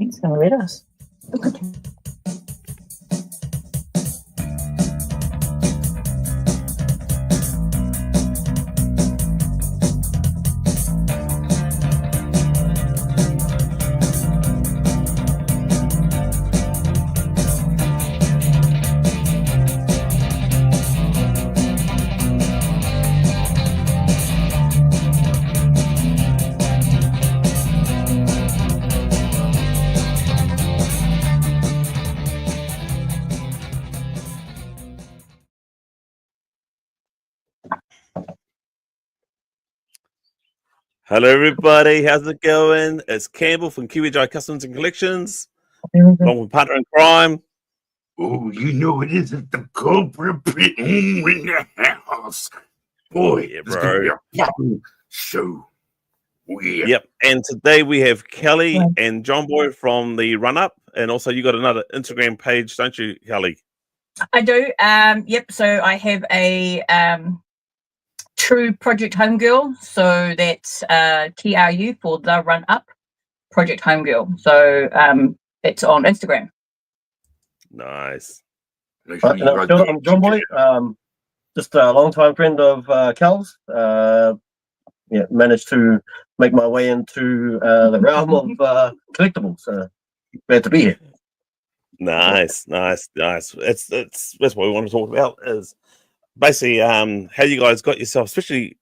It's going to let us. Hello, everybody. How's it going? It's Campbell from QEJ Customs and Collections, along with partner in crime. Oh, you know it isn't the culprit in the house. Boy, Yeah, it's going to bro. be a fucking show. Oh, yeah. Yep. And today we have Kelly and Johnboy from the Run Up, and also you got another Instagram page, don't you, Kelly? I do. Yep. So I have a True Project Homegirl. So that's TRU for the Run Up Project Homegirl. So it's on Instagram. Nice. Make sure you guys I'm Johnboy, just a long-time friend of Cal's. Managed to make my way into the realm of collectibles. So glad to be here. Nice. That's what we want to talk about is basically how you guys got yourself, especially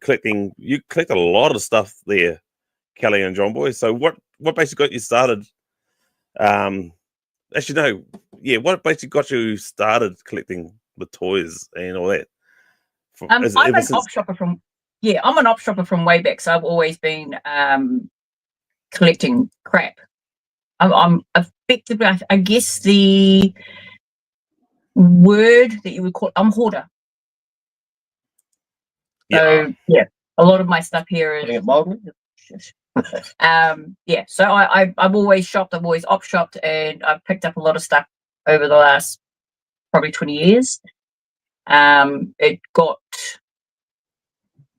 collecting. You collect a lot of stuff there, Kelly and Johnboy. So what basically got you started? What basically got you started collecting the toys and all that? I'm an op shopper from way back. So I've always been collecting crap. I'm effectively, I guess the word that you would call, I'm a hoarder. So yeah, a lot of my stuff here is so I've always shopped, I've always op shopped, and I've picked up a lot of stuff over the last probably 20 years. It got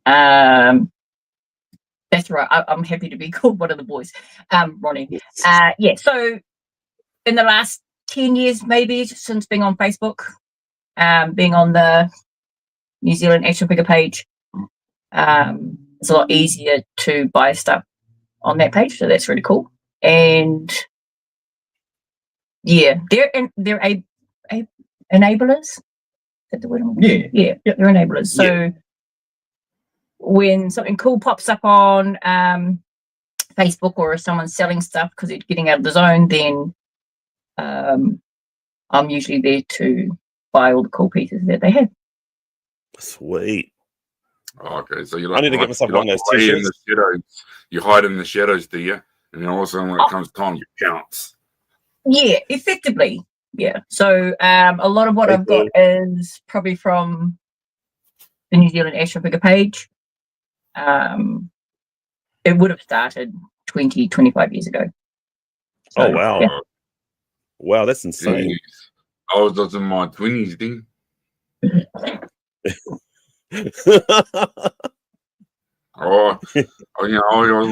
that's right, I'm happy to be called one of the boys, Ronnie. So in the last 10 years, maybe, since being on Facebook, being on the New Zealand action figure page, it's a lot easier to buy stuff on that page, so that's really cool. And yeah, they're enablers. Is that the word? Yeah, they're enablers. So when something cool pops up on Facebook, or if someone's selling stuff because they're getting out of the zone, then I'm usually there to buy all the cool pieces that they have. Sweet. Okay, so I need to get myself one of those t-shirts. You hide in the shadows, do you? And then also when it comes time, you pounce. Yeah, effectively. Yeah. So a lot of what I've got is probably from the New Zealand action figure page. It would have started 25 years ago. So, oh wow. Yeah. Wow, that's insane. Jeez. I was in my 20s, thing.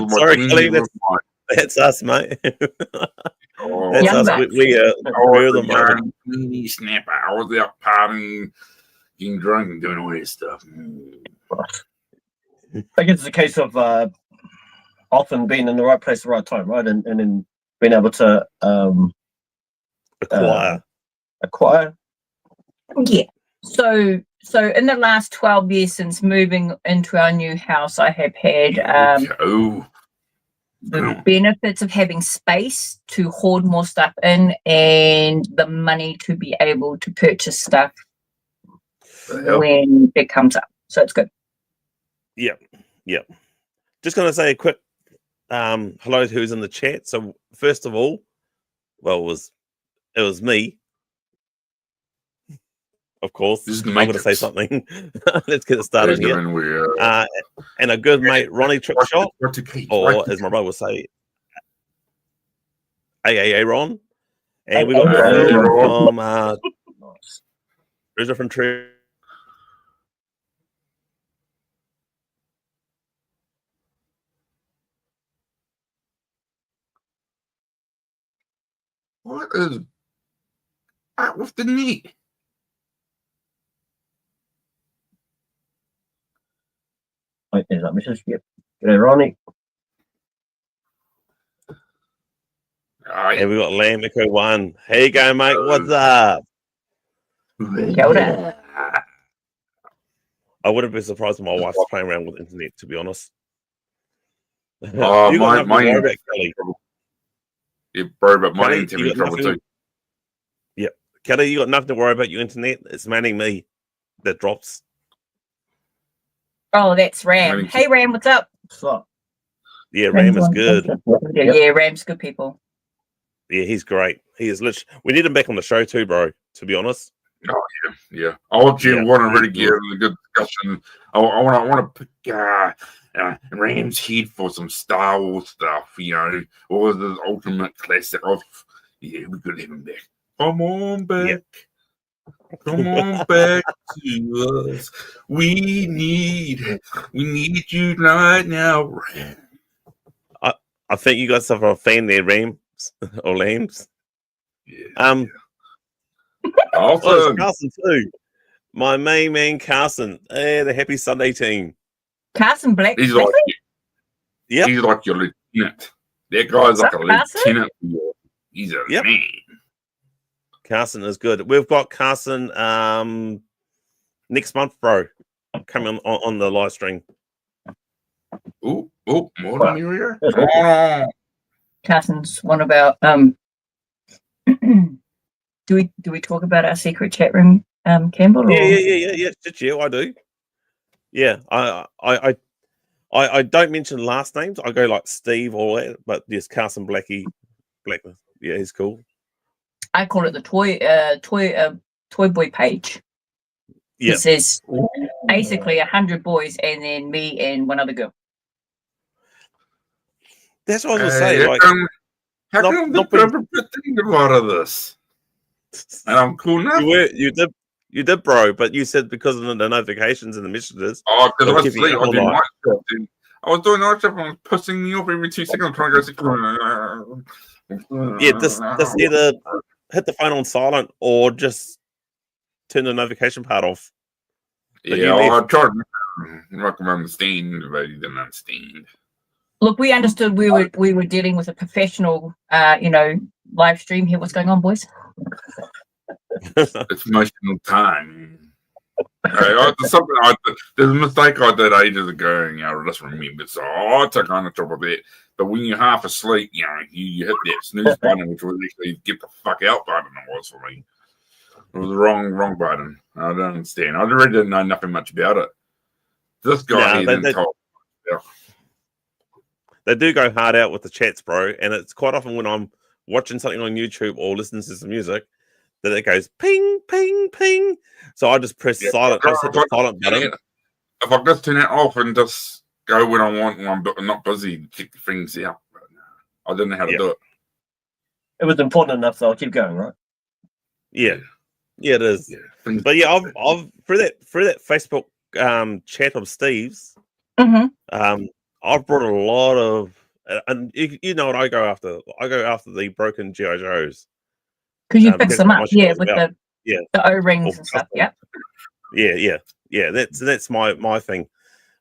Sorry, Kelly, that's us, mate. That's us. We are the moment. Snapper. I was out partying, getting drunk, and doing all this stuff. I guess it's a case of often being in the right place at the right time, right? And then being able to acquire. Yeah. So in the last 12 years since moving into our new house, I have had the benefits of having space to hoard more stuff in, and the money to be able to purchase stuff when it comes up. So it's good. Yep. Just going to say a quick hello to who's in the chat. So first of all, it was me. Of course, I'm going to say something. Let's get it started here. And a good mate, Ronnie Trick Shot, or as my brother would say, AAA Ron. And we got from different tree. What is out with the net? Wait, is that Mrs. Yep. G'day, Ronnie. And we got Lesshhgo 1. How you going, mate? What's up? Kia ora. I wouldn't be surprised if my wife's playing around with the internet, to be honest. Oh, you got nothing to worry mine. about, Kelly. Yeah, bro, but my Kelly, internet trouble too. Yeah, Kelly, you got nothing to worry about your internet. It's mainly me that drops. Oh, that's Ram. Hey, Ram, what's up? What's up? Yeah, Ram is good. Yeah, Ram's good people. Yeah, he's great. He is literally. We need him back on the show too, bro. To be honest. Oh yeah. I want to really get a good discussion. I want to pick Ram's head for some Star Wars stuff. Or the ultimate classic of. Yeah, we could have him back. Come on back. Yeah. Come on back to us. We need you right now, Ram. I think you got stuff for a fan there, Rams or Lambs. Yeah. Also, Carson too. My main man, Carson. The Happy Sunday team. Carson Black. He's like, Yep. He's like your lieutenant. That guy's like a lieutenant. He's a man. Carson is good. We've got Carson next month, bro. Coming on the live stream. Oh, more than merrier. Carson's one of our do we talk about our secret chat room, Campbell? Or? Yeah. I do. Yeah, I don't mention last names. I go like Steve or that, but yes, Carson Blackman. Yeah, he's cool. I call it the toy boy page. Yeah, it says basically 100 boys and then me and one other girl. That's what I was gonna say. How come the people think a lot of this? And I'm cool now. You did, bro. But you said because of the notifications and the messages. Oh, because I was asleep. I was doing night shift. I was doing night shift and it was pissing me off every 2 seconds. I'm trying to go sleep. Yeah, just either hit the phone on silent or just turn the notification part off. Yeah, I tried to recommend the steam, but he didn't understand. Look, we understood we were dealing with a professional, live stream here. What's going on, boys? It's emotional time. There's a mistake I did ages ago, and I just remembered. So I took ownership of that. But when you're half asleep, you hit that snooze button, which was actually get the fuck out button. It was for me. It was the wrong button. I don't understand. I really didn't know nothing much about it. This guy didn't tell me. They do go hard out with the chats, bro. And it's quite often when I'm watching something on YouTube or listening to some music that it goes ping, ping, ping. So I just press silent. I just hit the silent button. If I just turn it off and just go when I want, when I'm not busy, check things out. But I didn't know how to do it. It was important enough, so I'll keep going, right? Yeah, it is. Yeah. But yeah, I've through that Facebook chat of Steve's. Mm-hmm. I've brought a lot of, and you know what I go after. I go after the broken G.I. Joes. Because you fix them up, with the O-rings and stuff. Yeah. Yeah. That's my thing.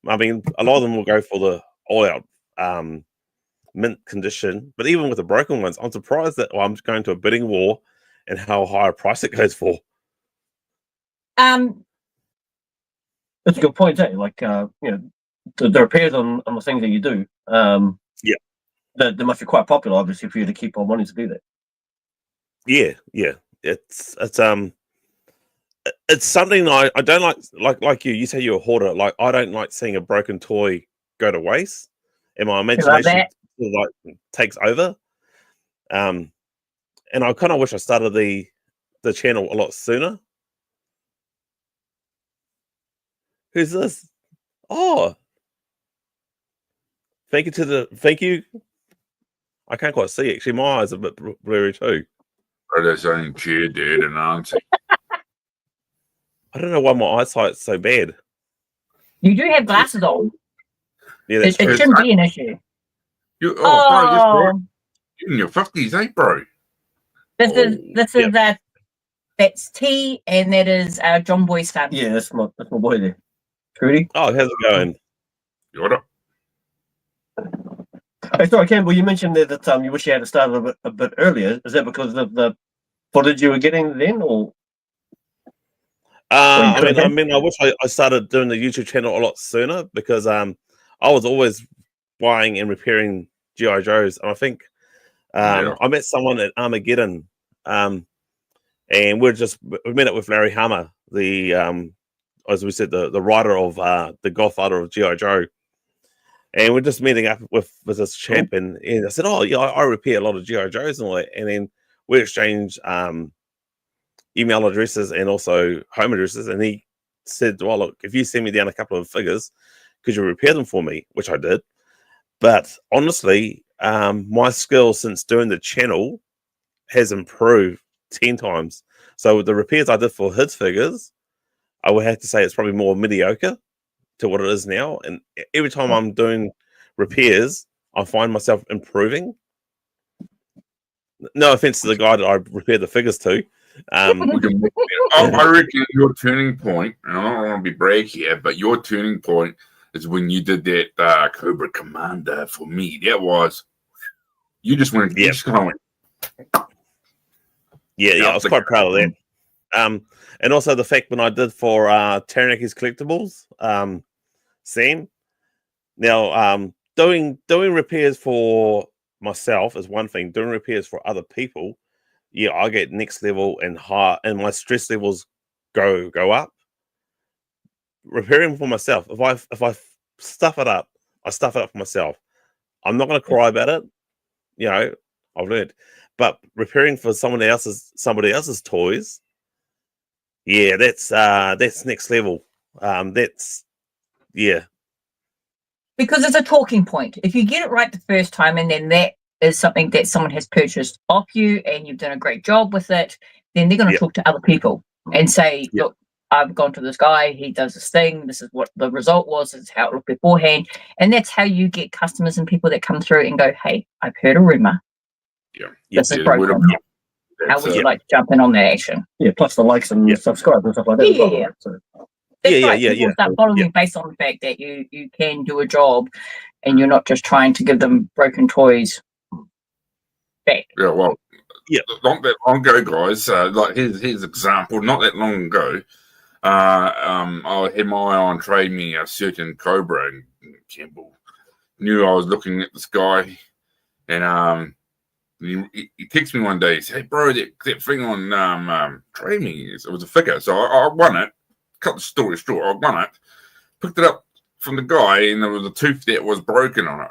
I mean, a lot of them will go for the all-out mint condition, but even with the broken ones, I'm surprised that I'm going to a bidding war and how high a price it goes for. That's a good point, eh? Like, the repairs on the things that you do, they must be quite popular, obviously, for you to keep on wanting to do that. Yeah. It's something I don't like you. You say you're a hoarder. Like I don't like seeing a broken toy go to waste, and my imagination takes over. And I kind of wish I started the channel a lot sooner. Who's this? Oh. Thank you. I can't quite see. Actually, my eyes are a bit blurry too. They're saying cheer, dad, and auntie. I don't know why my eyesight's so bad. You do have glasses on. Yeah, it shouldn't be an issue. Bro, you're in your 50s, eh, bro? This is that's T, and that is Johnboy's son. Yeah, that's my boy there. Trudy. Oh, how's it going? Got it. Hey, sorry, Campbell, you mentioned there that you wish you had started a bit earlier. Is that because of the footage you were getting then, or? I wish I started doing the YouTube channel a lot sooner, because I was always buying and repairing G.I. Joes. And I think I met someone at Armageddon, and we met up with Larry Hammer, the as we said, the writer of the Godfather of G.I. Joe. And we're just meeting up with this chap, and I said, "Oh, yeah, I repair a lot of G.I. Joes and all that." And then we exchanged email addresses and also home addresses. And he said, "Well, look, if you send me down a couple of figures, could you repair them for me?" Which I did. But honestly, my skill since doing the channel has improved 10 times. So the repairs I did for his figures, I would have to say it's probably more mediocre to what it is now. And every time I'm doing repairs, I find myself improving. No offense to the guy that I repaired the figures to. I reckon your turning point, and I don't want to be brag here, but your turning point is when you did that Cobra Commander for me. That was, you just went, Yeah, I was quite proud of that. And also the fact when I did for Teranaki's Collectibles, Sam. Now, doing repairs for myself is one thing. Doing repairs for other people, yeah, I get next level and high, and my stress levels go up. Repairing for myself, if I stuff it up, I stuff it up for myself. I'm not going to cry about it. You know, I've learned. But repairing for somebody else's toys, yeah, that's next level. Yeah. Because it's a talking point. If you get it right the first time, and then that is something that someone has purchased off you and you've done a great job with it, then they're going to talk to other people and say, look, I've gone to this guy, he does this thing, this is what the result was, this is how it looked beforehand. And that's how you get customers and people that come through and go, hey, I've heard a rumor. This is broken. How would you like to jump in on that action? Yeah, plus the likes and subscribe and stuff like that. Yeah. So. People start following you based on the fact that you can do a job, and you're not just trying to give them broken toys back. Yeah, well, not that long ago, guys. Like here's an example. Not that long ago, I had my eye on trade me a certain Cobra, and Campbell knew I was looking at this guy, and he texted me one day. He said, "Hey, bro, that thing on trade me, it was a figure, so I won it." Cut the story short, I won it, picked it up from the guy, and there was a tooth that was broken on it.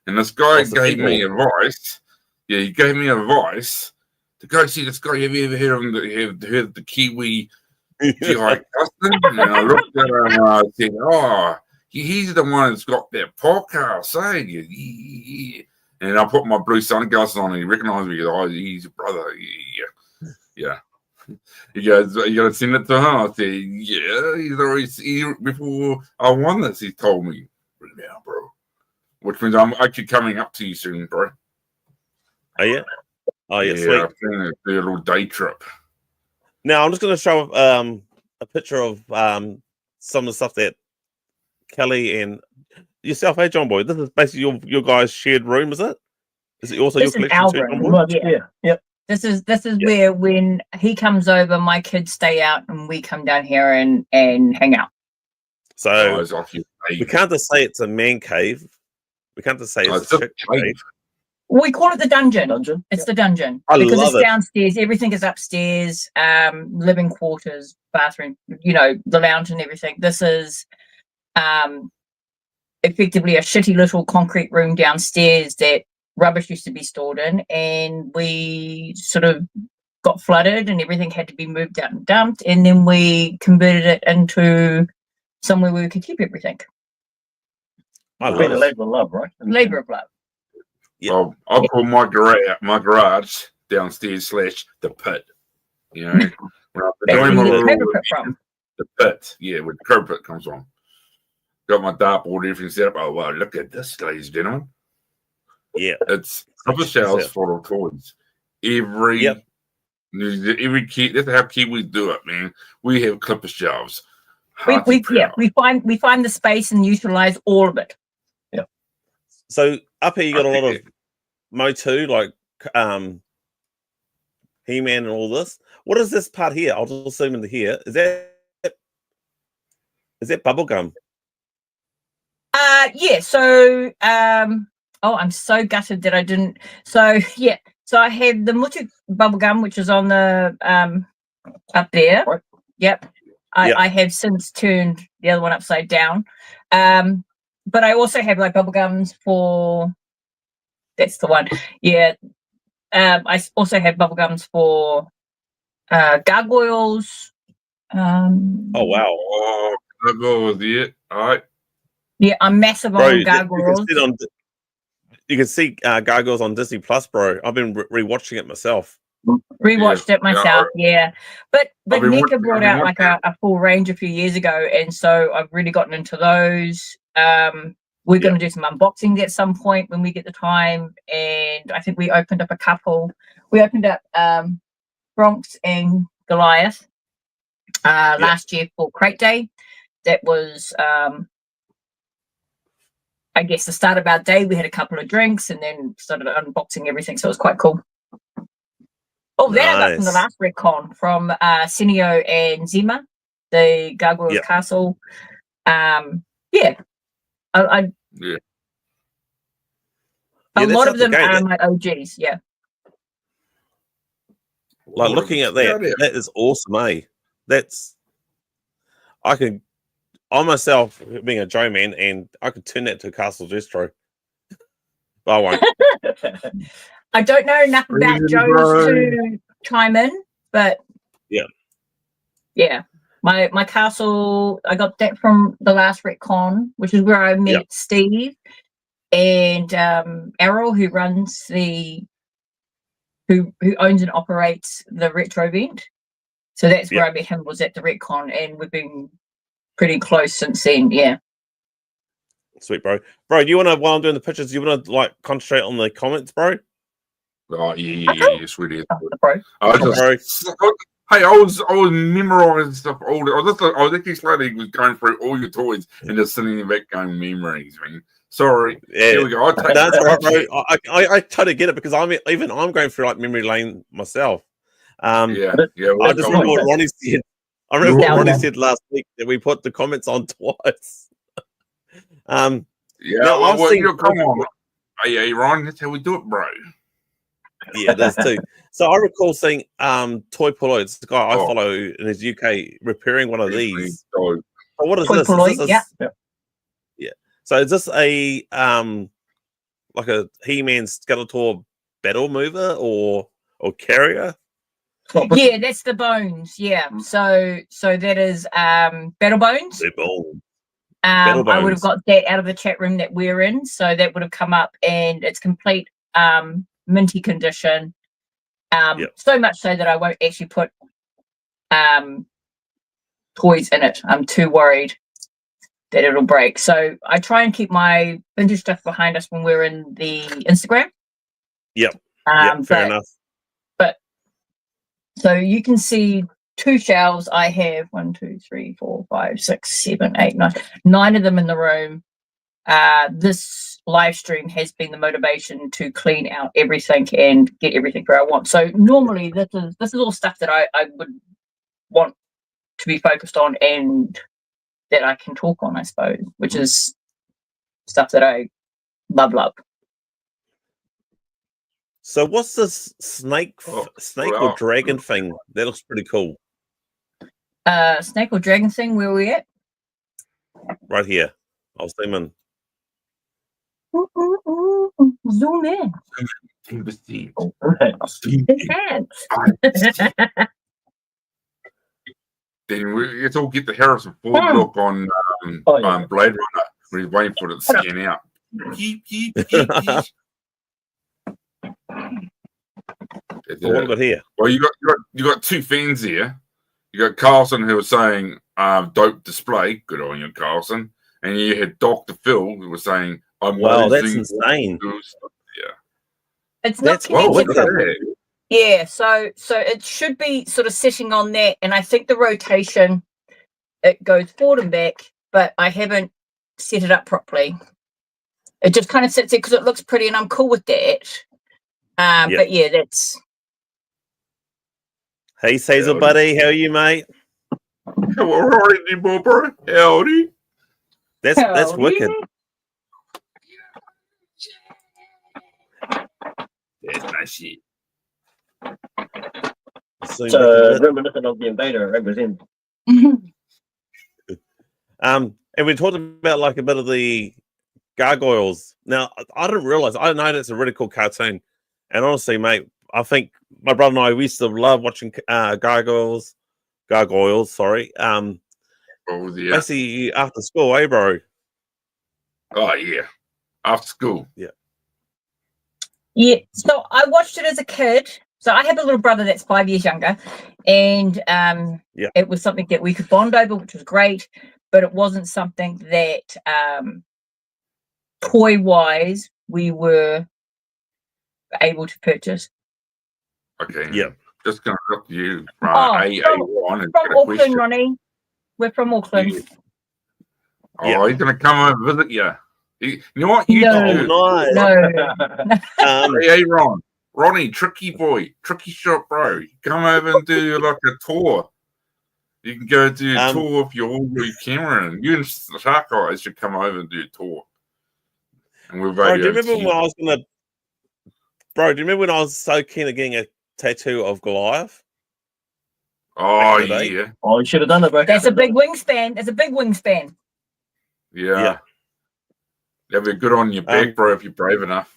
And this guy gave me advice. Yeah, he gave me advice to go see this guy. Have you ever heard of the Kiwi G.I. Custom? And I looked at him and I said, "Oh, he's the one that's got that podcast, eh?" Yeah. And I put my blue sunglasses on, and he recognized me. He goes, "Oh, he's your brother." Yeah. He goes, "You got to send it to him?" I said, "Yeah." He's already before I won this. He told me, "Right now, bro," which means I'm actually coming up to you soon, bro. Oh yeah, yeah. Sweet. I'm going to do a little day trip. Now I'm just going to show a picture of some of the stuff that Kelly and yourself, hey Johnboy. This is basically your guys' shared room, is it? Is it also your collection too, Johnboy? Yep. This is where when he comes over, my kids stay out and we come down here and hang out. So we can't just say it's a man cave. We can't just say it's a chick cave. We call it the dungeon. It's the dungeon. Because it's downstairs. Everything is upstairs, living quarters, bathroom, the lounge and everything. This is effectively a shitty little concrete room downstairs that rubbish used to be stored in, and we sort of got flooded and everything had to be moved out and dumped, and then we converted it into somewhere where we could keep everything. I love it. Labor of love, right? Labor of love. Yeah. Well, I call my garage downstairs / the pit. Where I the pit, where the curb pit comes on. Got my dartboard, everything set up. Oh wow, look at this, ladies and gentlemen. Yeah, it's couple of shelves full of toys. Every Every kid, that's how Kiwis do it, man. We have clipper shelves. We find the space and utilize all of it. Yeah. So up here you got a lot of Motu, like He-Man and all this. What is this part here? I'll just zoom into here. Is that bubblegum? Yeah. So I'm so gutted that I didn't. So yeah. So I have the Mutu bubblegum, which is on the up there. Right. Yep. I have since turned the other one upside down. But I also have like bubblegums for. That's the one. Yeah. I also have bubblegums for gargoyles. Oh wow! Oh, gargoyles, yeah. All right. Yeah, I'm massive on gargoyles. You can see gargoyles on Disney Plus, bro. I've been rewatching it myself. Rewatched it myself, yeah. But NECA brought out like a full range a few years ago, and so I've really gotten into those. We're going to do some unboxings at some point when we get the time, and I think we opened up a couple. We opened up Bronx and Goliath last year for Crate Day. That was, I guess, the start of our day. We had a couple of drinks and then started unboxing everything, so it was quite cool. Oh, that I got from the last Redcon from Cineo and Zima, the Gargoyle Castle. A lot of them are my OGs, yeah. Like looking at that is awesome, eh? I myself, being a Joe man, and I could turn that to a Castle Destro. But I won't. I don't know enough about Joe's to chime in, but yeah. My castle, I got that from the last Retcon, which is where I met Steve and Errol, who runs who owns and operates the retro event. So that's where I met him, was at the Retcon, and we've been pretty close since then. Yeah. Sweet, bro. Bro, do you want to, while I'm doing the pictures, do you want to like concentrate on the comments, bro? Oh yeah, sweetie. Bro. Hey, I was memorizing stuff. I was actually slowly going through all your toys and just sitting in the back going memories, man. Sorry. Yeah. Here we go. That's right, bro. I totally get it because I'm going through like memory lane myself. I just remember what Ronnie said. I remember what Ronnie said last week that we put the comments on twice. Come on. Hey, Ron, that's how we do it, bro. Yeah, there's two. So I recall seeing Toy Polo. It's the guy I follow in his UK repairing one of these. Oh, what is this? Yeah. So is this a like a He-Man Skeletor battle mover or carrier? Yeah, that's the bones. Yeah. So that is Battle Bones. I would have got that out of the chat room that we're in, so that would have come up, and it's complete minty condition. So much so that I won't actually put toys in it. I'm too worried that it'll break. So I try and keep my vintage stuff behind us when we're in the Instagram. Fair enough. But so you can see two shelves. I have 1, 2, 3, 4, 5, 6, 7, 8, 9 of them in the room. This live stream has been the motivation to clean out everything and get everything where I want. So normally this is all stuff that I would want to be focused on and that I can talk on, I suppose, which is stuff that I love. So what's this snake or dragon thing? That looks pretty cool. Snake or dragon thing, where are we at? Right here. I'll zoom in. Zoom in. Then let's all get the Harrison Ford look on Blade Runner. We're waiting for it to scan out. What about here? Well, you got two fans here. You got Carlson, who was saying dope display, good on you, Carlson, and you had Dr. Phil, who was saying, wow, that's insane. Yeah, it's not connected. Yeah, so it should be sort of sitting on that, and I think the rotation, it goes forward and back, but I haven't set it up properly. It just kind of sits there because it looks pretty, and I'm cool with that. But yeah, that's. Hey, Caesar, buddy, how are you, mate? All right, bro. Howdy. That's wicked. That's my shit. So reminiscent of the invader, it was him. And we talked about like a bit of the gargoyles. Now, I didn't realize. I know that's a really cool cartoon, and honestly, mate, I think my brother and I we used to love watching gargoyles. Sorry. Basically after school, bro? Oh yeah, after school. Yeah, so I watched it as a kid. So I have a little brother that's 5 years younger, and it was something that we could bond over, which was great, but it wasn't something that toy-wise we were able to purchase. Okay. Yeah. Just going to look you From AA1 Auckland, Ronnie. We're from Auckland. Yeah. Oh, he's going to come and visit you. You know what you do? Nice. Hey, Ron. Ronnie, tricky boy, tricky shot, bro. Come over and do like a tour. You can go do a tour with your camera, and you and Shark Eyes should come over and do a tour. And we'll do you remember when I was gonna? Bro, do you remember when I was so keen on getting a tattoo of Goliath? Oh yeah. Oh, you should have done it, bro. That's a big wingspan. Yeah. That'd be good on your back, bro, if you're brave enough.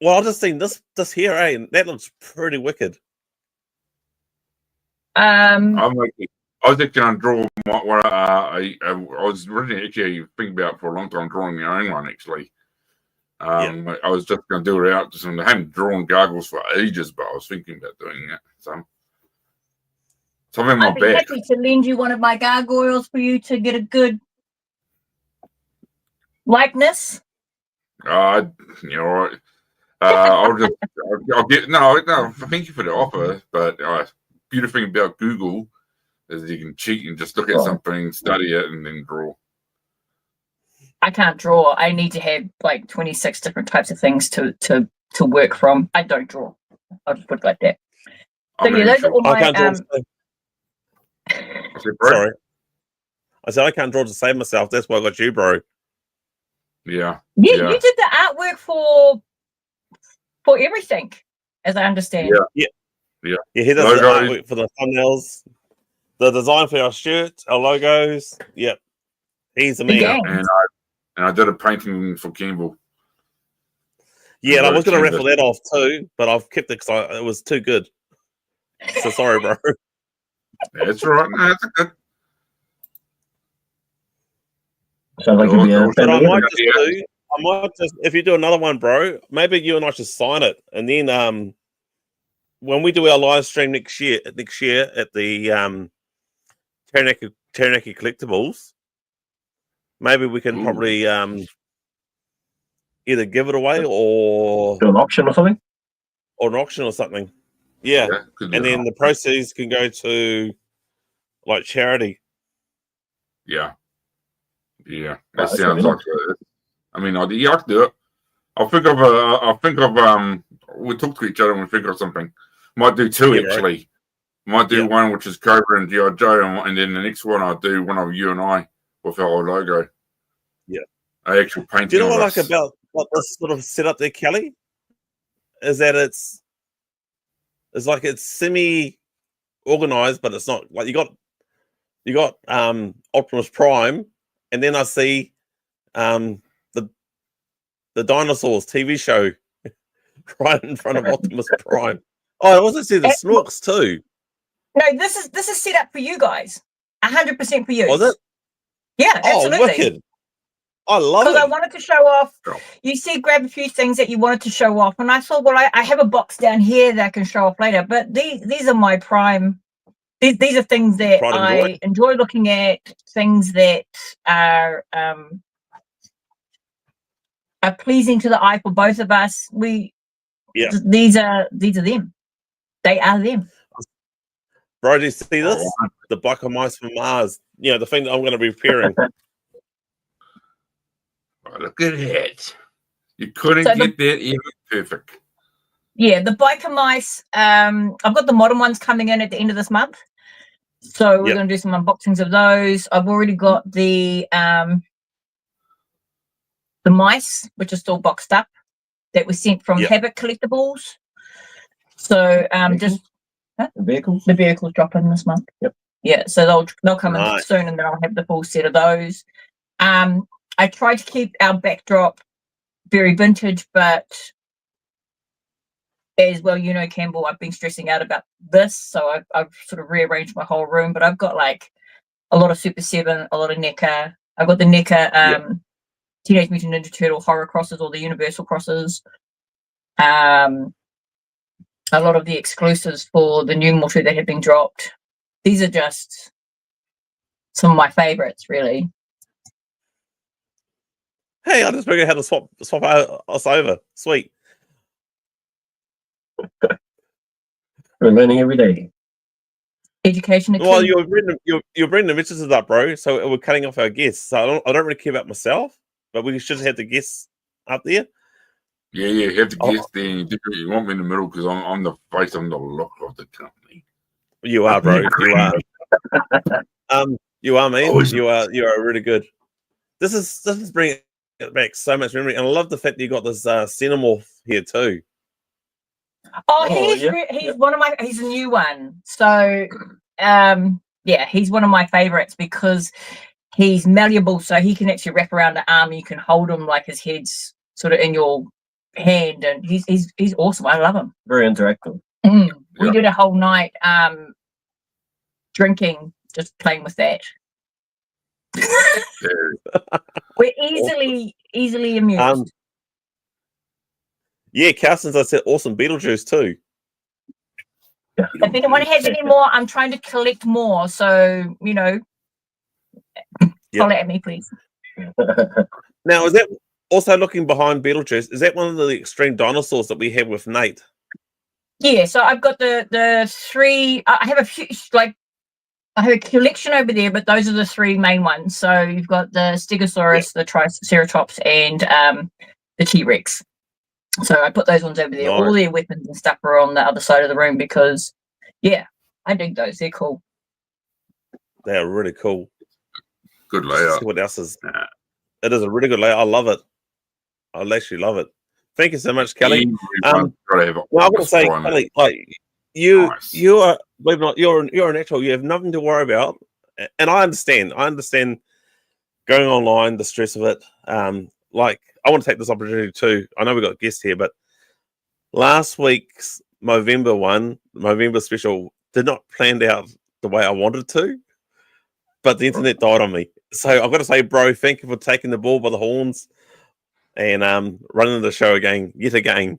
Well, I just seen this here, that looks pretty wicked. I was actually going to draw what I was really actually thinking about for a long time, drawing my own one actually. I was just going to do it out. I haven't drawn gargoyles for ages, but I was thinking about doing that. So something in my I'd be back. happy to lend you one of my gargoyles for you to get a good likeness. You're right. I'll get no. Thank you for the offer, but beautiful thing about Google is you can cheat and just look at something, study it, and then draw. I can't draw. I need to have like 26 different types of things to work from. I don't draw. I'll just put it like that. So those are all my. Sorry, I said I can't draw to save myself. That's why I got you, bro. Yeah. You did the artwork for everything, as I understand. Yeah. He does the artwork for the thumbnails, the design for our shirts, our logos. Yep, he's the man. And I did a painting for Campbell. Yeah, and I was going to raffle that off too, but I've kept it because it was too good. So sorry, bro. That's all right. No, that's good. Sounds like you'd be I might just, if you do another one, bro, maybe you and I should sign it, and then when we do our live stream next year at the Taranaki Collectibles, maybe we can probably either give it away or do an auction or something. Yeah, and then the proceeds can go to like charity. Yeah, that sounds like it. I mean, I can do it. I'll think of we'll talk to each other and we'll think of something. Might do two actually. Right. Might do one which is Cobra and G.I. Joe, and then the next one I'll do one of you and I with our logo. Yeah, I actually painted. Do you know what I like about what this sort of setup there, Kelly? Is that it's like it's semi-organized, but it's not. Like you got Optimus Prime, and then I see the Dinosaurs TV show right in front of Optimus Prime. Oh, I also see the Snorks too. No, this is set up for you guys. 100% for you. Was it? Yeah, absolutely. Oh, wicked. I love it. Because I wanted to show off. You said grab a few things that you wanted to show off, and I thought, well, I have a box down here that I can show off later. But these are my prime. These are things that I enjoy looking at. Things that are pleasing to the eye for both of us. We Yeah. These are them. They are them. Bro, do you see this? The Bike of Mice from Mars. You know, the thing that I'm going to be repairing. Oh, look at it. You couldn't get that even perfect. Yeah, the biker mice. I've got the modern ones coming in at the end of this month. So we're going to do some unboxings of those. I've already got the mice, which are still boxed up, that were sent from Habit Collectibles. So just the vehicles drop in this month. Yep. Yeah, so they'll come in soon, and then I'll have the full set of those. I try to keep our backdrop very vintage, but as well, you know, Campbell, I've been stressing out about this, so I've sort of rearranged my whole room. But I've got like a lot of Super 7, a lot of NECA. I've got the NECA Teenage Mutant Ninja Turtle horror crosses, or the Universal crosses. A lot of the exclusives for the new Motu that have been dropped. These are just some of my favorites, really. Hey, I just figured out how to swap us over. Sweet. We're learning every day. Education. Well, you're bringing the messages up, bro. So we're cutting off our guests. So I don't really care about myself, but we should have the guests up there. Yeah, you have the guests there. You want me in the middle because I'm the face. I'm the look of the company. You are, bro. You are. You are, man. You are really good. This is bringing back so much memory, and I love the fact that you got this Xenomorph here too. He's one of my. He's a new one. So, he's one of my favorites because he's malleable, so he can actually wrap around the arm. You can hold him like his head's sort of in your hand, and he's awesome. I love him. Very interactive. We did a whole night drinking, just playing with that. We're easily amused. Yeah, Carsten's, I said, awesome Beetlejuice too. If anyone has any more, I'm trying to collect more. So, you know, holler at me, please. Now, is that also looking behind Beetlejuice? Is that one of the extreme dinosaurs that we have with Nate? Yeah, so I've got the three. I have a few, I have a collection over there, but those are the three main ones. So you've got the Stegosaurus, the Triceratops, and the T-Rex. So I put those ones over there. Nice. All their weapons and stuff are on the other side of the room because, I dig those. They're cool. They are really cool. Good layout. See what else is? It is a really good layout. I love it. I actually love it. Thank you so much, Kelly. Well, I want to say, Kelly, like you are, believe it or not, you're a natural. You have nothing to worry about, and I understand. Going online, the stress of it. Like, I want to take this opportunity too. I know we got guests here, but last week's Movember special did not plan out the way I wanted to, but the internet died on me. So I've got to say, bro, thank you for taking the bull by the horns and running the show yet again.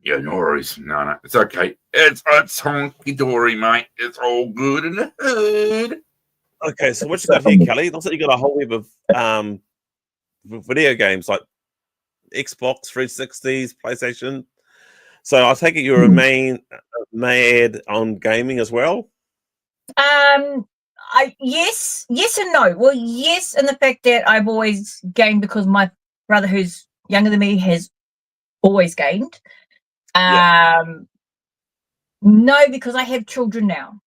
Yeah, no worries. No, it's okay. It's honky dory, mate. It's all good in the hood. Okay, so what you got here, Kelly? Looks like you got a whole heap of video games like Xbox 360s, PlayStation. So I take it you're a mad on gaming as well. Yes and no. Well, yes, in the fact that I've always gamed because my brother, who's younger than me, has always gamed. No, because I have children now.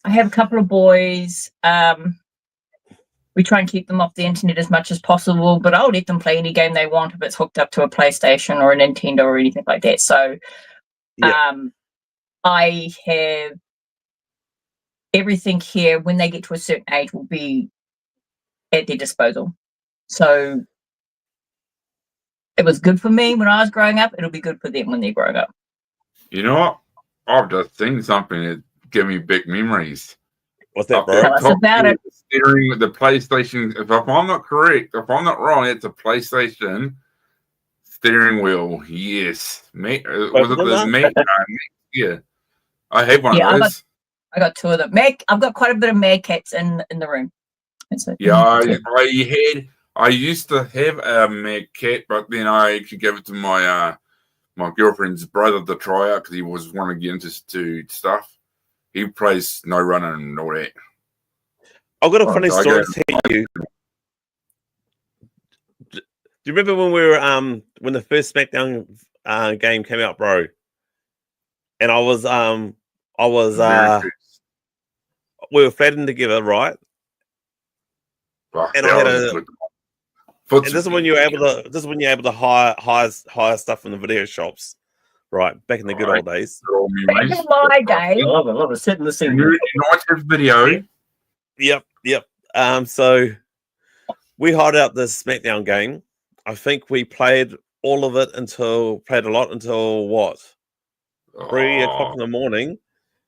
I have a couple of boys. We try and keep them off the internet as much as possible, but I'll let them play any game they want if it's hooked up to a PlayStation or a Nintendo or anything like that. So I have everything here when they get to a certain age will be at their disposal. So it was good for me when I was growing up. It'll be good for them when they're growing up. You know what? I've just seen something that gave me big memories. What's that, bro? Tell us about it. Steering with the PlayStation. If I'm not correct, if I'm not wrong, it's a PlayStation steering wheel. Yes. Was it the Mac? Yeah. I have one of those. I got two of them. I've got quite a bit of Mad Cats in the room. I used to have a Mad Cat, but then I actually gave it to my my girlfriend's brother to try out because he was wanting to get into stuff. He plays no runner and all that. I've got a funny story to tell you. Do you remember when we were when the first SmackDown game came out, bro? And I was we were flatting together, right? And I had a. And this is when you were able to. This is when you're able to hire stuff from the video shops, right? Back in the good old days. Back in my day. I love it. Setting the scene. United video. Yep. So we hired out this SmackDown game. I think we played all of it until what? 3 o'clock in the morning.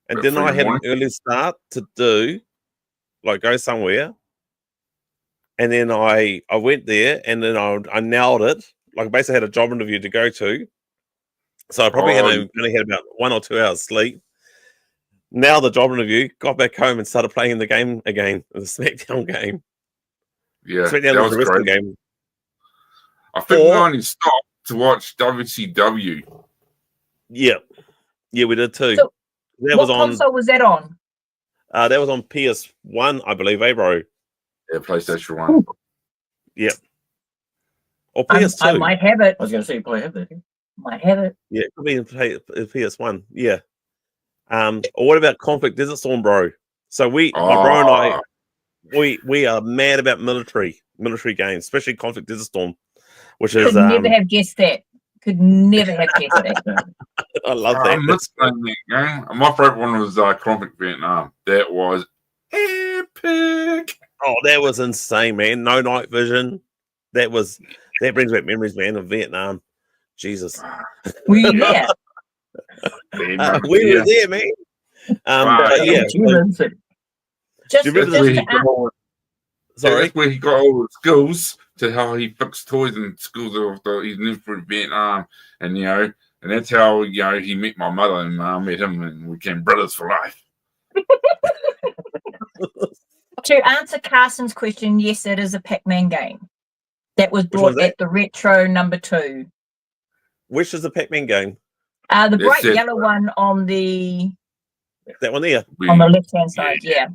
And then I had an early start to do, like, go somewhere. And then I went there and then I nailed it. Like, I basically had a job interview to go to. So I probably only had about 1 or 2 hours sleep. Now the job interview, got back home and started playing the game again, the SmackDown game. Yeah, SmackDown was the wrestling game. I think we only stopped to watch WCW. Yeah, we did too. So that what console was that on? That was on PS1, I believe, bro? Yeah, PlayStation 1. Yep. Or PS2. I might have it. I was going to say, you probably have that. Might have it. Yeah, it could be in PS1. Yeah. Or what about Conflict Desert Storm, bro? So my bro and I, we are mad about military games, especially Conflict Desert Storm, which is never have guessed that. Could never have guessed that. I love that. I missed that game. My favorite one was Conflict Vietnam. That was epic. Oh, that was insane, man. No night vision. That brings back memories, man, of Vietnam. Jesus. Were you there? We were there, man. But yeah. Sorry, where he got all the skills to how he fixed toys and skills of his new for Vietnam, and and that's how he met my mother and met him, and we became brothers for life. To answer Carson's question, yes, it is a Pac-Man game that was brought at the Retro #2. Which is the Pac-Man game? The bright yellow one on the that one there on the left-hand side, yeah.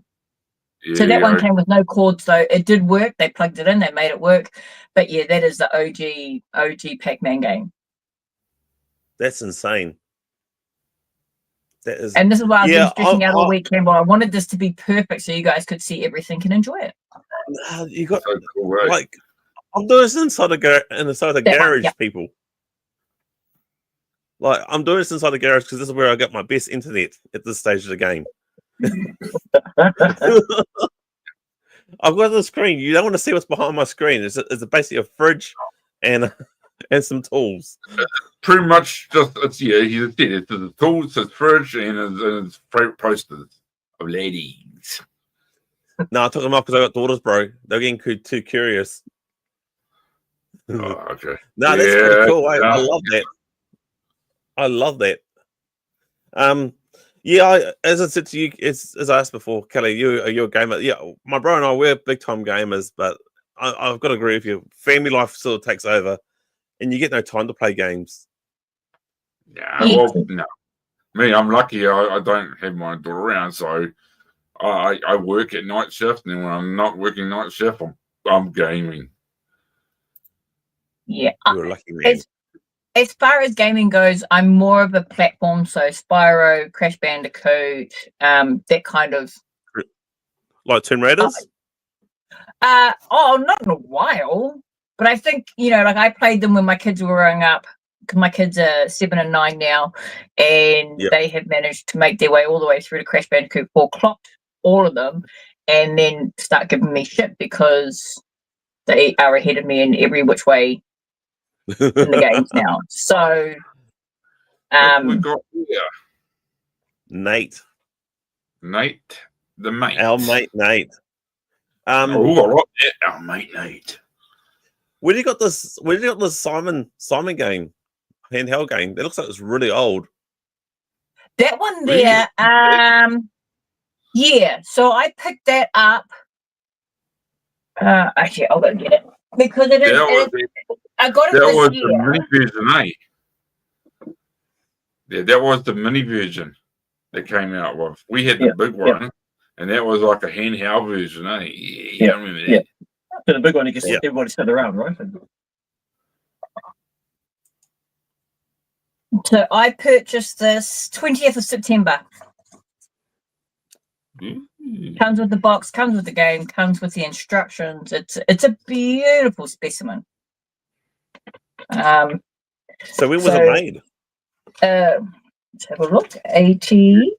So that one came with no cords, though. It did work. They plugged it in. They made it work. But yeah, that is the OG Pac-Man game. That's insane. That is, and this is why I've been stressing out all week, Campbell. I wanted this to be perfect so you guys could see everything and enjoy it. You got so cool, right? Like I'm doing this inside the garage, people. Like I'm doing this inside the garage because this is where I got my best internet at this stage of the game. I've got the screen. You don't want to see what's behind my screen. It's basically a fridge and some tools. Pretty much just it's the tools, his fridge, and his favorite posters of ladies. No, I took them off because I got daughters, bro. They're getting too curious. Oh, okay. No, that's pretty cool. I love that. I love that. Yeah, as I said to you, as I asked before, Kelly, you're a gamer. Yeah, my bro and I, we're big time gamers, but I've got to agree with you. Family life sort of takes over, and you get no time to play games. Yeah, well, no. Me, I'm lucky. I don't have my daughter around, so I work at night shift, and when I'm not working night shift, I'm gaming. Yeah, you're a lucky man. As far as gaming goes, I'm more of a platform, so Spyro, Crash Bandicoot, that kind of. Like Tomb Raiders? Not in a while, but I think, like I played them when my kids were growing up, because my kids are 7 and 9 now, and they have managed to make their way all the way through to Crash Bandicoot 4, clocked all of them, and then start giving me shit because they are ahead of me in every which way. In the games now, so we got here Nate, the mate, our mate Nate. Our mate Nate. Where do you got this? Where do you got this Simon game, handheld game? That looks like it's really old. That one there, yeah. So I picked that up. Actually, I'll go get it because it is. I got it this year. The mini version, Yeah, that was the mini version that came out with. We had the big one, and that was like a handheld version, eh? Yeah, I remember that. Yeah. So the big one, you can see everybody sit around, right? So I purchased this 20th of September. Comes with the box, comes with the game, comes with the instructions. It's a beautiful specimen. So when was it made? Let's have a look. 80.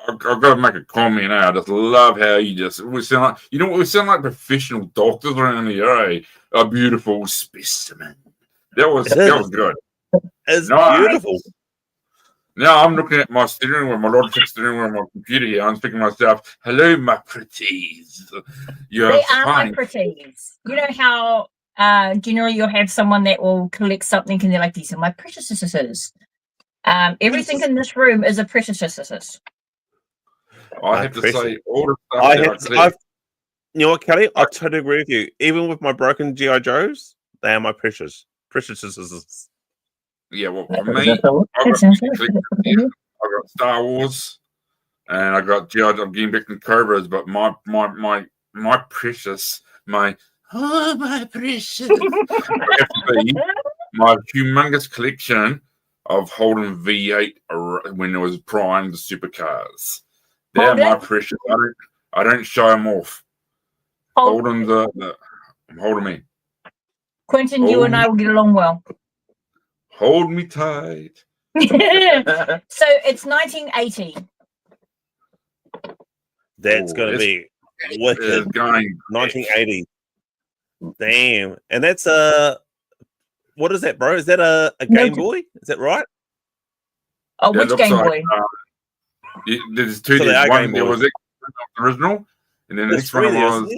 I've got to make a comment now. I just love how we sound like, we sound like professional doctors around here, eh? A beautiful specimen. That was good. It's beautiful. Now I'm looking at my steering wheel, my Logitech steering wheel on my computer here. I'm thinking to myself, hello, my pretties. They are my pretties. You know how generally you'll have someone that will collect something and they're like, these are my precious sisters. Everything in this room is a precious sisters. I have to say, all the stuff you know what, Kelly? I totally agree with you. Even with my broken G.I. Joes, they are my precious sisters. Yeah, well, for me, I got Star Wars, and I got G.I. Joe. I'm getting back to Cobras, but my precious, my precious, my humongous collection of Holden V8 when it was prime the supercars. They're my precious. I don't show them off. Holden I'm holding me. Quentin, you and I will get along well. Hold me tight. So it's 1980. That's going to be wicked. 1980. Damn. And that's what is that, bro? Is that a Game Boy? Is that right? Oh, which Game Boy? There's two. There's one. There was the original, and then the next one was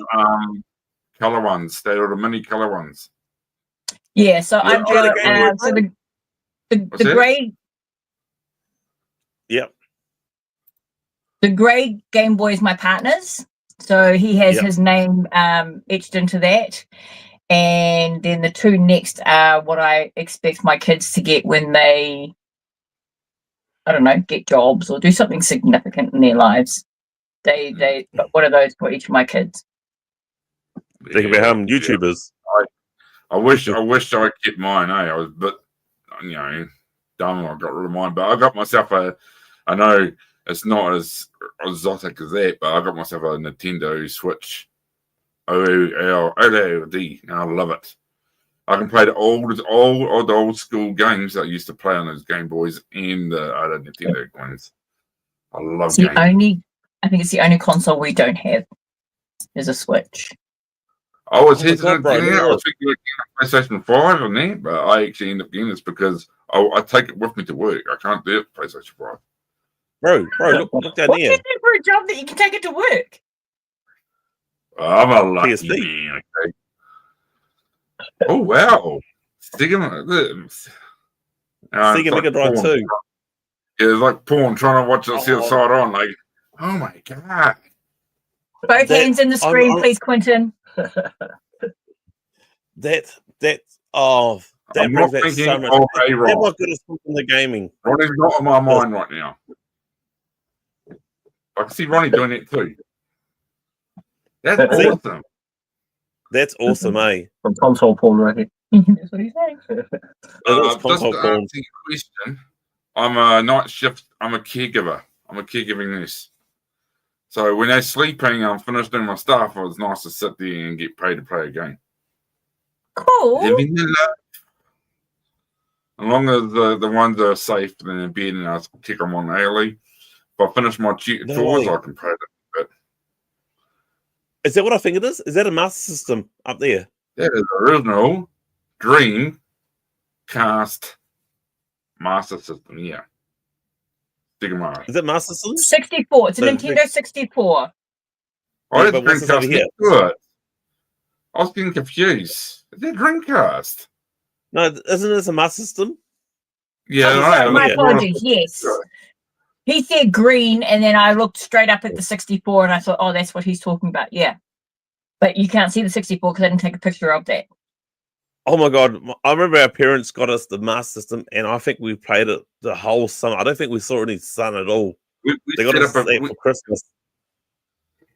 color ones. They were the mini color ones. Yeah. So I've got the grey. Yep. The grey Game Boy is my partner's, so he has his name etched into that. And then the two next are what I expect my kids to get when they, I don't know, get jobs or do something significant in their lives. They got one of those for each of my kids. They can become YouTubers. I wish I could get mine. I was, but dumb. I got rid of mine, but I got myself I know it's not as exotic as that, but I got myself a Nintendo Switch. OLED. I love it. I can play the old school games that I used to play on those Game Boys and the other Nintendo ones. I love games. I think it's the only console we don't have is a Switch. I was hesitant. I was thinking of PlayStation 5 on there, but I actually end up getting this because I take it with me to work. I can't do it with PlayStation 5. Bro, look down what here. What is it for a job that you can take it to work? I'm a lucky man. Okay. Oh wow! Sega Mega Drive 2. Yeah, it's like porn trying to watch it see the side on. Like, oh my god! Both hands in the screen, please, Quentin. That brings back so much. They're not good at something the gaming. Ronnie's not on my mind right now. I can see Ronnie doing it too. That's awesome. That's awesome, eh? From console porn right here. That's what he's saying. Just to answer your question, I'm a night shift. I'm a caregiver. I'm a caregiving nurse. So when they're sleeping, I'm finished doing my stuff. It was nice to sit there and get paid to play a game. Cool. Living the life. As long as the ones are safe and in bed and I kick them on early. If I finish my chores, I can play that. Is that what I think it is? Is that a master system up there? That is original Dreamcast master system, yeah. Is it master system? 64. It's a Nintendo 64. Oh, yeah, Dreamcast here. Good. I was getting confused. Is that Dreamcast? No, isn't this a master system? Yeah, my apologies. Yes. He said green, and then I looked straight up at the 64, and I thought, oh, that's what he's talking about. Yeah. But you can't see the 64 because I didn't take a picture of that. Oh my god! I remember our parents got us the Master System, and I think we played it the whole summer. I don't think we saw any sun at all. We They got set us up that for Christmas.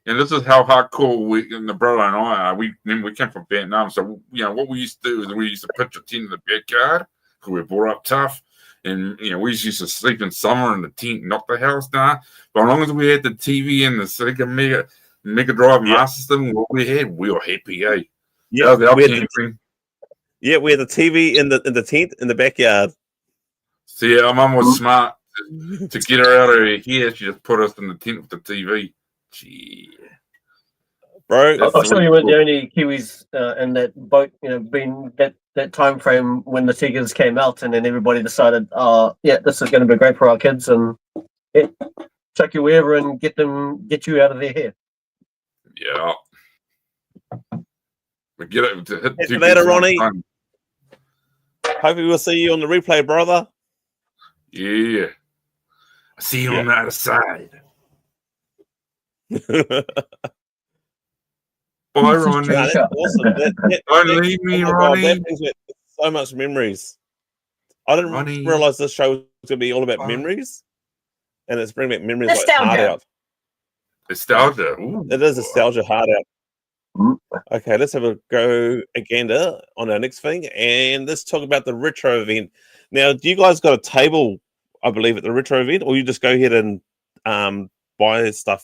and this is how hardcore we and the brother and I are. We came from Vietnam, so what we used to do is we used to pitch a tent in the backyard because we were brought up tough, and we used to sleep in summer in the tent, knock the house down. But as long as we had the TV and the Sega Mega Drive Master System, what we were happy, eh? Yeah, that was our we had camping. we had the TV in the tent in the backyard. See, our mum was smart to get her out of here. She just put us in the tent with the TV. Gee. Bro, I'm sure you weren't the only Kiwis in that boat, being that time frame when the Tigers came out, and then everybody decided, this is going to be great for our kids, and chuck you wherever and get you out of their hair. Yeah. But get it to hit See you later, Ronnie. Hopefully we'll see you on the replay, brother. Yeah. I see you on the other side. Bye, Ronnie. That's awesome. Don't leave me, Ronnie. That brings me so much memories. I didn't realize this show was going to be all about memories, and it's bringing back memories like Hard Out. Nostalgia. Ooh. It is nostalgia, Hard Out. Okay, let's have a go again on our next thing, and let's talk about the retro event. Now, do you guys got a table, I believe, at the retro event, or you just go ahead and buy stuff?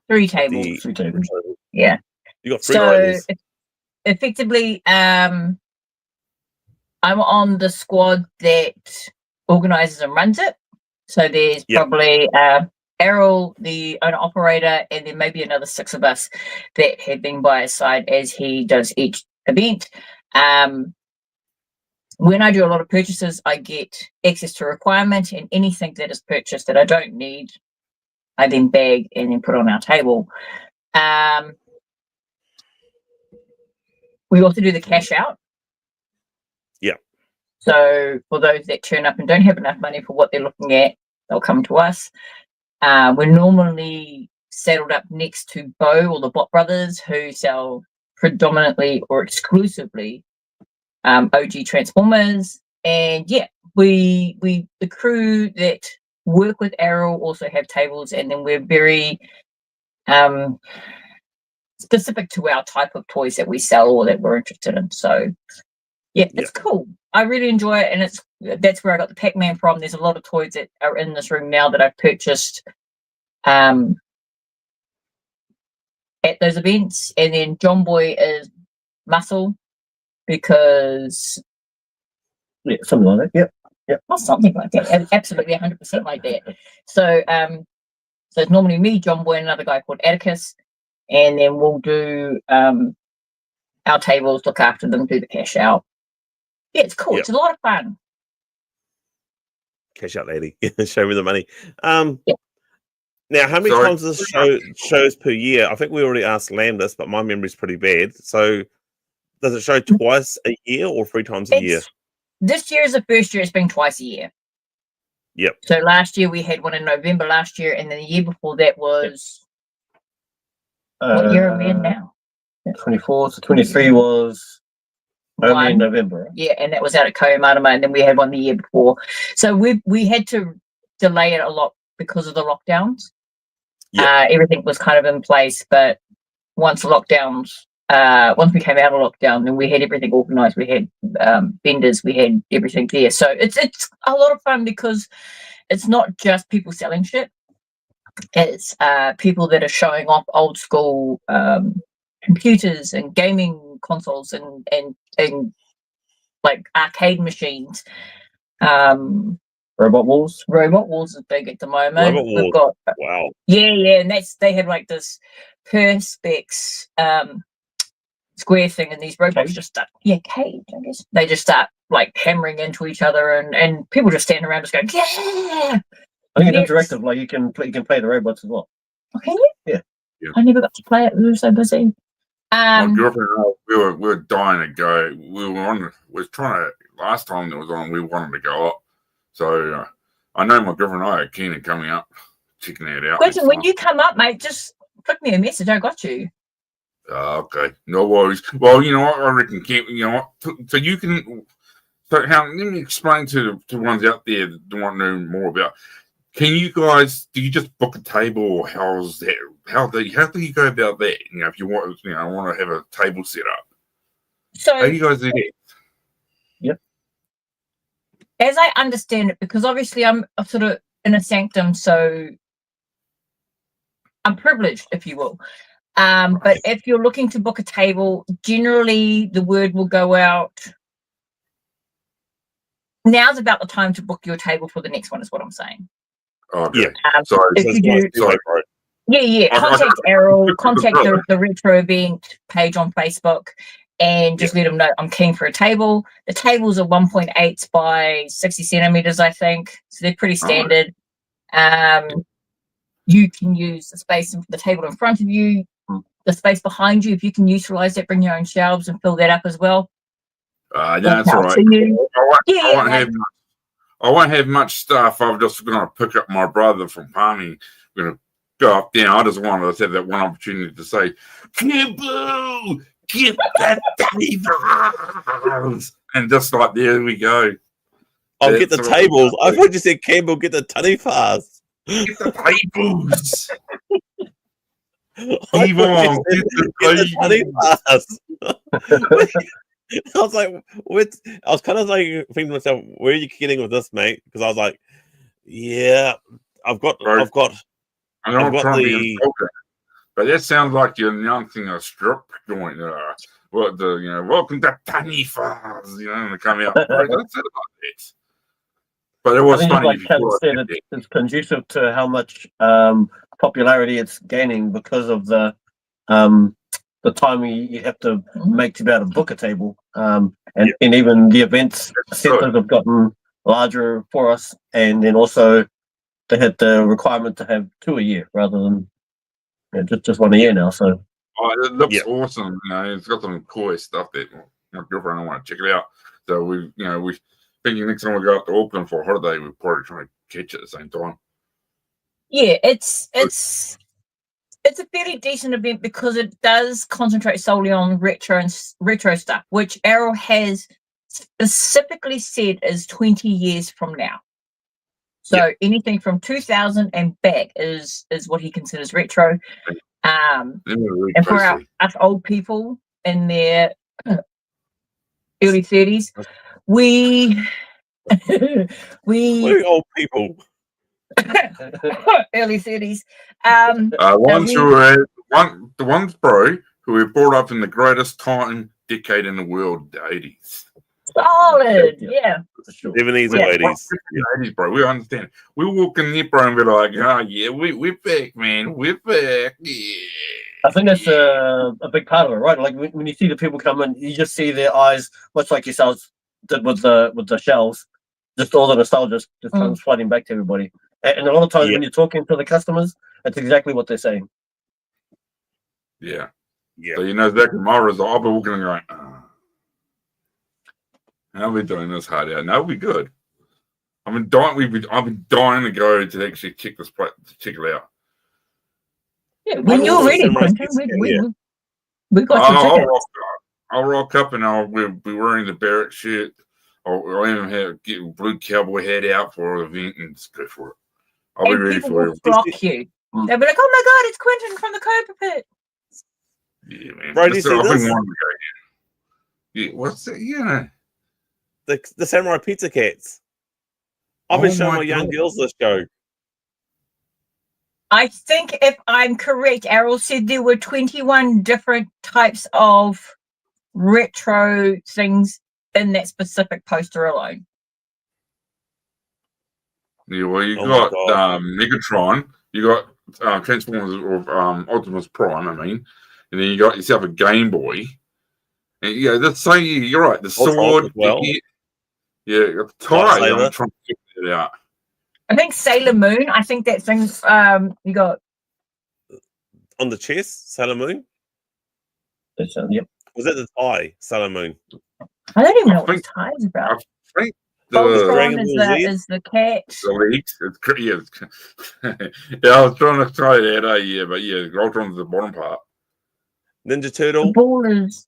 3 tables. 3 tables. Yeah. You got 3 tables. Effectively, I'm on the squad that organizes and runs it. So there's probably Errol, the owner operator, and then maybe another 6 of us that have been by his side as he does each event. When I do a lot of purchases, I get access to requirement, and anything that is purchased that I don't need, I then bag and then put on our table. We also do the cash out. Yeah. So for those that turn up and don't have enough money for what they're looking at, they'll come to us. We're normally saddled up next to Bo or the Bot Brothers, who sell predominantly or exclusively OG Transformers. And we the crew that work with Arrow also have tables, and then we're very specific to our type of toys that we sell or that we're interested in. So it's cool. I really enjoy it, and that's where I got the Pac-Man from. There's a lot of toys that are in this room now that I've purchased at those events. And then Johnboy is muscle because something like that. Or something like that. Absolutely 100% like that. So it's normally me, Johnboy, and another guy called Atticus, and then we'll do our tables, look after them, do the cash out. Yeah, it's cool. It's a lot of fun. Cash out, lady. Show me the money. Now, how many times does this shows per year? I think we already asked Lam this, but my memory's pretty bad. So does it show twice a year or 3 times a year? This year is the first year it's been twice a year. Yep. So last year we had one in November last year, and then the year before that was what year are we in now? 24. So 23 was only in November. Yeah, and that was out at Koyamatama, and then we had one the year before. So we had to delay it a lot because of the lockdowns. Yep. Everything was kind of in place, but once we came out of lockdown, then we had everything organised. We had vendors, we had everything there. So it's a lot of fun because it's not just people selling shit. It's people that are showing off old school computers and gaming consoles and like arcade machines. Robot Wars. Robot Wars is big at the moment. We've got wow. Yeah, and they have like this perspex square thing, and these robots just start cage, I guess. They just start like hammering into each other, and people just stand around just going, yeah. I think it's interactive, like you can play the robots as well. Okay, yeah. I never got to play it. We were so busy. My girlfriend and I, we were dying to go. We were trying to, last time that was on, we wanted to go up. So I know my girlfriend and I are keen on coming up, checking it out. Quentin, when you come up, mate, just flick me a message. I got you. Okay, no worries. Well, you know what, I reckon, you know what, so you can, so how, let me explain to ones out there that want to know more about, can you guys, do you just book a table, or how's that, how do you go about that, you know, if you want, you know, want to have a table set up? So how do you guys do that? Yep. As I understand it, because obviously I'm sort of in a sanctum, so I'm privileged, if you will. But if you're looking to book a table, generally the word will go out. Now's about the time to book your table for the next one, is what I'm saying. Okay. Sorry. If you do, contact Errol, contact the Retro Event page on Facebook, and just let them know I'm keen for a table. The tables are 1.8 by 60 centimeters, I think, so they're pretty standard. You can use the space in the table in front of you, the space behind you. If you can utilize it, bring your own shelves and fill that up as well. That's all right. I won't have much stuff. I'm just going to pick up my brother from Palmy. I'm going to go up there. I just wanted to have that one opportunity to say, Campbell, get that tables. And just like, there we go. I'll get the tables. I thought you said, Campbell, get the tunny fars. Get the tables. Yvonne, get the tables. I was like, I was kind of like thinking to myself, where are you kidding with this, mate? Because I was like, yeah, I've got I'm trying to be the. But that sounds like you're announcing a strip joint. Welcome to Tiny Fars, and they come out. Don't say it like that. But it was funny. Like Ken said, it's conducive to how much popularity it's gaining because of the time you have to make to be able to book a table, and even the events centers have gotten larger for us, and then also they had the requirement to have 2 a year rather than just 1 a year now. So it looks awesome. It's got some cool stuff that my girlfriend and I want to check it out. So we thinking next time we go out to Auckland for a holiday, we're probably trying to catch it at the same time. Yeah, it's a fairly decent event because it does concentrate solely on retro stuff, which Errol has specifically said is 20 years from now. So anything from 2000 and back is what he considers retro. And for us old people in their early 30s, we're old people. Early 30s. The ones, bro, who were brought up in the greatest time decade in the world, the 80s. Solid, yeah. 70s or 80s. 80s, bro. We understand. We walk in there, bro, and be like, oh, yeah, we're back, man. We're back. Yeah. I think that's a big part of it, right? Like when you see the people come in, you just see their eyes, much like yourselves did with the shelves. Just all the nostalgia just comes flooding back to everybody. And a lot of times when you're talking to the customers, that's exactly what they're saying. Yeah. So exactly my result. I'll be walking and going, how are we doing this hard out? No, we're good. I've been dying to go to actually check this place, to check it out. Yeah, when you're ready, Quentin, we got some tickets. I'll rock up and I'll be wearing the Barracks shirt. I'll even get a blue cowboy hat out for the event and just go for it. I'll be ready for it. Block you. They'll be like, "Oh my god, it's Quentin from the Cobra Pit." Yeah, man. Bro, do you see this? Yeah, what's that? Yeah. The Samurai Pizza Cats. I've been showing my young girls this show. I think if I'm correct, Errol said there were 21 different types of retro things in that specific poster alone. Yeah, well, you got Megatron, you got Transformers or Optimus Prime, and then you got yourself a Game Boy. And you're right, the sword. Well. The tie. I'm trying to figure it out. I think Sailor Moon. I think that thing's you got on the chest, Sailor Moon. Yep. Was that the tie, Sailor Moon? I don't even know what the tie is about. I think is the cat. The legs. I was trying to try that. But Ultron's the bottom part. Ninja The Turtle. ball is.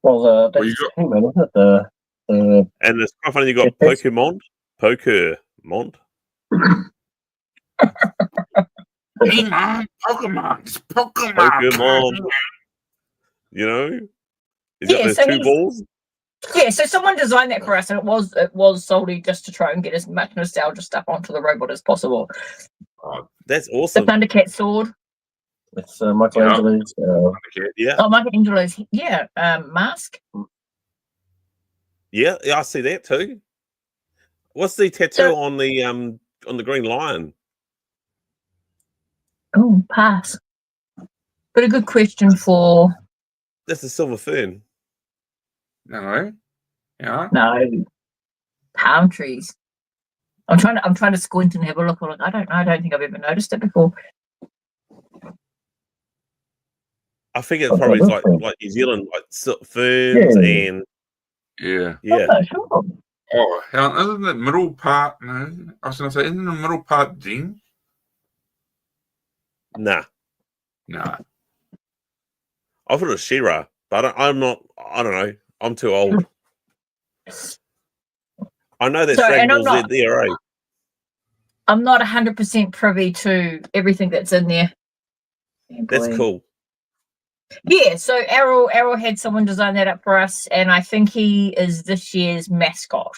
Well, that's you got- He-Man, isn't it? And it's quite funny, you got Yes. Pokemon. Pokemon. Hey, man, Pokemon. It's Pokemon. Pokemon. You know? He's got Yeah, those so two he's- balls. Yeah, so someone designed that for us, and it was solely just to try and get as much nostalgia stuff onto the robot as possible. That's The awesome. Thundercat sword. It's Michelangelo's. Yeah. Oh, Michelangelo's. Yeah, mask. Yeah, I see that too. What's the tattoo So- on the green lion? Oh, pass. But a good question for That's the silver fern. No. Yeah. no palm trees. I'm trying to squint and have a look. I don't think I've ever noticed it before. I think it's Oh, probably that's cool. like New Zealand, like ferns Yeah. and Yeah. yeah. Oh, sure. Oh, hang on, isn't the middle part? No, I was going to say, isn't the middle part Jing? Nah, Nah. I thought it was She-Ra, but I'm not. I don't know. I'm too old. I know that So, Dragon and I'm Ball Z not- there, eh? I'm not 100% privy to everything that's in there. Oh, That's boy. cool. Yeah, so Errol had someone design that up for us, and I think he is this year's mascot,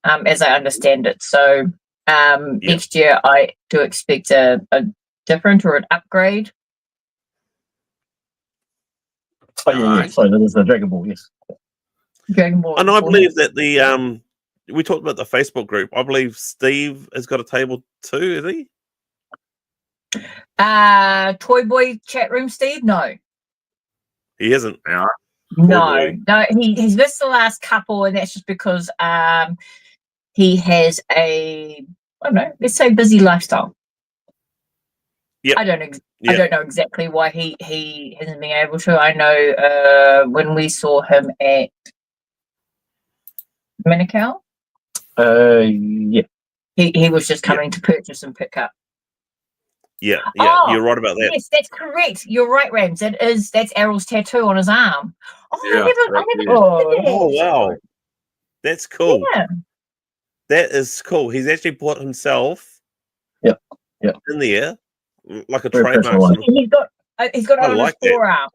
as I understand it. So next year I do expect a different or an upgrade. Oh, yeah. Sorry, that is the Dragon Ball, yes. Dragon Ball. And I believe that the we talked about the Facebook group. I believe Steve has got a table too. Is he? Toy Boy chat room, Steve? No. He hasn't. Yeah. No, he's missed the last couple, and that's just because he has I don't know, let's say busy lifestyle. Yep. I don't know exactly why he hasn't been able to. I know when we saw him at Minicao, Yeah. he was just coming to purchase and pick up. Yeah, Oh, you're right about that. Yes, that's correct. You're right, Rams. That's Errol's tattoo on his arm. Oh, Yeah, I never Oh wow, that's cool. Yeah. That is cool. He's actually put himself, Yeah. in there like a Very trademark. personalised. sort of- He's got it I on like his that. forearm.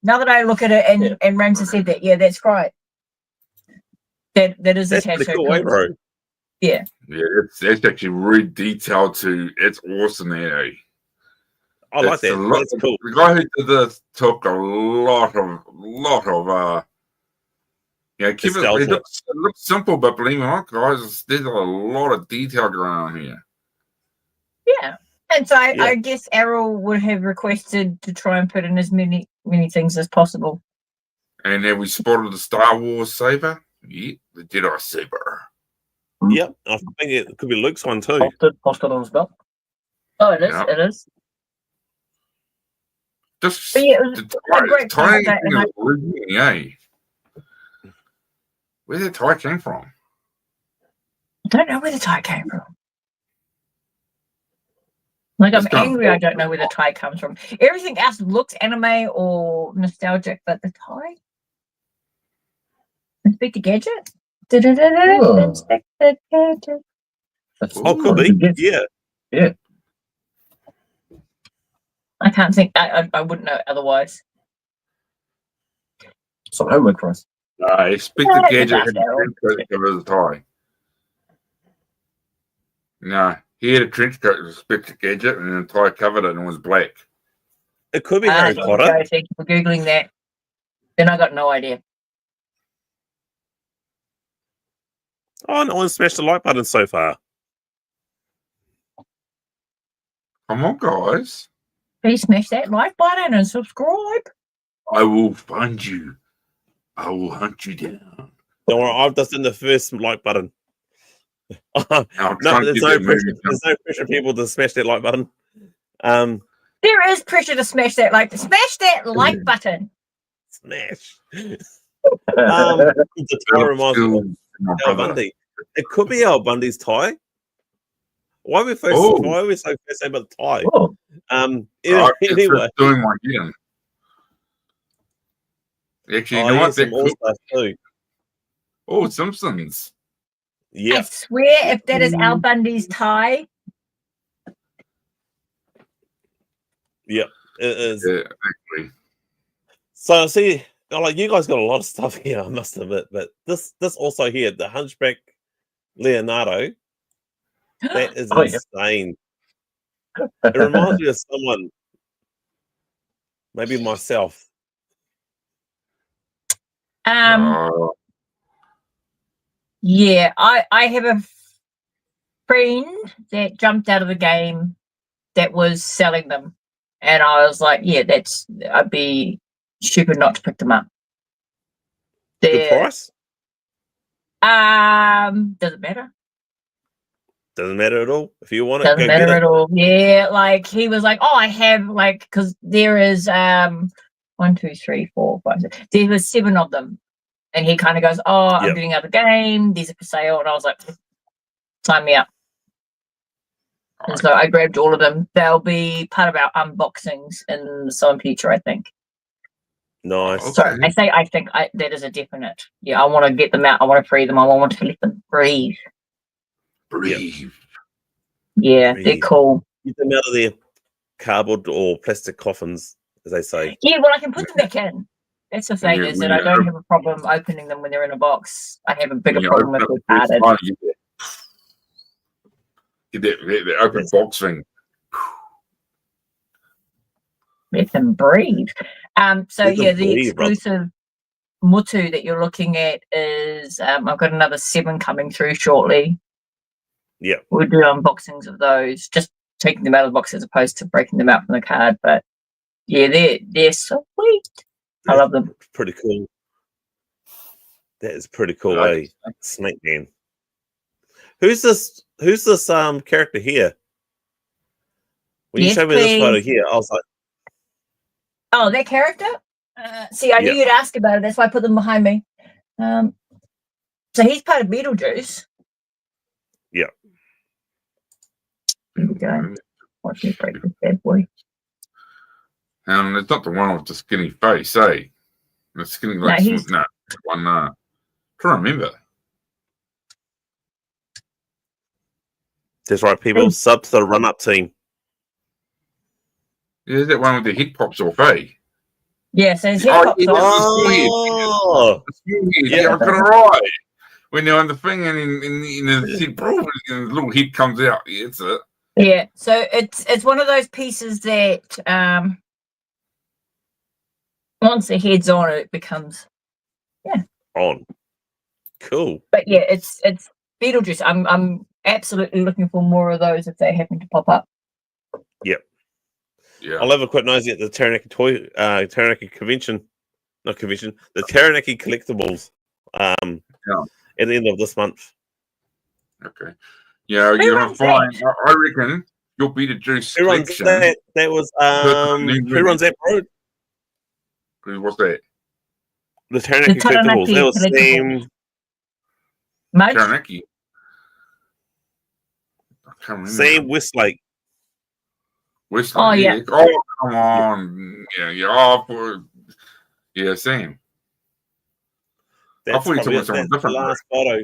Now that I look at it, and Rams has said that, yeah, that's right. That is a That's tattoo. pretty cool, eh, bro? Yeah, it's actually really detailed too. It's awesome there. Eh? I like It's that. a lot- That's cool. The guy who did this took a lot of keep it. Nostalgia. It looks simple, but believe it or not, guys, there's a lot of detail going on here. Yeah. And so Yeah. I guess Errol would have requested to try and put in as many things as possible. And have we spotted the Star Wars saber? Yeah, the Jedi saber. Yep, I think it could be Luke's one too. Posted on his belt. Oh, it is. Yeah. It is. Just But yeah, it was the great tie time, thing is originally, eh? Where did the tie came from? I don't know where the tie came from. Like, I'm It's done. angry I don't know where the tie comes from. Everything else looks anime or nostalgic, but the tie? Inspector Gadget? Oh. Inspector Gadget. That's Oh, could be. Yeah. I can't think. I wouldn't know otherwise. some homework for us. I expect Yeah, the Gadget that's had a Errol. trench coat to cover the tie. No, he had a trench coat to Inspector Gadget, and the tie covered it and was black. It could be Harry There you Potter. go. Thank you for Googling that. Then I got no idea. Oh, no one smashed the like button so far. Come on, guys. Please smash that like button and subscribe. I will find you. I will hunt you down. Don't worry, I've just done the first like button. I'm No, trying to there's get no that pressure. movie There's no pressure, people, to smash that like button. There is pressure to smash that like button. Smash. The tie reminds me of my Al brother. Bundy. It could be Al Bundy's tie. Why are we Oh. Why are we so fascinated about the tie? Oh, It's Anyway, doing my head. Actually, Oh, you know yeah, what? some All Stars too. Oh, Simpsons. I Yeah, swear, if that is Al Bundy's tie, yeah, it is. Yeah, actually. So see, like you guys got a lot of stuff here, I must admit, but this also here, the Hunchback Leonardo, that is Oh, yeah. insane. It reminds me of someone, maybe myself. Oh, yeah, I have a friend that jumped out of the game that was selling them, and I was like, yeah, I'd be stupid not to pick them up. Good They're, price? doesn't matter. Doesn't matter at all. If you want it, Doesn't go matter get at it. all. Yeah, like he was like, oh, I have like, because there is 1, 2, 3, 4, 5, 6. There was 7 of them, and he kind of goes, oh, I'm Yep. getting out of the game. These are for sale, and I was like, sign me up. And so I grabbed all of them. They'll be part of our unboxings in some future, I think. Nice. So Okay. I think that is a definite. Yeah, I want to get them out. I want to free them. I want to let them breathe. Breathe. Yeah, they're Breathe. cool. Get them out of their cardboard or plastic coffins, as they say. Yeah, well, I can put them back in. That's the thing, Yeah, is that I don't have a problem opening them when they're in a box. I have a bigger When you problem open if up they're the carded. first one, get that open box thing. Let them breathe. So Let them yeah, the breathe, brother. exclusive Mutu that you're looking at is I've got another 7 coming through shortly. Yeah. We'll do unboxings of those, just taking them out of the box as opposed to breaking them out from the card. But yeah, they're sweet. I love them. Pretty cool. That is pretty cool, Nice. Snake Man. Who's this character here? When you Yes, showed me this photo please. here, I was like, Oh, that character? See, I knew Yeah. you'd ask about it. That's why I put them behind me. So he's part of Beetlejuice. Yeah. Here we go. Watch me break this bad boy. And it's not the one with the skinny face, eh? The skinny like he's- no, one trying to remember. that's right, people. Sub to the run-up team. Yeah, that one with the head pops off, eh? Yeah, so his head Oh, pops yeah, off. Oh, The small head, Yeah. yeah, I got it right. When they're on the thing and in the head, bro, and the little head comes out. Yeah, it's it. Yeah, so it's one of those pieces that once the head's on, it becomes. on. Cool. But yeah, it's Beetlejuice. I'm absolutely looking for more of those if they happen to pop up. Yeah. I'll have a quick nosy at the Taranaki convention. Not convention. The Taranaki collectibles. At the end of this month. Okay. Yeah, Who you're gonna runs find. I reckon you'll be the juice Who runs section. that? That was who runs that road? What's that? The Taranaki collectibles. That was Sam. Mudge? Taranaki. I can't remember. Sam Westlake. Westland. Oh, yeah. Oh, come on. Yeah. Oh, yeah, Sam. That's thought you probably took someone that's the different, last photo.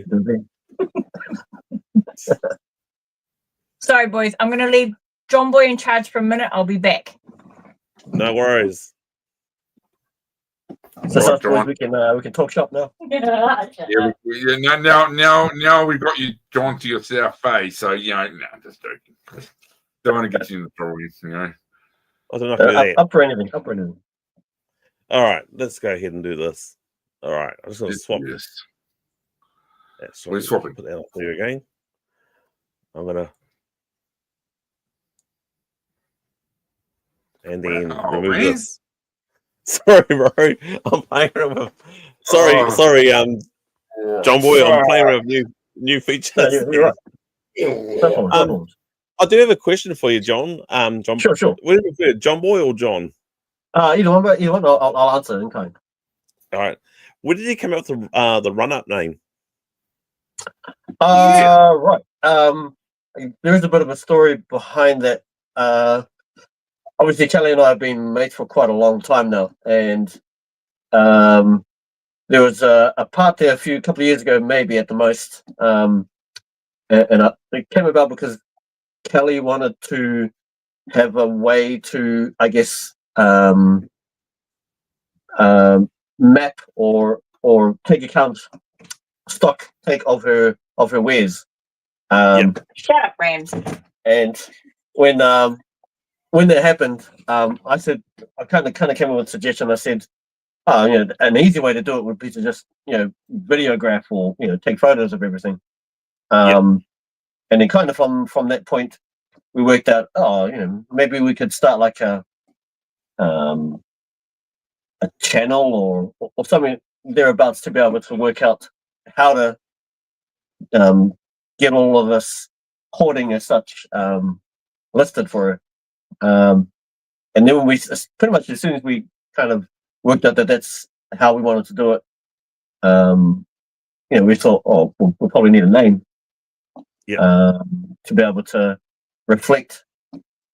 Sorry, boys. I'm going to leave Johnboy in charge for a minute. I'll be back. No worries. So Right, suppose John. we can talk shop now. Yeah, now we got you drawn to yourself, eh? So just joking. Don't want to get you in the trouble, I don't know if I do that. Up for anything. Up for anything. All right, let's go ahead and do this. All right, I'm just going to swap. Yes. That's We're swapping. Put that up there again. I'm gonna, and then Wow, remove man. this. Sorry, bro. I'm playing around with. Sorry, Johnboy. I'm playing around with new features. Yeah, you're right. No problem, no problem. I do have a question for you, John. John. Sure. What do you prefer, Johnboy or John? Either one, but either one, I'll answer in kind. All right. Where did he come up with the run-up name? Right. There is a bit of a story behind that. Obviously, Kelly and I have been mates for quite a long time now, and there was a part there a couple of years ago, maybe at the most, and it came about because Kelly wanted to have a way to, I guess, map or take stock take of her wares. Shut up, Rams. And when that happened, I said, I kind of came up with a suggestion. I said, an easy way to do it would be to just videograph or take photos of everything. And then kind of from that point, we worked out, maybe we could start like a channel or something thereabouts to be able to work out how to get all of this hoarding as such listed for her. And then when we pretty much as soon as we kind of worked out that that's how we wanted to do it, we thought, we'll probably need a name to be able to reflect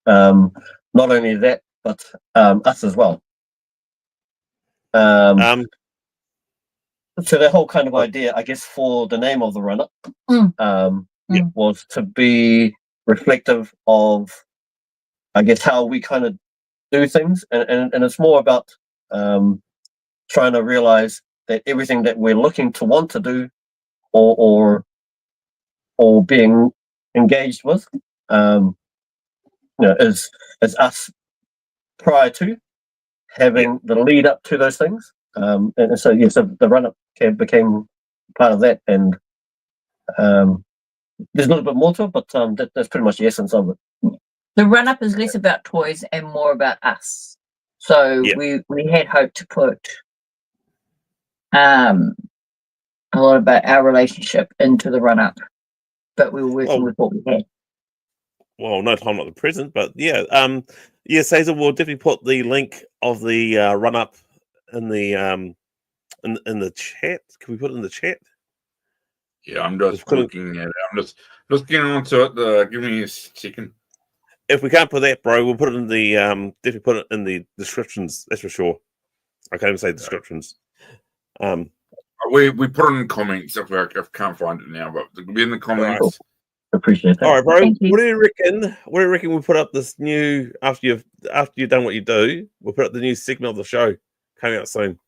not only that but us as well. So the whole kind of idea, I guess, for the name of the run-up was to be reflective of, I guess, how we kind of do things, and it's more about trying to realize that everything that we're looking to want to do or being engaged with is us prior to having the lead up to those things. And so so the run up became part of that, and there's a little bit more to it, but that's pretty much the essence of it. The run up is less about toys and more about us. So we had hoped to put a lot about our relationship into the run up, but we were working with what we had. Well, no time like the present, but Cesar will definitely put the link of the run up in the in the chat. Can we put it in the chat? Yeah, I'm just looking at it. I'm just getting onto it. Give me a second. If we can't put that, bro, we'll put it in the definitely put it in the descriptions. That's for sure. I can't even say descriptions. We put it in the comments if I can't find it now, but it'll be in the comments. Cool. Appreciate that. All right, bro. Thank you. What do you reckon? What do you reckon? We put up this new after you've done what you do. We'll put up the new segment of the show coming out soon.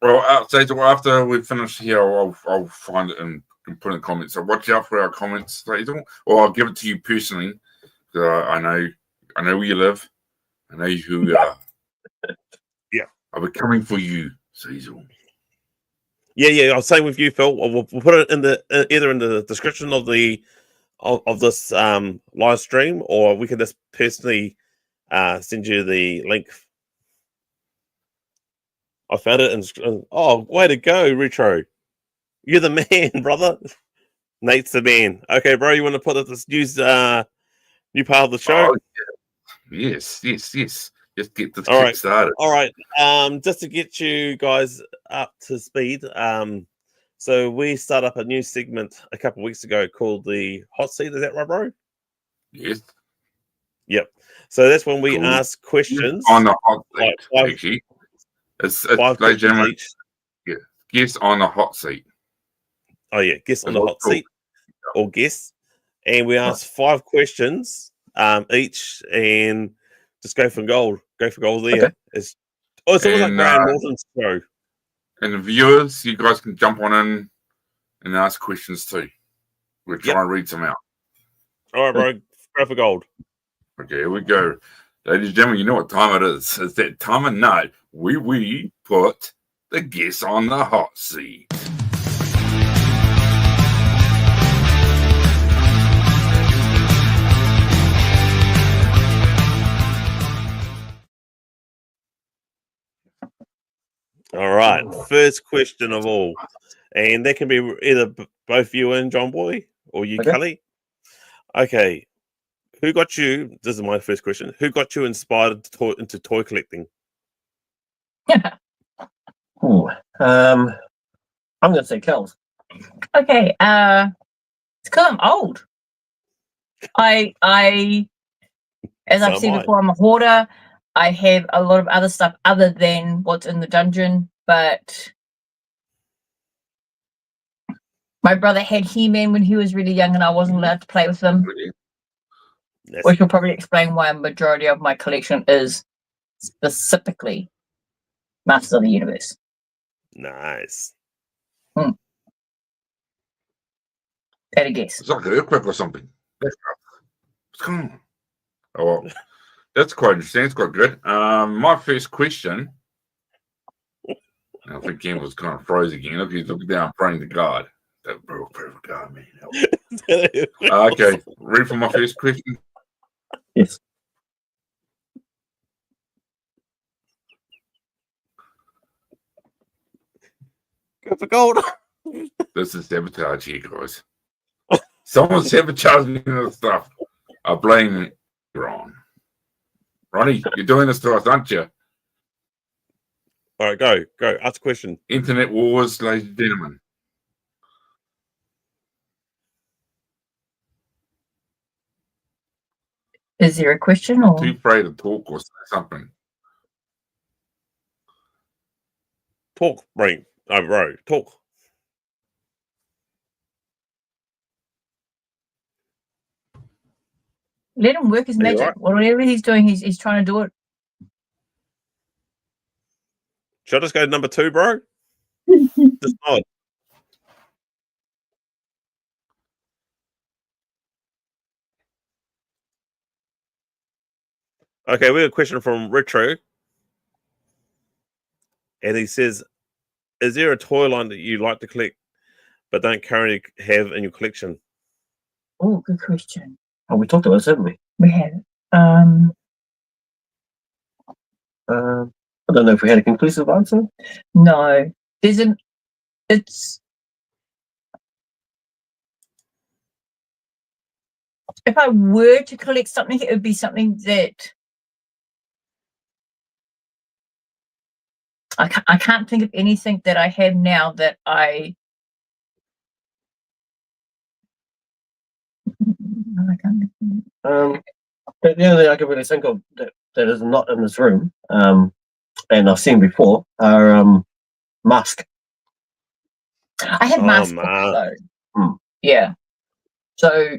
Well, after we finish here, I'll find it and put in the comments. So watch out for our comments, Hazel, or I'll give it to you personally. I know where you live. I know who you are. I'll be coming for you, Hazel. Yeah. I'll say with you, Phil. We'll put it in the either in the description of the of this live stream, or we can just personally send you the link. I found it, and way to go, Retro! You're the man, brother. Nate's the man. Okay, bro, you want to put up this new part of the show? Oh, yeah. Yes. Just get this kick started. All right. Just to get you guys up to speed. So we started up a new segment a couple of weeks ago called the Hot Seat. Is that right, bro? Yes. Yep. So that's when we ask questions on the hot seat. Like actually, it's five questions each. Yeah. Guess on the hot seat. Oh yeah, guess on the hot seat or guess, and we ask 5 questions each, and just go for gold. Go for gold there. Okay. It's almost like Graham Norton's show. And the viewers, you guys can jump on in and ask questions too. We'll try and read some out. All right, bro. Go for gold. Okay, here we go. Ladies and gentlemen, you know what time it is. It's that time of night we put the guess on the hot seat. All right, first question of all, and that can be either both you and Johnboy or you, Kelly. Okay, who got you? This is my first question. Who got you inspired into toy collecting? I'm going to say Kels. Okay, it's because I'm old. As I've said before, I'm a hoarder. I have a lot of other stuff other than what's in the dungeon. but my brother had He-Man when he was really young, and I wasn't allowed to play with them, which will probably explain why a majority of my collection is specifically Masters of the Universe. Nice. Had a guess. It's like an earthquake or something. What's going on? Oh, well, that's quite interesting. It's quite good. My first question. I think Campbell's kind of froze again. Look, he's looking down, praying to God. That real prayer for God, man. Okay, ready for my first question? Yes. Go for gold. This is sabotage here, guys. Someone's sabotaging this stuff. I blame it. You're on. Ronnie, you're doing this to us, aren't you? All right, go. Ask a question. Internet wars, ladies and gentlemen. Is there a question or? Too afraid to talk or say something. Talk, Ronnie. Oh, bro, talk. Let him work his Are you magic. all right? Whatever he's doing, he's trying to do it. Should I just go to number 2, bro? Just nod. Okay, we have a question from Retro. And he says, is there a toy line that you like to collect but don't currently have in your collection? Oh, good question. Oh, we talked about this, haven't we? We have. I don't know if we had a conclusive answer. No, it's. If I were to collect something, it would be something that I can't think of anything that I have now that I can't think of. The only thing I can really think of that is not in this room, and I've seen before, are masks. I have masks though. Hmm. Yeah. So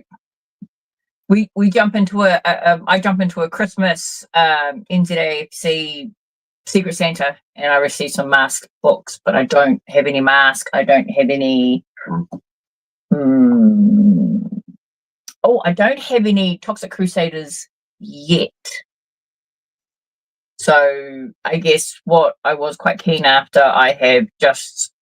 we jump into I jump into a Christmas NZAFC Secret Santa, and I receive some mask books, but I don't have any mask. I don't have any. I don't have any Toxic Crusaders yet. So I guess what I was quite keen after, I have just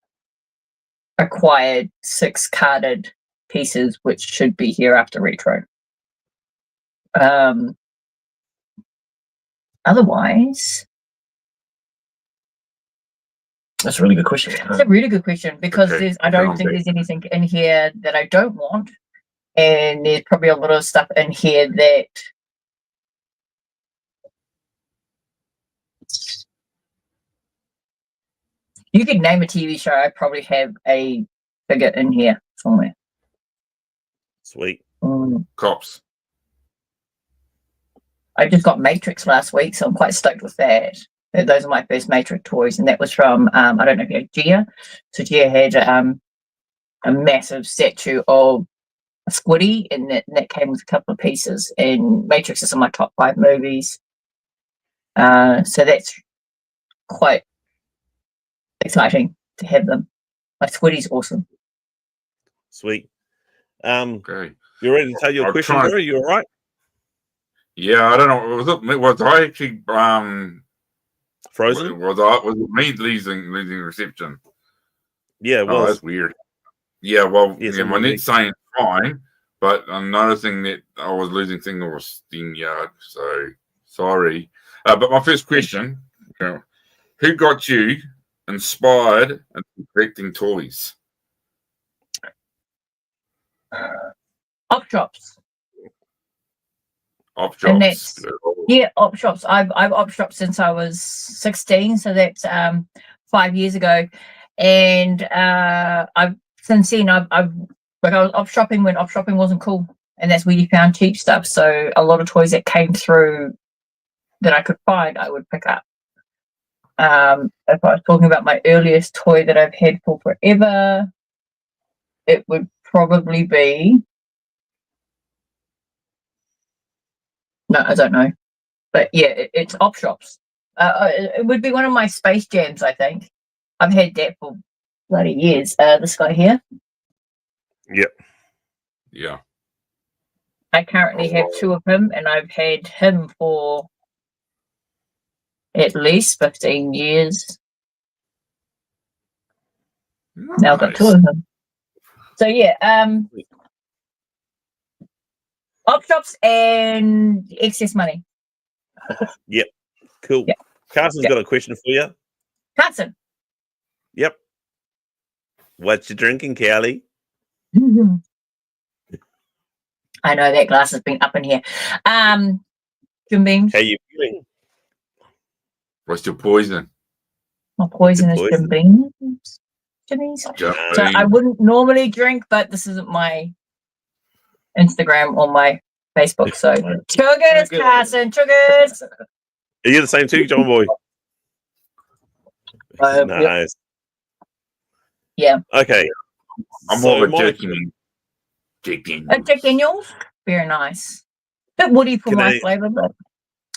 acquired 6 carded pieces, which should be here after retro. Otherwise, that's a really good question. it's a really good question because I don't think there's anything in here that I don't want, and there's probably a lot of stuff in here that you could name a TV show. I probably have a figure in here somewhere. Sweet. Cops. I just got Matrix last week, so I'm quite stoked with that. Those are my first Matrix toys, and that was from I don't know if you know Gia. So Gia had a massive statue of a Squiddy, and that came with a couple of pieces. And Matrix is in my top 5 movies, so that's quite exciting to have them. My Squiddy's awesome. Sweet. Okay. You ready to tell your question, bro? You all right? Yeah, I don't know. Was I actually frozen? Was it me losing reception? Yeah, it was. Oh, that's weird. Yeah, well, Yes, my net's saying fine, but I'm noticing that I was losing signal with SteamYard, so sorry. But my first question, who got you inspired in collecting toys? Op shops. Op And shops. that's, yeah, op shops. I've op shopped since I was 16, so that's 5 years ago. And I've since then I was op shopping when op shopping wasn't cool, and that's where you found cheap stuff. So a lot of toys that came through that I could find, I would pick up. If I was talking about my earliest toy that I've had for forever, it would probably be. No, I don't know. But yeah, it's op shops. It would be one of my Space Jams, I think. I've had that for bloody years. This guy here. Yep. Yeah. I currently have 2 of him, and I've had him for at least 15 years. Nice. Now I've got 2 of them. So yeah, op shops and excess money. Yep. Cool. Yep. Carson's Yep. got a question for you. Carson. Yep. What you drinking, Callie? I know that glass has been up in here. Jim Beams. How you feeling? What's your poison? My poison is Poison. Jim Beams. Jimmy's. So I wouldn't normally drink, but this isn't my Instagram or my Facebook. So sugars, Carson, sugars. Are you the same too, John Boy? Nice. Yeah. Okay. I'm So more of a my- Jack Daniels. Jack Daniels, very nice. Bit woody for my flavour, but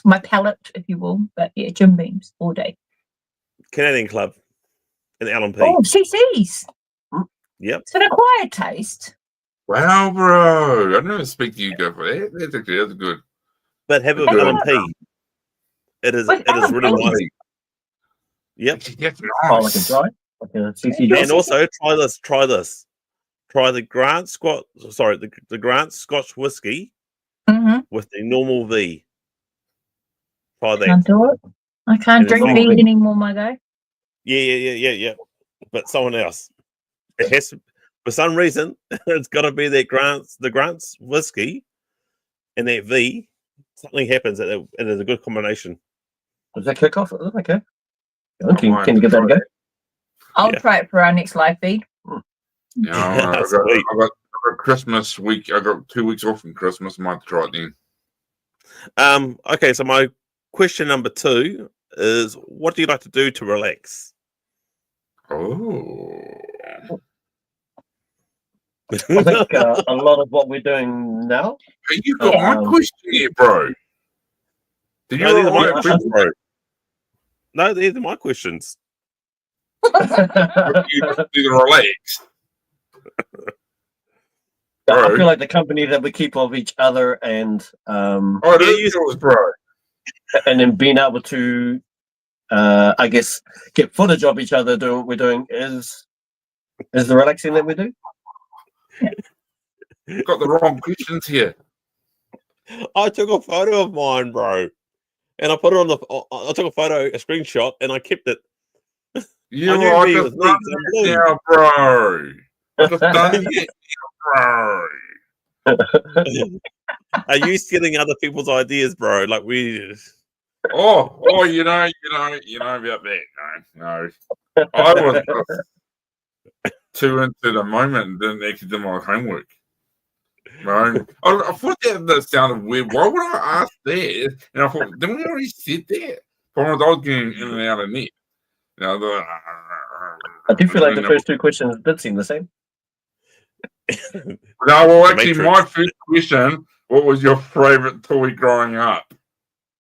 my palate, if you will. But yeah, Jim Beams all day. Canadian Club and L&P. Oh, CC's. Yep. It's an acquired taste. Wow, bro. I didn't expect you to go for that. That's good. But have it with Good. L&P. It is With really L&P. nice. Yep. That's Oh, like a nice. dry? Like a CC And also try this. Try the Grant the Grant Scotch whiskey Mm-hmm. with the normal V. Try that. Can't do it. I can't And drink it's mead not- anymore, my guy. Yeah. But someone else. It has to, for some reason, it's got to be the Grant's whiskey and that V. Something happens that it is a good combination. Does that kick off? Okay. Can you give that a go? I'll Yeah. try it for our next live feed. Yeah, I got Sweet. Christmas week. I got 2 weeks off from Christmas. Might try it then. Okay, so my question number 2 is, what do you like to do to relax? Oh. I think a lot of what we're doing now. Hey, you got my question here, bro. Did you No, these are my write questions, bro. No, these are my questions. you to relax? I feel like the company that we keep of each other and Oh, Yeah, it is yours, bro. and then being able to I guess get footage of each other doing what we're doing is the relaxing that we do. Got the wrong questions here. I took a photo of mine, bro, and I put it on the. I took a photo, a screenshot, and I kept it. You knew are me just was me, done so I'm it blue. now, bro. I just done it now, bro. Are you stealing other people's ideas, bro? Like we. Oh, you know about that. No. I was just too into the moment and didn't actually do my homework. No. I thought that sounded weird. Why would I ask that? And I thought, didn't we already said that? Problem is, I was getting in and out of net. You know, I do feel like the first 2 questions did seem the same. No, well, actually, Matrix. my first question: what was your favorite toy growing up?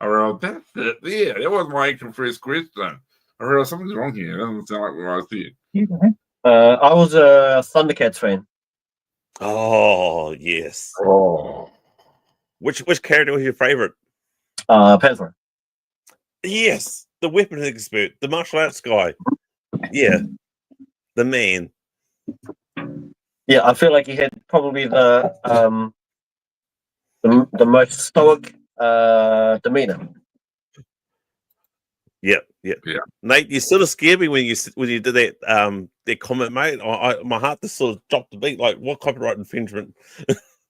I realized that's it. Yeah, that was my actual first question. I realized something's wrong here. It doesn't sound like what I said. You go. I was a Thundercats fan. Oh yes. Oh, Which character was your favorite? Panther. Yes, the weapon expert, the martial arts guy. Yeah, the man. Yeah, I feel like he had probably the most stoic demeanor. Yeah. Yeah. Nate, you sort of scared me when you did that comment, mate. My heart just sort of dropped a beat. Like, what copyright infringement?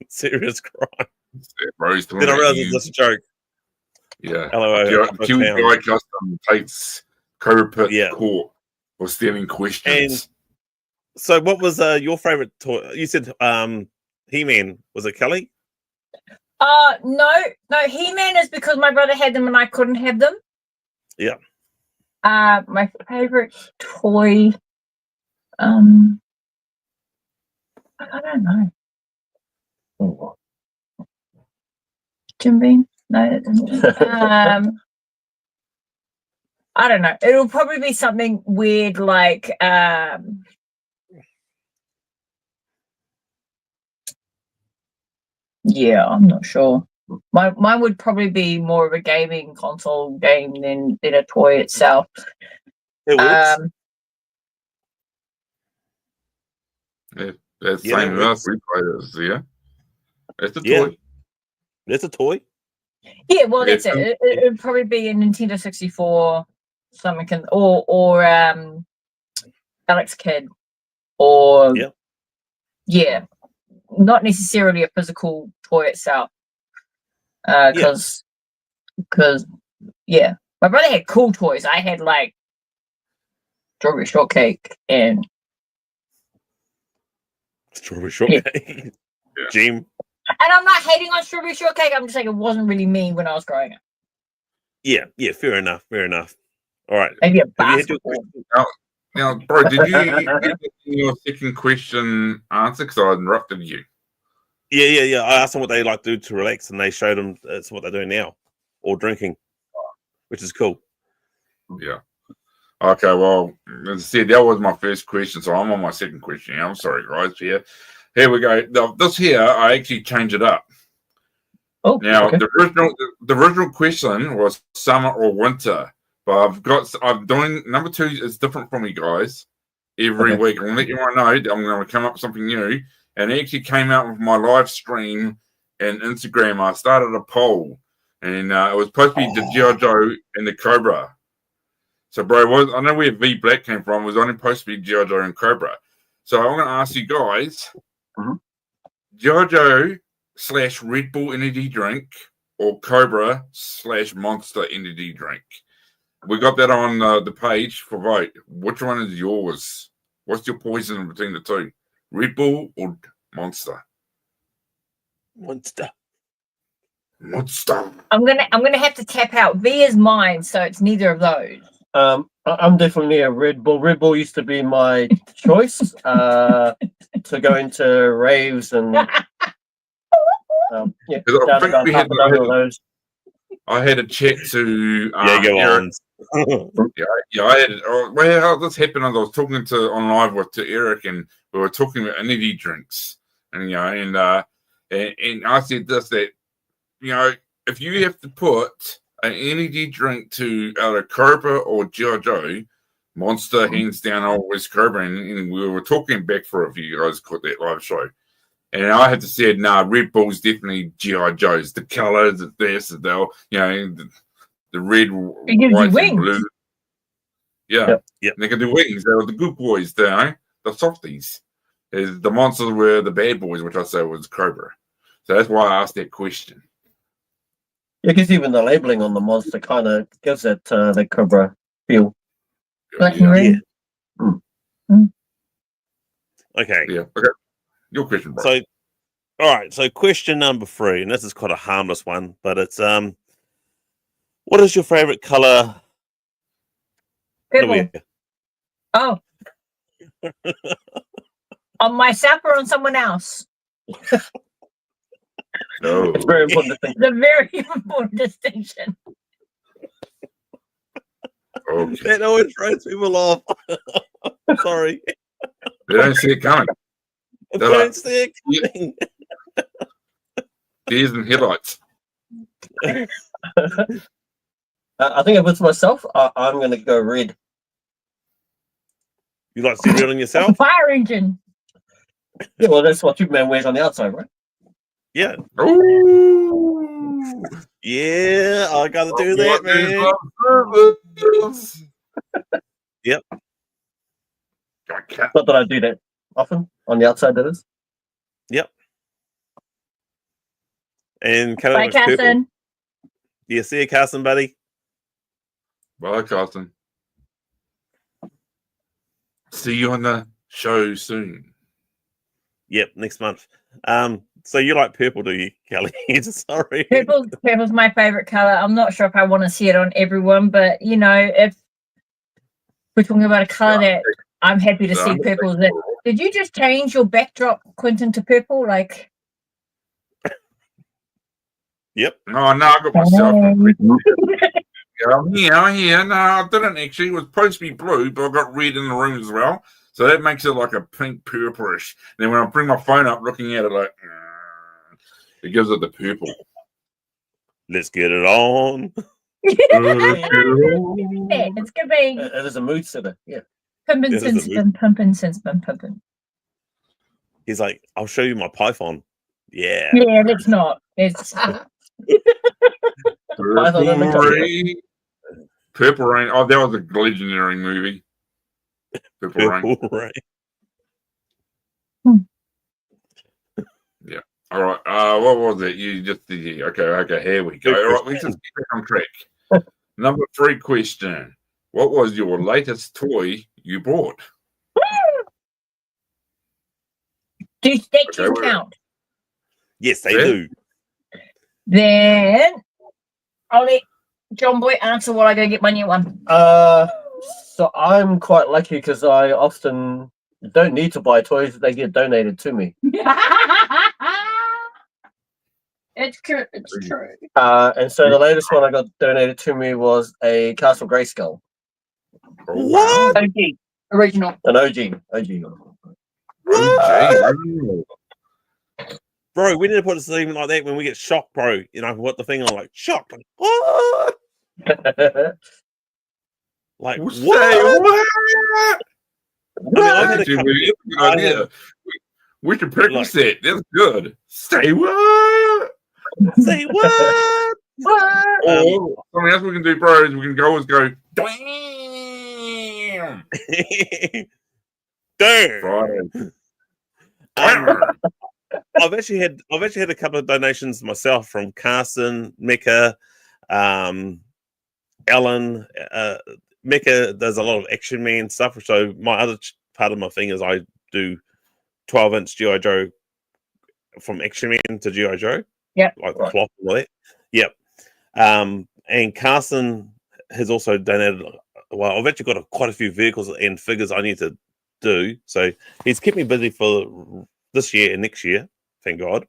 Serious crime. yeah, bro, he's Then I realized it's just a joke. Yeah. Hello, Kiwi Guy Custom takes Cobra Pit Yeah. court for stealing questions. So, what was your favorite toy? You said He-Man. Was it Kelly? No, He-Man is because my brother had them and I couldn't have them. Yeah. My favorite toy. I don't know. Jim Beam? No, it doesn't. I don't know. It'll probably be something weird like yeah, I'm not sure. Mine would probably be more of a gaming console game than a toy itself. It works. That's Yeah, same it with works. us. We play this, yeah. It's a Yeah. toy. It's a toy. Yeah, well, that's It's it. It'd probably be a Nintendo 64, something, or Alex Kidd, or Yep. yeah, not necessarily a physical toy itself. Because yeah, my brother had cool toys. I had like strawberry shortcake and Strawberry shortcake. Yeah. Jim. And I'm not hating on strawberry shortcake. I'm just saying it wasn't really me when I was growing up. Yeah, fair enough. All right. Maybe a Have you had your basketball. Now, bro, did you get your second question answered? Because I interrupted you. Yeah. I asked them what they like to do to relax, and they showed them it's what they're doing now, or drinking, which is cool. Yeah. Okay, well, as I said, that was my first question, so I'm on my second question. I'm sorry, guys. Here we go. Now, this here, I actually changed it up. Oh, Now, okay. the original question was summer or winter, but I'm doing number 2 is different from you guys every Okay. week. I'm gonna let everyone know that I'm going to come up with something new, and it actually came out with my live stream and Instagram. I started a poll, and it was supposed to be the G.I. Joe and the Cobra. So, bro, I know where V Black came from. It was only supposed to be G.I. Joe and Cobra. So I'm going to ask you guys, G.I. Joe / Red Bull energy drink or Cobra / Monster energy drink. We got that on the page for vote. Which one is yours? What's your poison between the two? Red Bull or Monster? Monster. I'm gonna have to tap out. V is mine, so it's neither of those. I'm definitely a Red Bull. Red Bull used to be my choice to go into raves and yeah, I down think about we half had- a dozen of those. I had a chat to Yeah, go Eric. on. Yeah, I had. Well, how this happened? I was talking on live to Eric, and we were talking about energy drinks, and and I said that if you have to put an energy drink to either Cobra or G.I. Joe, Monster hands down always Cobra, and we were talking back for a few guys caught that live show. And I had to say, Red Bull's definitely G.I. Joe's. The colours, the red, It gives you white, and wings. blue. Yeah. Yep. Yep. And they can do wings. They're the good boys, the softies. The monsters were the bad boys, which I say was Cobra. So that's why I asked that question. Yeah, because even the labeling on the monster kind of gives it the Cobra feel. Black and red. Okay. Yeah. Okay. Your question, bro. So, all right. So, question number 3, and this is quite a harmless one, but it's what is your favorite color? Purple. Oh. On myself or on someone else? No. It's very important to think. It's a very important distinction. Okay. That always throws people off. Sorry. They don't see it coming. I don't see it coming. Deers and headlights. I think if it's myself, I'm going to go red. You like to see red on yourself? Fire engine. Yeah, well, that's what Superman wears on the outside, right? Yeah. Ooh. Yeah, I got to do that, man. Yep. Not that I do that often on the outside, that is. Yep. And Bye, Canada was purple. Carson. Yeah, see you, Carson, buddy. Bye, Carson. See you on the show soon. Yep, next month. So you like purple, do you, Kelly? Sorry. Purple's my favorite color. I'm not sure if I want to see it on everyone, but if We're talking about a colour that I'm happy to see I'm purple. Did you just change your backdrop, Quentin, to purple? Like, Yep. No, no, I got myself. I'm here. No, I didn't actually. It was supposed to be blue, but I got red in the room as well. So that makes it like a pink purplish. Then when I bring my phone up looking at it, like, it gives it the purple. Let's get it on. It's gonna be It is a mood setter. Yeah. pimpin' It is a since been pimpin' since been pimpin'. He's like, I'll show you my Python. Yeah. Yeah, let's not. It's Purple Rain. Oh, that was a legendary movie. Purple Rain. Rain. Yeah. All right. What was it? You just did. Yeah. Okay. Here we go. All right. Let's just get back on track. Number 3 question. What was your latest toy you bought? do statues count? Yes, they do. Then I'll let Johnboy answer while I go get my new one. So I'm quite lucky because I often don't need to buy toys; they get donated to me. It's true. It's true. And so the latest one I got donated to me was a Castle Grayskull, What? OG. Original. an OG. Bro, we need to put a thing like that when we get shocked, bro. You know what the thing? I'm like shocked. Like, what? Like what? Say what? I mean, I've had a Actually, couple- that's a good idea. We should practice that. That's good. Say what? Say what? Or something else we can do, bro, is we can always go, damn. Damn. Friday. I've actually had a couple of donations myself from Carson, Mecca, Alan. Mecca does a lot of Action Man stuff. So my other part of my thing is I do 12-inch G.I. Joe from Action Man to G.I. Joe. Yep. Like the cloth and all that. Yep. And Carson has also donated. Well, I've actually got quite a few vehicles and figures I need to do. So he's kept me busy for this year and next year. Thank God.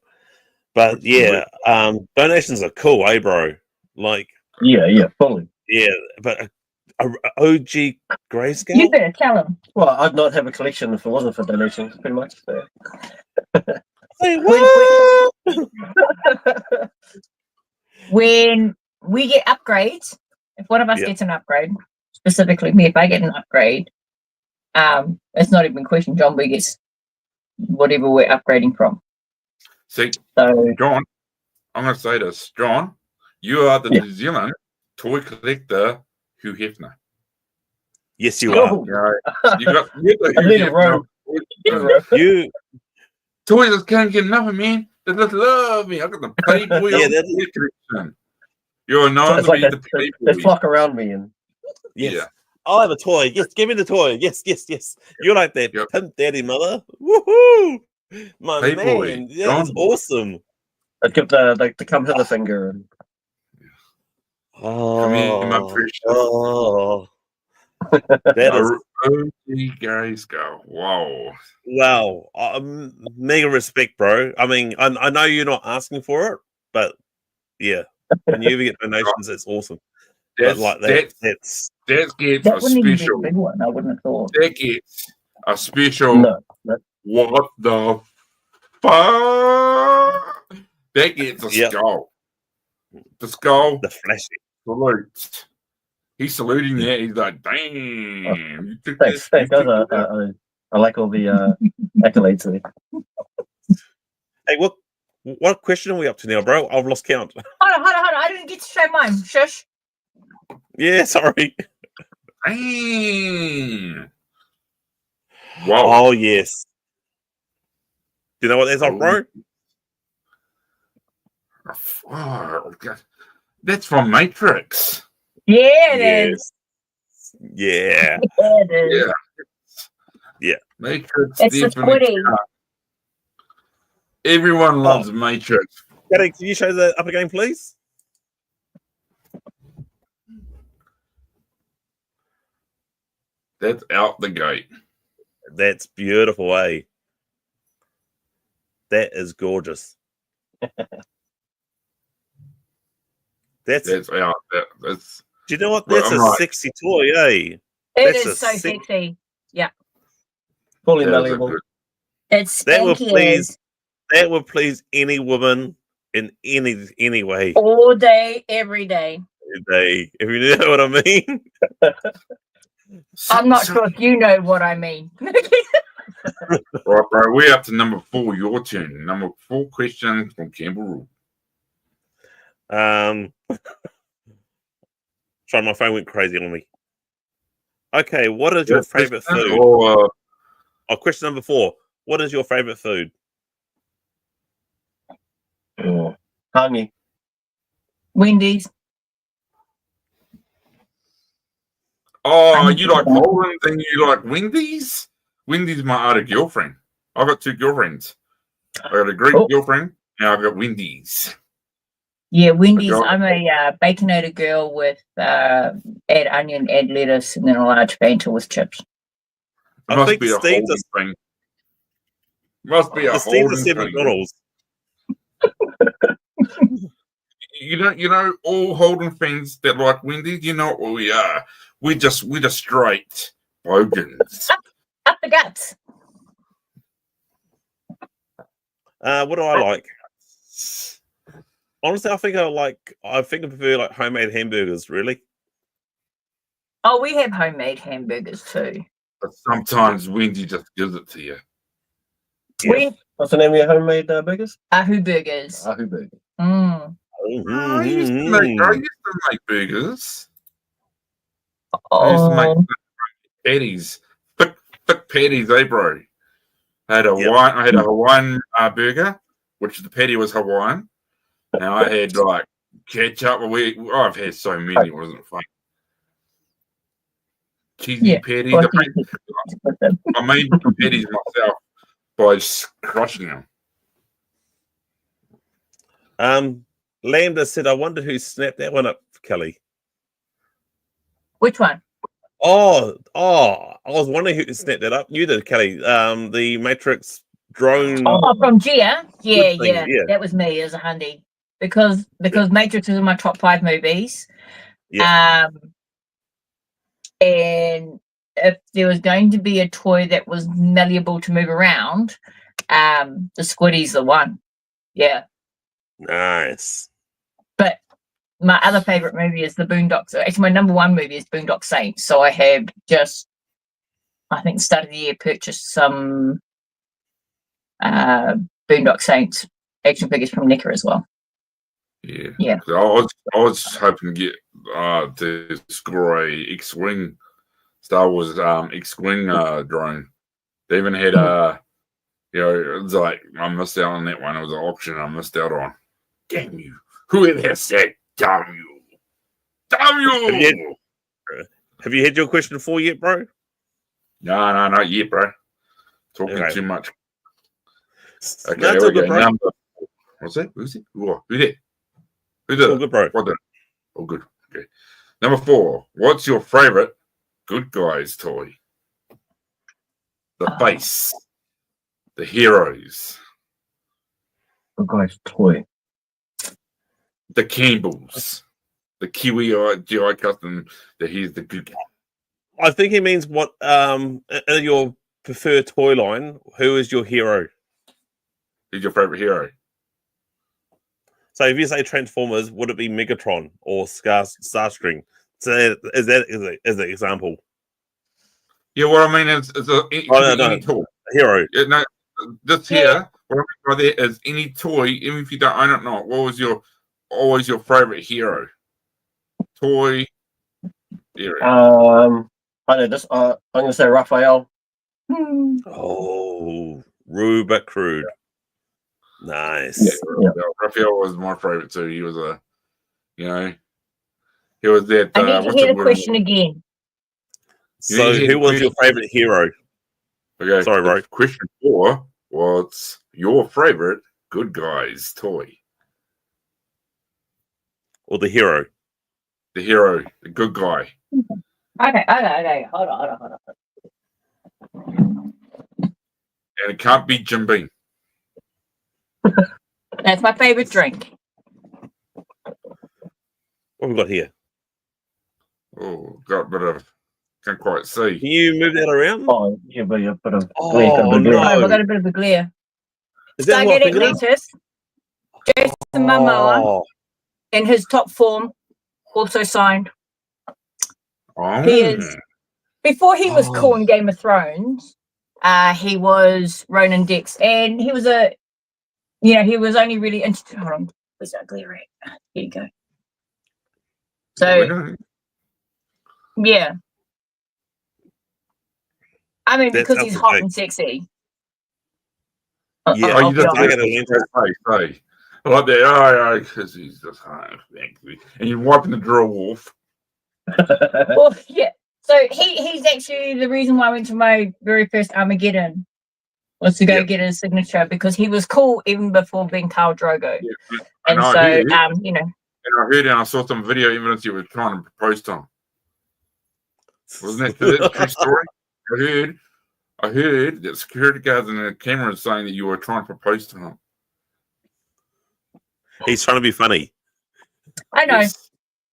But yeah, donations are cool, eh, bro? Like, Yeah, fully. yeah, but a OG Grayscale. You better tell him. Well, I'd not have a collection if it wasn't for donations, pretty much. So. Say what? When we get upgrades, if one of us gets an upgrade, specifically me, if I get an upgrade, it's not even a question. John Boy gets whatever we're upgrading from. See, So, John, I'm going to say this. John, you are the New Zealand toy collector Hugh Hefner. Yes, you are. You got You. Toys just can't get enough of me. They just love me. I got the Playboy collection. You're known to be the Playboy. They flock around me and Yes. I'll have a toy. Yes, give me the toy. Yes. You're like that pimp daddy mother. Woohoo! My Playboy. man. Yeah, that's awesome. I give the come hither finger. And... my precious. That is OG Grayscale. Wow. mega respect, bro. I mean, I know you're not asking for it, but yeah, when you ever get donations, it's awesome. That gets a special big one. I wouldn't have thought. That gets a special. What the fuck? That gets a skull. The skull. The flashing. Salutes. He's saluting that. He's like, damn. Thanks. I like all the accolades there. Hey, what question are we up to now, bro? I've lost count. Hold on. I didn't get to show mine. Shush. Yeah, sorry. Damn. Wow. Oh, yes. Do you know what that's like, bro? Oh, that's from Matrix. Yeah, it is. Yeah. Yeah. Matrix. It's the Squiddy. Everyone loves Matrix. Can you show that up again, please? That's out the gate. That's beautiful, eh? That is gorgeous. That's out. That's. Do you know what? Well, That's I'm a right. sexy toy, eh? It That's is so sexy. Yeah. Fully That is a malleable. good. It's That would spanky please. as That would please any woman in any way. all day, every day. If you know what I mean. I'm not sure if you know what I mean. Right, bro. We're up to number 4. Your turn. Number 4 question from Campbell Rule. Sorry, my phone went crazy on me. Okay, what is your favorite food? Question number 4. What is your favorite food? Honey. Wendy's. Oh, you like Hollands and you like Wendy's? Wendy's is my other girlfriend. I've got 2 girlfriends. I got a Greek girlfriend, and I've got Wendy's. Yeah, Wendy's. I'm a baconator girl with add onion, add lettuce, and then a large Fanta with chips. It must be a Holden thing. Must be a Holden thing. McDonald's. You know, all Holden fans that like Wendy's, you know what we are. We're just straight bogans. Up the guts. What do I like? Honestly, I think I prefer like homemade hamburgers, really. Oh, we have homemade hamburgers too. But sometimes Wendy just gives it to you. What's the name of your homemade burgers? Ahu burgers. Ahu burger. Mm. I used to make burgers. Oh. I used to make patties. Thick patties, bro? I had a Hawaiian burger, which the patty was Hawaiian. Now I had like ketchup. I've had so many. It wasn't fun. Cheesy patties. I made the patties myself by just crushing them. Lambda said, "I wonder who snapped that one up, Kelly." Which one? Oh! I was wondering who snapped that up. You did, Kelly. The Matrix drone. Oh, from Gia. Yeah. That was me as a handy because Matrix is in my top 5 movies. Yeah. And if there was going to be a toy that was malleable to move around, the Squiddy's the one. Yeah. Nice. But my other favorite movie is the Boondocks. Actually, my number 1 movie is Boondock Saints. So I have just, I think, start of the year purchased some Boondock Saints action figures from NECA as well. Yeah. I was hoping to get to score a X-wing, Star Wars X-wing drone. They even had it was like I missed out on that one. It was an option I missed out on. Damn you! Whoever said damn you? Damn you! Have you had your question 4 yet, bro? No, not yet, bro. Talking too much. Okay, no, here we go. Bro. What's that? Who's it? Who did? Who did all it? good, bro. What did it? All good. Okay. Number 4. What's your favorite good guys toy? The base. The heroes. Good guys toy. The Campbells. The Kiwi GI custom. Here's the good guy. I think he means what in your preferred toy line, who is your hero? Who's your favorite hero? So if you say Transformers, would it be Megatron or Starscream? So is that an example? Yeah, what I mean is any toy. Hero. Yeah, no, this here, what I mean by that is any toy, even if you don't own it, not. What was always your favorite hero? Toy. Hero. I know this. I'm gonna say Raphael. Oh, rude but crude. Nice. Yeah. Raphael was my favorite too. He was he was that. I need to hear the question again. So, who was your favorite hero? Okay. Sorry, bro. Question 4. What's your favorite good guys toy? Or the hero? The hero, the good guy. Okay. Hold on. And it can't be Jim Beam. That's my favorite drink. What have we got here? Oh, got a bit of, can't quite see. Can you move that around? Oh, yeah, but a bit of Oh, glare. no. Oh, I got a bit of a glare. Is that what I Stargate think it is? Atlantis. Jason Momoa Oh, in his top form, also signed. Oh, He is before he was cool in Oh. Game of Thrones. He was Ronan Dix, and he was he was only really interested. Hold on, where's that glare at? Here you go. So yeah, I mean That because sounds he's hot okay. and sexy. Yeah. Oh, you just I'll be look at honest. his face. I like that. Oh, because he's just angry. And you're wiping the drill off. Well, yeah. So he's actually the reason why I went to my very first Armageddon was to go Yep. get his signature because he was cool even before being Khal Drogo. Yeah, And I so heard, you know, and I heard and I saw some video evidence you were trying to propose to him. Wasn't that the true story? I heard that security guards and the camera saying that you were trying to propose to him. He's trying to be funny. I know. Yes.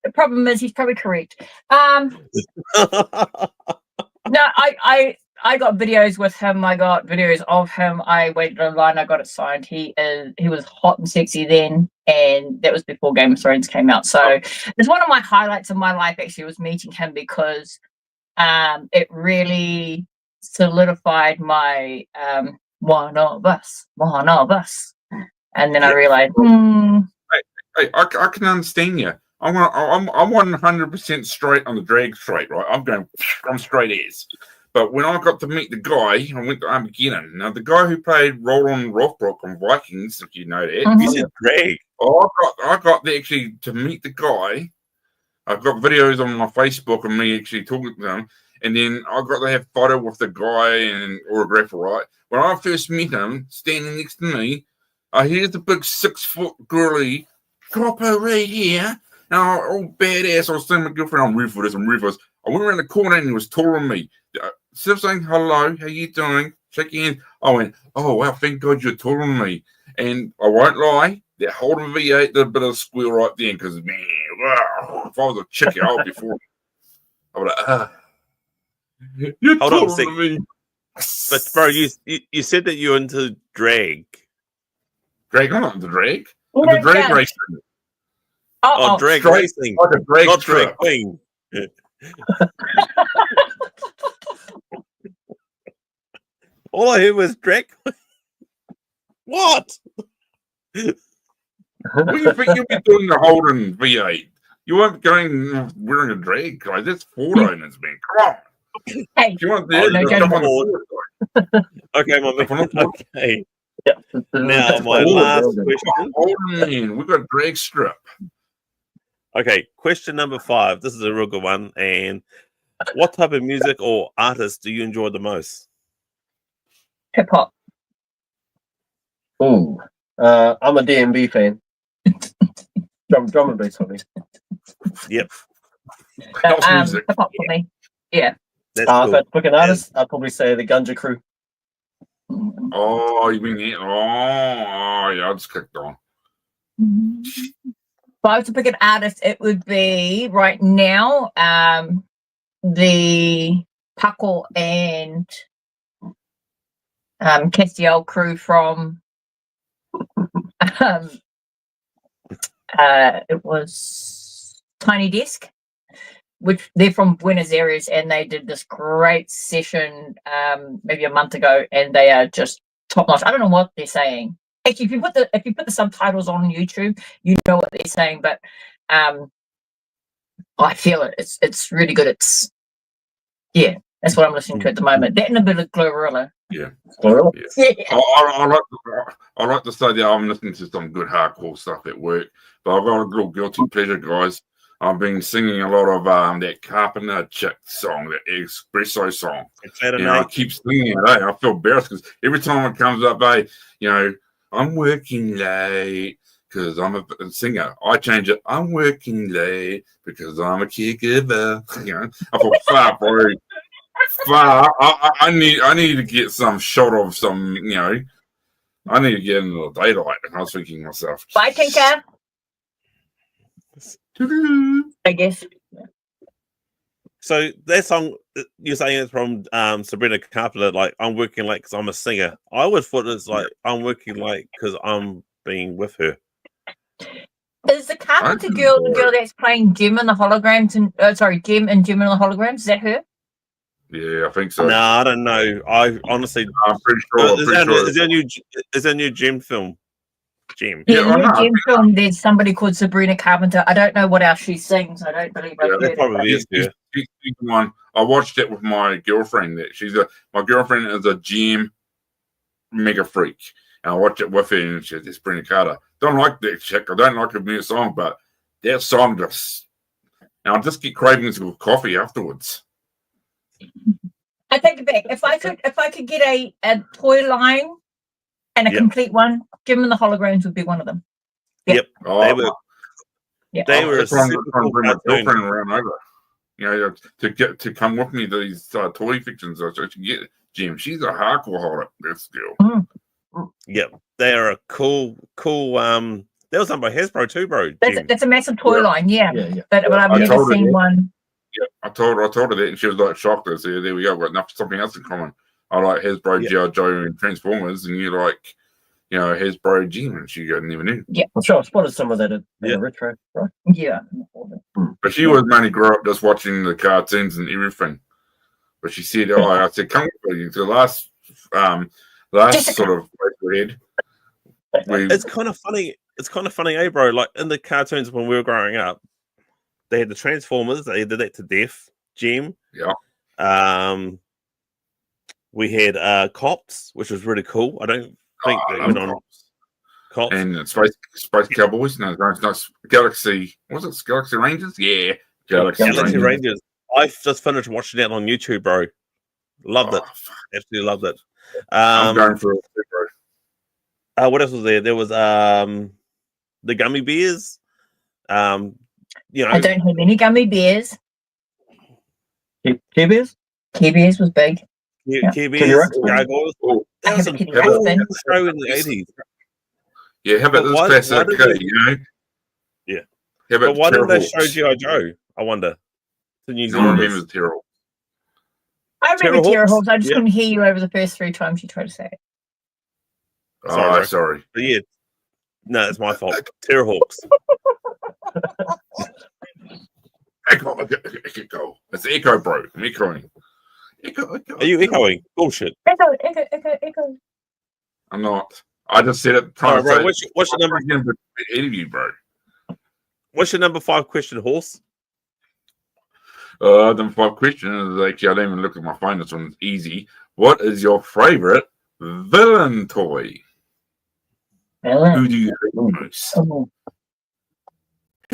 The problem is he's probably correct. No, I got videos with him. I got videos of him. I waited online. I got it signed. He was hot and sexy then, and that was before Game of Thrones came out. So it's one of my highlights of my life. Actually, was meeting him because it really solidified my one of us, and then I realized. Hey, I can understand you. I'm 100% straight on the drag straight, right? I'm straight as. But when I got to meet the guy, I went to Armageddon. Now, the guy who played Roland Rothbrook on Vikings, if you know that, Mhm. You said drag. I got actually to meet the guy. I've got videos on my Facebook of me actually talking to him, and then I got to have a photo with the guy and autograph, right? When I first met him, standing next to me, here's the big 6-foot girly copper right here. Now, all badass. I was telling my girlfriend, I'm ready for this. I went around the corner and he was taller than me. Instead of saying hello, how you doing? Shake your hand. I went, oh wow, thank God you're taller than me. And I won't lie, that holding V8 did a bit of a squeal right then because man, wow, if I was a chicken, I would be for I would like, you're Hold on a taller second. than me. But bro, you said that you're into drag. Drag on the drag. Oh, The drag yeah. racing. Oh, drag straight, racing, like a drag not strip. drag queen. All I heard was drag. What? What do you think you'll be doing the Holden V8? You won't be going wearing a drag, guys. That's Ford owners, man. Come on. Hey, If you want Oh, to no, jump on the Ford. Ford. Okay, my man. Okay. Yeah. Now my Ooh, last well done. question. Holden, man. We got a drag strip. Okay, question number 5. This is a real good one. And what type of music or artist do you enjoy the most? hip hop. Ooh, I'm a DMB fan. Drum and bass for me. Yep, House music. Hip hop for me. Yeah. that's If I cool. had to pick an artist, I'd probably say the Gunja Crew. Oh, you mean that? Oh, yeah, I just clicked on. If I was to pick an artist, it would be right now the Paco and Castiel crew from it was Tiny Desk, which they're from Buenos Aires, and they did this great session maybe a month ago, and they are just top notch. I don't know what they're saying. Actually, if you put the subtitles on YouTube, you know what they're saying. But I feel it. It's really good. That's what I'm listening to at the moment. That and a bit of Glorilla. Yeah. Glorilla? Yeah. I like to say that I'm listening to some good hardcore stuff at work, but I've got a little guilty pleasure, guys. I've been singing a lot of that Carpenter chick song, that Espresso song. I keep singing it. I feel embarrassed because every time it comes up, I'm working late. because I'm a singer. I change it. I'm working late because I'm a caregiver. You know, I thought, fuck, bro. Fuck. I need to get some shot of some, you know, I need to get into the daylight. And I was thinking to myself, Bye, Tinker. I guess. So that song, you're saying it's from Sabrina Carpenter, like, I'm working late because I'm a singer. I would thought it's like, I'm working late because I'm being with her. Is the Carpenter girl the girl that's playing Jem in the holograms? Jem and Jem in the holograms? Is that her? yeah, I think so. No, I don't know. I honestly, I'm pretty sure. Is there a new Jem film? Jem. Yeah, I know. Jem film. There's somebody called Sabrina Carpenter. I don't know what else she sings. I don't believe I've heard That probably it. is. Yeah. She's the one. I watched it with my girlfriend. My girlfriend is a Jem mega freak, and I watched it with her, and she said, "This Sabrina Carter." Don't like that chick. I don't like her new song, but that song just, and I just get cravings of coffee afterwards. I take it back. If I could get a toy line and a complete one, Jem and the holograms would be one of them. Yep. Oh, They were. Yeah. They were. trying super to cool bring my cartoon. girlfriend around over. You know, to come with me to these toy fictions. So she can get Jem. She's a hardcore holic. This girl. Yep. They are a cool. That was done by Hasbro too, bro. Jem. That's a massive toy line, yeah. Yeah. But I've I never told her seen that. one. Yeah, I told her that, and she was like shocked. I said, "There we go. We've got something else in common. I like Hasbro, G.I. Joe, and Transformers, and you like, you know, Hasbro Jem." And she never knew. Yeah, I'm sure I spotted some of that at the retro, right? yeah. But she was mainly grew up just watching the cartoons and everything. But she said, "Oh, I said, come with you." So last sort of head. It's kind of funny. It's kind of funny, bro. Like in the cartoons when we were growing up, they had the Transformers. They did that to death. Jem. Yeah. We had Cops, which was really cool. I don't think they went on Cops. And Space Cowboys. No, Galaxy. Was it Galaxy Rangers? Yeah. Galaxy Rangers. I just finished watching that on YouTube, bro. Loved it. Absolutely loved it. I'm going for it, bro. What else was there? There was the gummy bears. You know, I don't have any gummy bears. Care Bears? Care Bears was big. Care Bears, Gargoyles. That was I a have a cool Kitty show in the 80s. Yeah, how about this classic? You know? Yeah. How about But why didn't they Terrorhawks? show G.I. Joe? I wonder. The New No one Zealanders. remembers Terrorhawks. I remember Terrorhawks? Terrorhawks. I just Yeah. couldn't hear you over the first 3 times you tried to say it. Sorry, bro. Sorry. But yeah. No, it's my fault. Terrorhawks. Echo. It's Echo, bro. I'm echoing. Echo. Are you echoing? Bullshit. Echo. I'm not. I just said it. All right, bro. to What's your number? interview, bro. What's your number 5 question, horse? Number 5 question is actually, I don't even look at my phone. This one's easy. What is your favorite villain toy? Who do you hate most? Oh.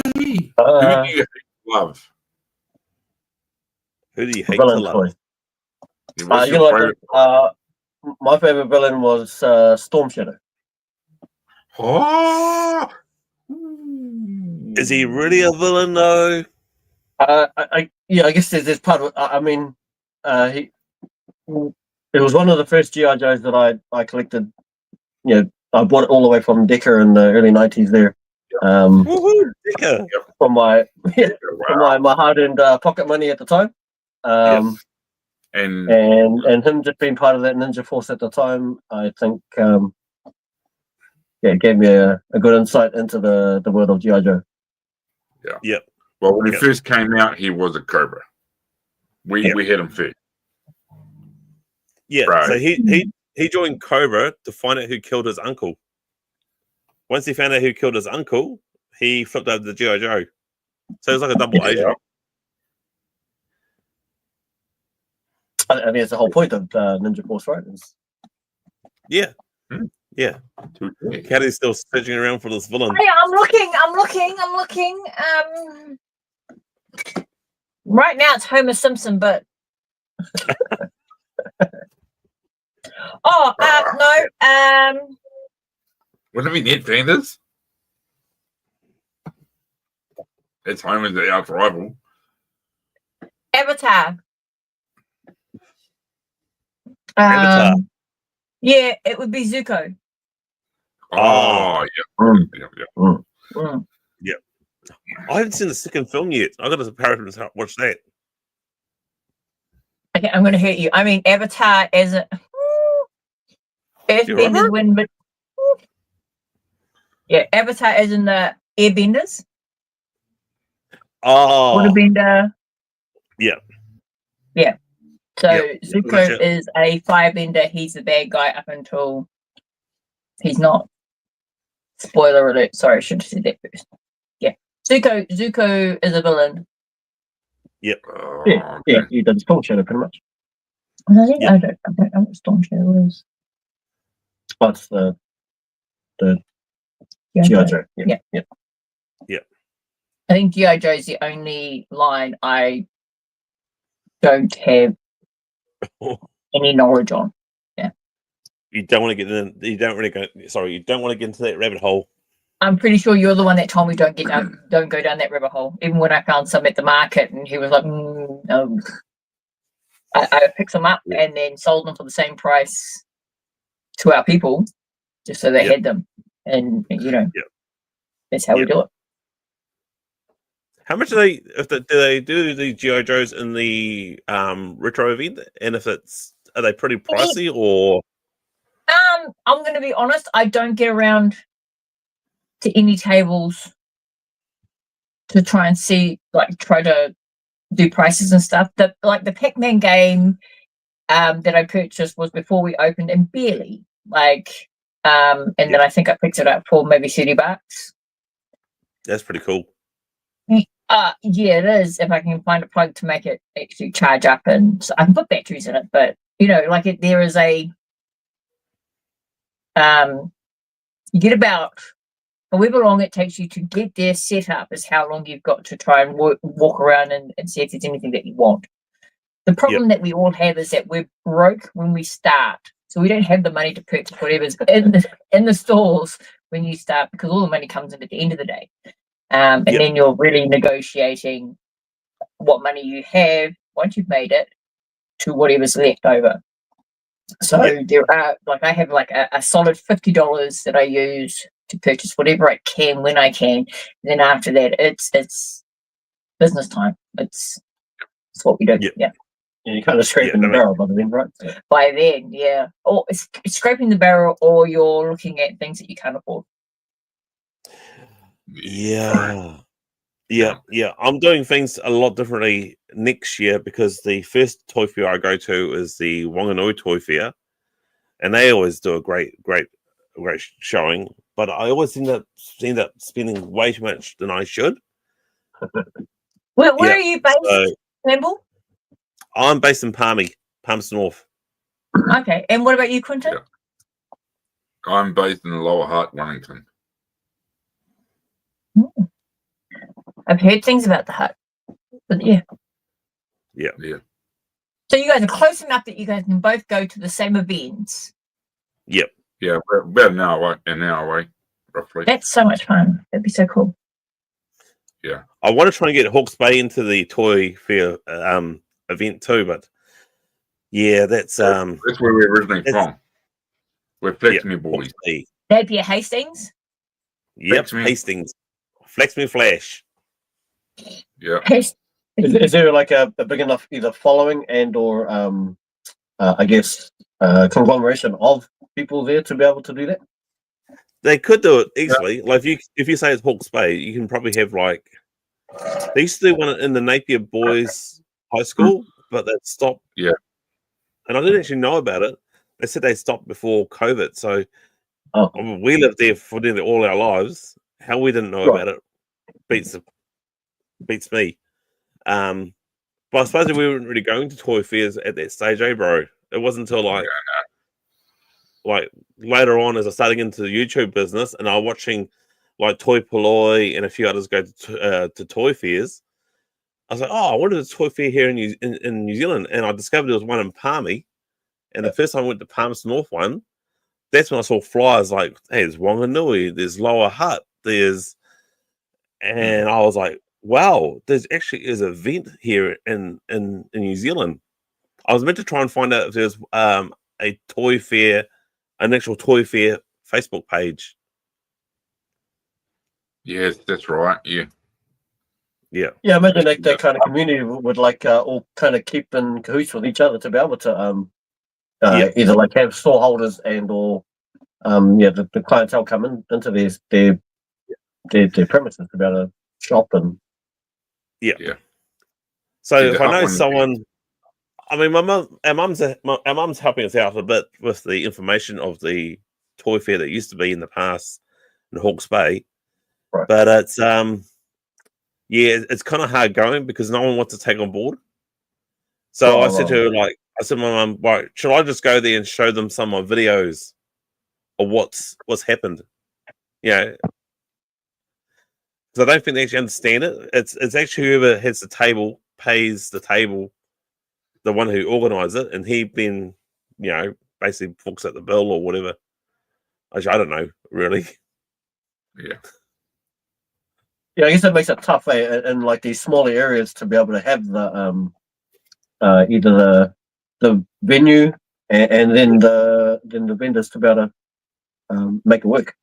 Who do you hate to love? Who do you hate to Villain love? toy. What's You your know favorite? what? My favorite villain was Storm Shadow. Oh! Is he really a villain though? I guess there's part of it. I mean, it was one of the first GI Joes that I collected. You know, I bought it all the way from Decca in the early '90s. There, Woohoo, Dicker. from my Wow. my hard-earned pocket money at the time. And And him just being part of that ninja force at the time, I think, it gave me a good insight into the world of GI Joe. Yep. well, when he first came out, he was a Cobra. We hit him first. Yeah. Right. So he joined Cobra to find out who killed his uncle. Once he found out who killed his uncle, he flipped over to G.I. Joe. So it was like a double agent. I mean, it's the whole point of Ninja Force, right? Yeah. Yeah. Caddy's still searching around for this villain. Hey, I'm looking. Right now it's Homer Simpson, but no. Wouldn't it be Ned Flanders? It's home as our rival. Avatar. Avatar. Yeah, it would be Zuko. Oh, yeah. I haven't seen the second film yet. I got to watch that. Okay, I'm going to hurt you. I mean, Avatar as a Earthbenders win, but yeah, Avatar as in the Airbenders. Oh, Waterbender. Yeah. So Zuko Gotcha. is a firebender. He's the bad guy up until he's not. Spoiler alert. Sorry, I should have said that first. Yeah. Zuko is a villain. Yep. Oh, Yeah, okay. you did Storm Shadow pretty much. I think I don't know what Storm Shadow is. That's the Yeah, G.I. Joe. Yeah. Yeah. I think G.I. Joe is the only line I don't have any knowledge on. You don't want to get in. You don't want to get into that rabbit hole. I'm pretty sure you're the one that told me don't go down that rabbit hole. Even when I found some at the market, and he was like, "No." I picked them up and then sold them for the same price to our people, just so they had them, and that's how we do it. How much do they? Do they do the G.I. Joes in the retro event? And are they pretty pricey or? I'm going to be honest. I don't get around to any tables to try and try to do prices and stuff. The Pac-Man game that I purchased was before we opened, and barely and then I think I picked it up for maybe $30. That's pretty cool. Yeah, it is. If I can find a plug to make it actually charge up, and so I can put batteries in it, but there is a you get about however long it takes you to get there set up is how long you've got to try and walk around and see if there's anything that you want. The problem that we all have is that we're broke when we start, so we don't have the money to purchase whatever's in the stores when you start, because all the money comes in at the end of the day, and then you're really negotiating what money you have once you've made it to whatever's left over. So there are I have a solid $50 that I use to purchase whatever I can when I can. And then after that, it's business time. It's what we do. Yeah. You're kind of scraping the barrel by then, right? By then, yeah. Or it's scraping the barrel, or you're looking at things that you can't afford. Yeah. I'm doing things a lot differently next year, because the first toy fair I go to is the Wanganui Toy Fair, and they always do a great showing. But I always end up spending way too much than I should. Where are you based, Campbell? I'm based in Palmerston North. Okay, and what about you, Quentin? Yeah. I'm based in the Lower Hutt, Wellington. I've heard things about the hut, but yeah. So you guys are close enough that you guys can both go to the same events. Yep. Yeah, we're about an hour away, roughly. That's so much fun. That'd be so cool. Yeah. I want to try and get Hawke's Bay into the toy fair event too, but that's where we're originally from. We're Flex Me boys. That'd be a Hastings? Yep, Hastings. Flex Me Flash. Yeah. Is there a big enough either following and or I guess conglomeration of people there to be able to do that? They could do it easily. If you say it's Hawke's Bay, you can probably have they used to do one in the Napier Boys High School, but that stopped. Yeah. And I didn't actually know about it. They said they stopped before COVID. So we lived there for nearly all our lives. How we didn't know about it beats me. But I suppose we weren't really going to toy fairs at that stage, bro? It wasn't until later on, as I started into the YouTube business, and I was watching Toy Polloi and a few others go to toy fairs. I was like, I wanted a toy fair here in New Zealand, and I discovered there was one in Palmy. And the first time I went to Palmerston North one, that's when I saw flyers hey, there's Wanganui, there's Lower Hutt, and I was like, wow, there's actually is an event here in New Zealand. I was meant to try and find out if there's a toy fair, an actual toy fair Facebook page. Yes, that's right. Yeah. Yeah. Yeah, imagine that kind of community would like all kind of keep in cahoots with each other to be able to either like have store holders and or the clientele come into their premises to be able to shop and Yeah. So Yeah, if the I know hub one- someone, I mean, our mum's helping us out a bit with the information of the toy fair that used to be in the past in Hawke's Bay, Right. but it's it's kind of hard going because no one wants to take on board. So I said to her, like, I said, my mum, right, should I just go there and show them some of my videos of what's happened? You know, because I don't think they actually understand it. It's actually whoever has the table pays the table, the one who organises it, and he then, basically books out the bill or whatever. Actually, I don't know, really. Yeah. Yeah, I guess that makes it tough in like these smaller areas to be able to have the either the venue and then the vendors to be able to make it work.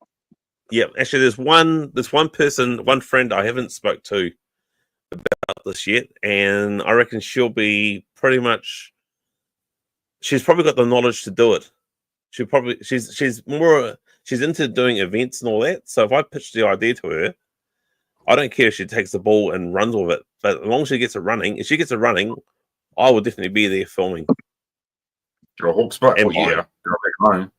Yeah, actually, there's one person, one friend I haven't spoke to about this yet, and I reckon she'll be pretty much. She's probably got the knowledge to do it. She's into doing events and all that. So if I pitch the idea to her, I don't care if she takes the ball and runs with it, but as long as she gets it running, if she gets it running, I will definitely be there filming. Your Hawke's Bay. And Oh, yeah. Go back home.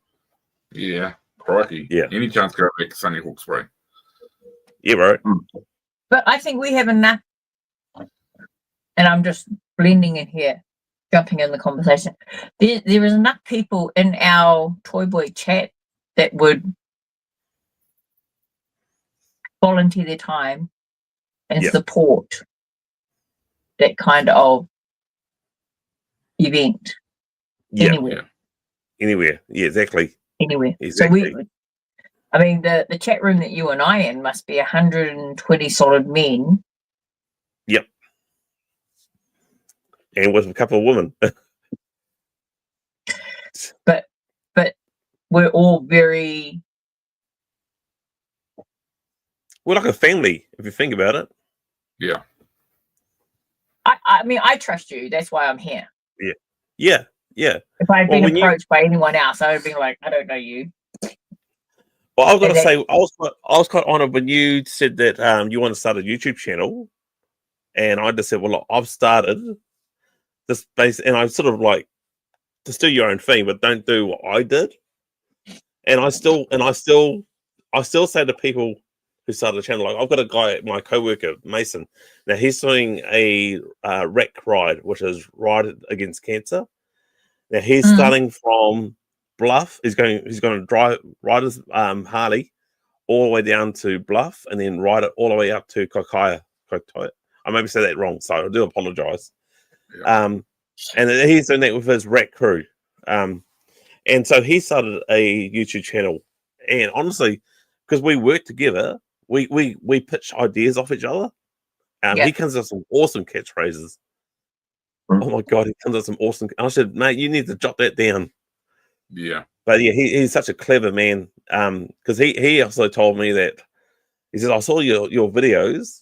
Yeah. Crikey. Yeah. Any chance to go back to sunny Hawke's Bay? Yeah, right. But I think we have enough, and I'm just blending in here, jumping in the conversation. There is enough people in our Toy Boy chat that would volunteer their time and support that kind of event anywhere. Anywhere. Yeah, exactly. Anywhere. Exactly. So I mean, the chat room that you and I in must be 120 solid men. Yep. And with a couple of women. But we're all very... We're like a family, if you think about it. Yeah. I mean, I trust you. That's why I'm here. Yeah. If I had been approached by anyone else, I would have been like, I don't know you. Well, I've got to say, I was quite honoured when you said that you want to start a YouTube channel, and I just said, well, look, I've started this base, and I sort of like just do your own thing, but don't do what I did. And I still say to people who started the channel, like, I've got a guy, my co-worker Mason. Now he's doing a rec ride, which is Ride Against Cancer. Now he's starting from Bluff. He's going to ride his Harley all the way down to Bluff, and then ride it all the way up to Kokaya. I maybe say that wrong, so I do apologise. Yeah. And he's doing that with his rec crew. And so he started a YouTube channel. And honestly, because we work together, we pitch ideas off each other. He comes up with some awesome catchphrases. Oh my God, he comes up with some awesome. I said, mate, you need to jot that down. Yeah. But yeah, he's such a clever man. Because he also told me that he says, I saw your videos.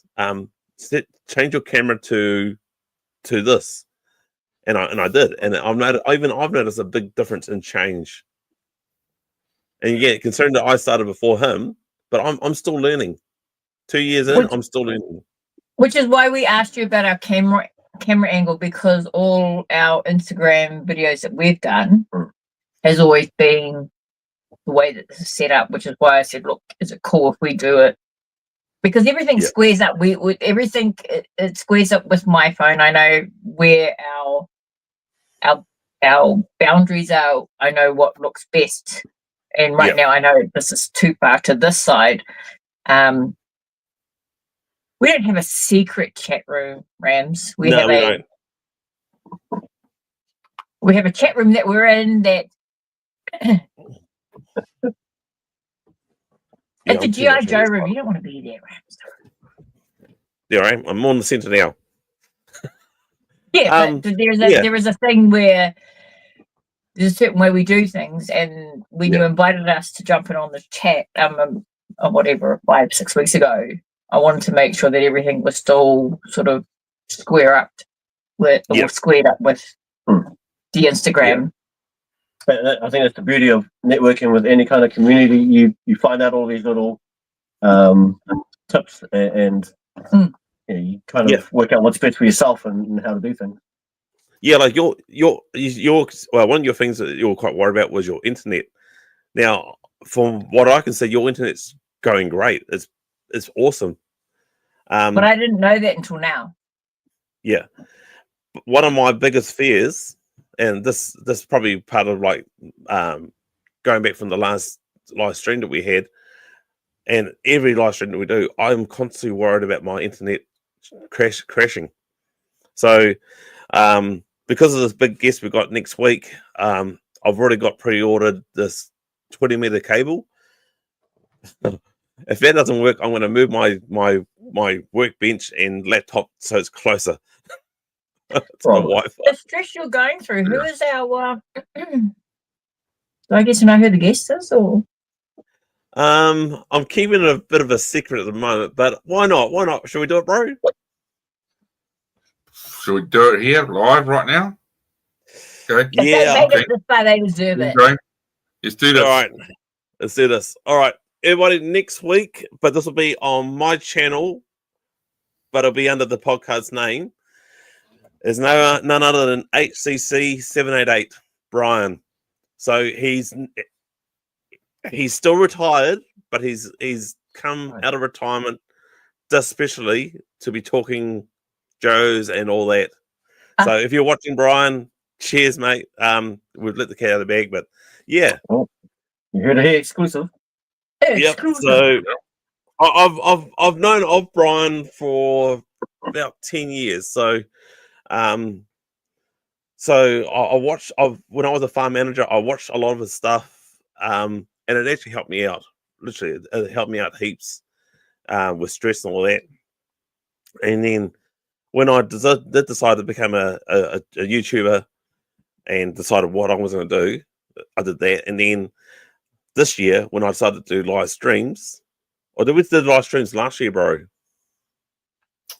Change your camera to this. And I did, and I've noticed a big difference in change. And yeah, considering that I started before him, but I'm still learning. 2 years in, I'm still learning. Which is why we asked you about our camera angle, because all our Instagram videos that we've done has always been the way that this is set up. Which is why I said, look, is it cool if we do it? Because everything squares up. Everything it squares up with my phone. I know where our boundaries are. I know what looks best, and right now I know this is too far to this side. We don't have a secret chat room, Rams. We have a chat room that we're in that. It's a G.I. Joe room. You don't want to be there, Rams. I'm on the centre now. Yeah, but there is a thing where there's a certain way we do things, and when you invited us to jump in on the chat, or whatever, 5-6 weeks ago, I wanted to make sure that everything was still sort of squared up with the Instagram. I think that's the beauty of networking with any kind of community. You find out all these little tips and you kind of work out what's best for yourself and how to do things. Yeah, like your one of your things that you were quite worried about was your internet. Now, from what I can see, your internet's going great. It's awesome. But I didn't know that until now. Yeah, one of my biggest fears, and this is probably part of like going back from the last live stream that we had, and every live stream that we do, I'm constantly worried about my internet crashing. So, because of this big guest we got next week, I've already got pre-ordered this 20-meter cable. If that doesn't work, I'm going to move my workbench and laptop so it's closer to the Wi-Fi. The stress you're going through. Who is our? Do I get to know who the guest is, or? I'm keeping a bit of a secret at the moment, but why not? Why not? Should we do it, bro? Should we do it here live right now? Okay. Yeah. They deserve it. Okay. Let's do this. All right. Let's do this. All right. Everybody, next week, but this will be on my channel, but it'll be under the podcast name, is none other than HCC788 Brian. So he's still retired, but he's come out of retirement just especially to be talking Joes and all that. So if you're watching, Brian, cheers, mate. We've let the cat out of the bag, but yeah. Oh, you heard it here, exclusive. Yep. So I've known of Brian for about 10 years. So I watched. When I was a farm manager, I watched a lot of his stuff, and it actually helped me out. Literally, it helped me out heaps with stress and all that. And then when I did decide to become a YouTuber and decided what I was going to do, I did that. And then this year, when I decided to do live streams, or did we do live streams last year, bro?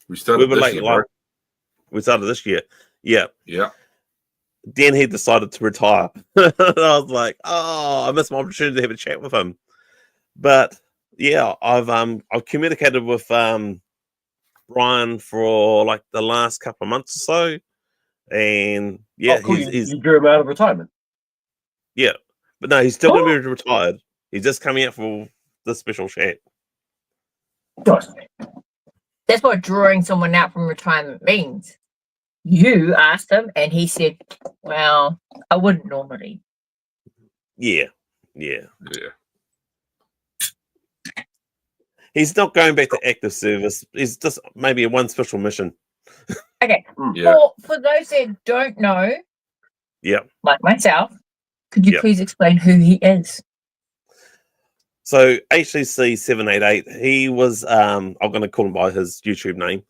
We started this year, bro. We started this year. Yeah. Yeah. Then he decided to retire. I was like, oh, I missed my opportunity to have a chat with him. But yeah, I've communicated with Brian for like the last couple of months or so. And yeah, cool. You drew him out of retirement. Yeah. But no, he's still going to be retired. He's just coming out for this special chat. That's what drawing someone out from retirement means. You asked him, and he said, well, I wouldn't normally. Yeah. He's not going back to active service. He's just maybe one special mission. Okay. Yeah. For those that don't know, like myself, could you please explain who he is? So HCC788, he was, I'm going to call him by his YouTube name.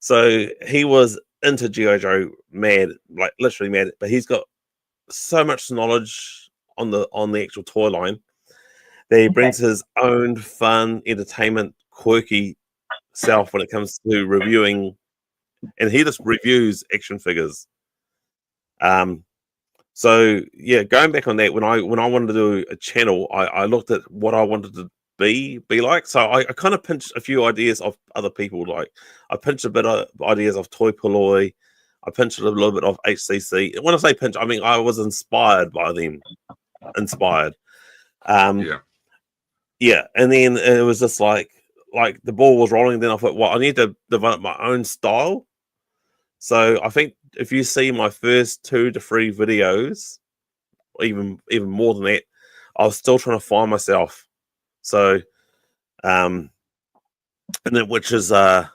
So he was into G.I. Joe mad, like literally mad, but he's got so much knowledge on the actual toy line that he brings his own fun, entertainment, quirky self when it comes to reviewing, and he just reviews action figures. So yeah, going back on that, when I wanted to do a channel, I looked at what I wanted to be like. So I kind of pinched a few ideas of other people. Like I pinched a bit of ideas of Toy Polloi. I pinched a little bit of HCC. When I say pinch, I mean I was inspired by them. Yeah, and then it was just like the ball was rolling. Then I thought, well, I need to develop my own style. So I think if you see my first 2 to 3 videos, even more than that, I was still trying to find myself. So, and then which is kind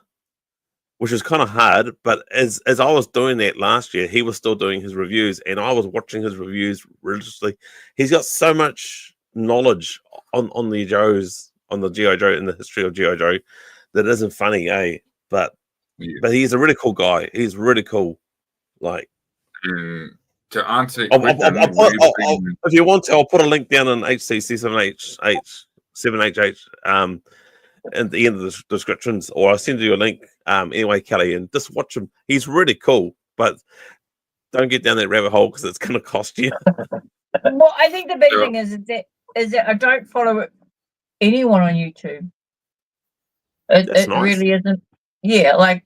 of hard. But as I was doing that last year, he was still doing his reviews, and I was watching his reviews religiously. He's got so much knowledge on the Joes, on the G.I. Joe, and the history of G.I. Joe, that isn't funny, eh? But But he's a really cool guy. He's really cool. Like, to answer, if you want to, I'll put a link down in HCC7HH at the end of the descriptions, or I'll send you a link. Anyway, Kelly, and just watch him. He's really cool, but don't get down that rabbit hole because it's going to cost you. Well, I think the big thing is that I don't follow anyone on YouTube. It nice. really isn't. Yeah, like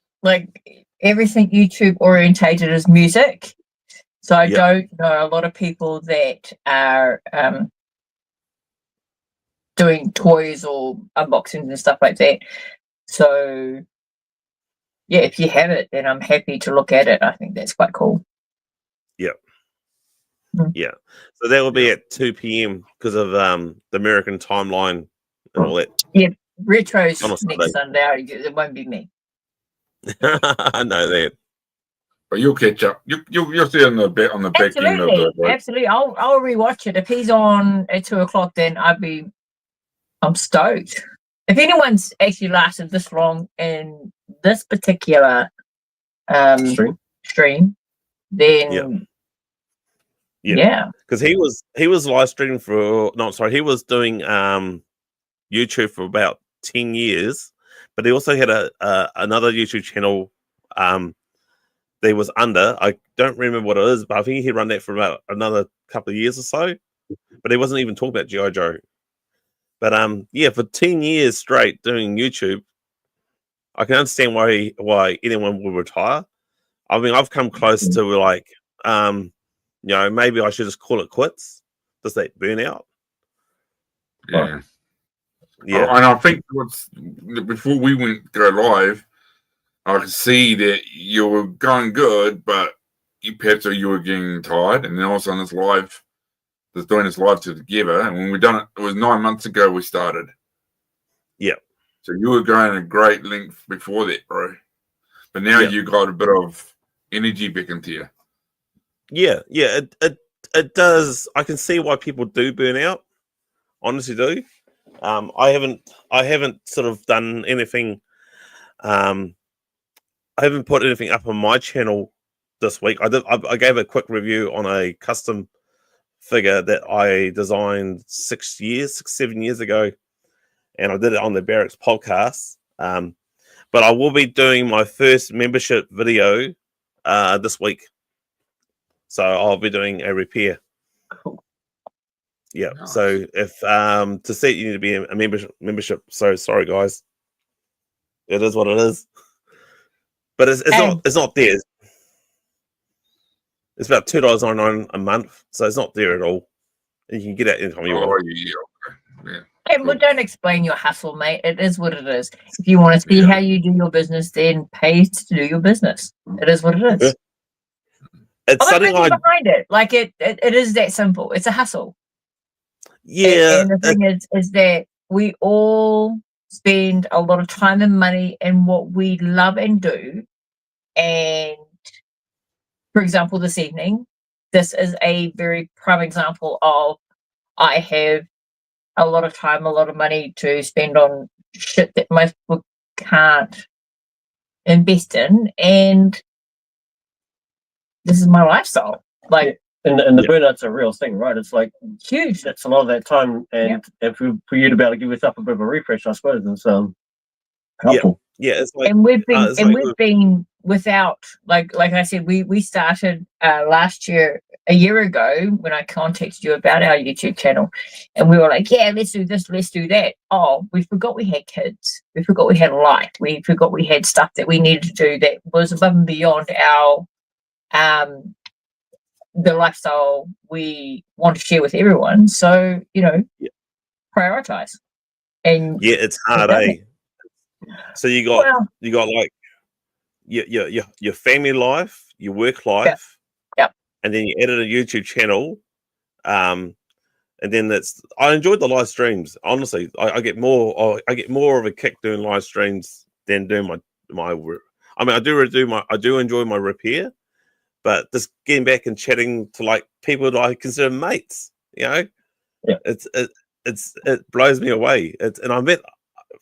everything YouTube orientated is music. So I don't know a lot of people that are doing toys or unboxings and stuff like that. So yeah, if you have it, then I'm happy to look at it. I think that's quite cool. Yeah. Yeah. So that will be at 2 p.m. because of the American timeline and all that. Yeah, Retro's On a next Sunday. It won't be me. I know that. But you'll catch up. You'll see on the back end of the week. Absolutely. I'll rewatch it. If he's on at 2:00, then I'm stoked. If anyone's actually lasted this long in this particular stream, then yeah. Because he was live streaming he was doing YouTube for about 10 years, but he also had another YouTube channel that was under. I don't remember what it is, but I think he run that for about another couple of years or so. But he wasn't even talking about G.I. Joe. But for 10 years straight doing YouTube, I can understand why anyone would retire. I mean, I've come close to like, maybe I should just call it quits. Just that burnout. Yeah. Yeah. And I think before we go live, I could see that you were going good, but you were getting tired, and then all of a sudden this live. Just doing this live together, and when we done it, it was 9 months ago we started. Yeah. So you were going a great length before that, bro. But now you got a bit of energy back into you. Yeah, it does. I can see why people do burn out. Honestly, do. I haven't sort of done anything. I haven't put anything up on my channel this week. I gave a quick review on a custom figure that I designed 7 years ago, and I did it on the Barracks Podcast. But I will be doing my first membership video this week, so I'll be doing a repair. Cool. Yeah. Nice. So if to see it, you need to be a membership. So sorry, guys. It is what it is. But it's not there. It's about $2.99 a month, so it's not there at all. And you can get it anytime you want. Yeah. And we don't explain your hustle, mate. It is what it is. If you want to see how you do your business, then pay to do your business. It is what it is. It's something behind it. Like it is that simple. It's a hustle. Yeah. And the thing is that we all spend a lot of time and money in what we love and do. And for example, this evening, this is a very prime example of I have a lot of time, a lot of money to spend on shit that most people can't invest in, and this is my lifestyle. Like, and the burnout's a real thing, right? It's like huge. That's a lot of that time, and for you to be able to give yourself a bit of a refresh, I suppose, is helpful. Yeah, it's like, and we've been without, like I said, we started last year, a year ago, when I contacted you about our YouTube channel, and we were like, yeah, let's do this, let's do that. Oh, we forgot we had kids. We forgot we had life. We forgot we had stuff that we needed to do that was above and beyond our the lifestyle we want to share with everyone. So, prioritize. And it's hard, eh? So you got like your family life, your work life, and then you edit a YouTube channel, and then I enjoyed the live streams. Honestly, I get more of a kick doing live streams than doing my work. I mean, I do enjoy my repair, but just getting back and chatting to like people that I consider mates, it blows me away. And I met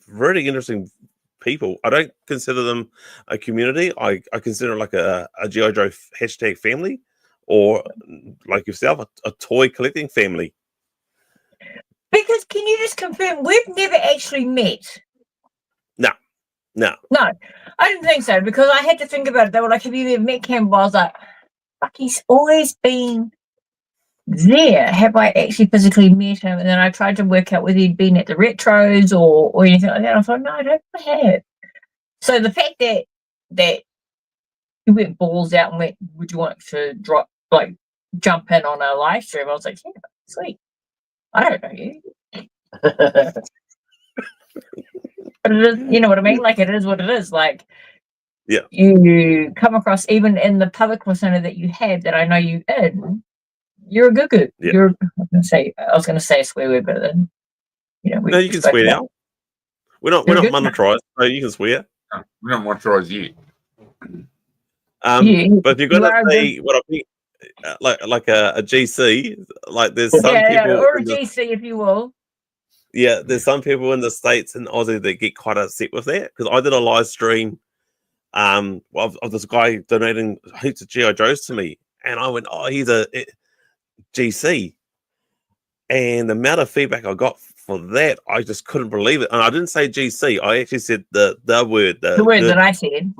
really interesting people. I don't consider them a community. I consider it like a G.I. Joe hashtag family, or like yourself, a toy collecting family. Because can you just confirm we've never actually met? No. No, I didn't think so, because I had to think about it. They were like, have you ever met Campbell? I was like, fuck, he's always been there. Have I actually physically met him? And then I tried to work out whether he'd been at the retros or anything like that. I thought, no, I don't have. So the fact that he went balls out and went, would you want to jump in on a live stream? I was like, yeah, sweet. I don't know you. But it is, you know what I mean? Like, it is what it is. Like, Yeah. You come across, even in the public persona that you have, that I know you in, you're a good. Yeah. You're, I was going to say a swear word, but then, no, you can swear now. We're not monetized, so you can swear. No, we don't monetize yet. But if you're going to say what I think, like a GC, like there's some people, or a GC, if you will. Yeah, there's some people in the States and Aussie that get quite upset with that, because I did a live stream of this guy donating heaps of G.I. Joes to me, and I went, oh, he's a GC, and the amount of feedback I got for that, I just couldn't believe it. And I didn't say GC, I actually said the word, the word that I said.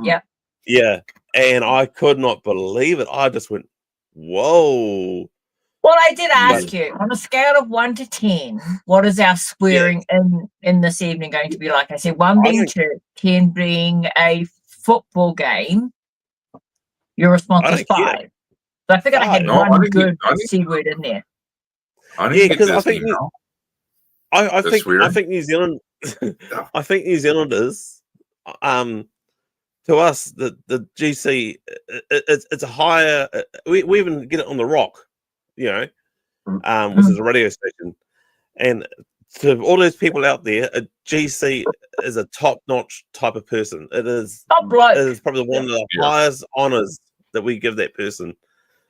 Yeah, and I could not believe it. I just went, whoa. Well, I did ask you, on a scale of 1 to 10, what is our swearing in this evening going to be like? I said 1 being church, 10 being a football game. Your response was 5. So I figured I had one good C word in there. Because I think I think New Zealand, I think New Zealanders, to us, the GC, it's a higher. We even get it on the Rock. Which is a radio station, and to all those people out there, a GC is a top-notch type of person. It is top bloke. It is probably one of the highest honors that we give that person.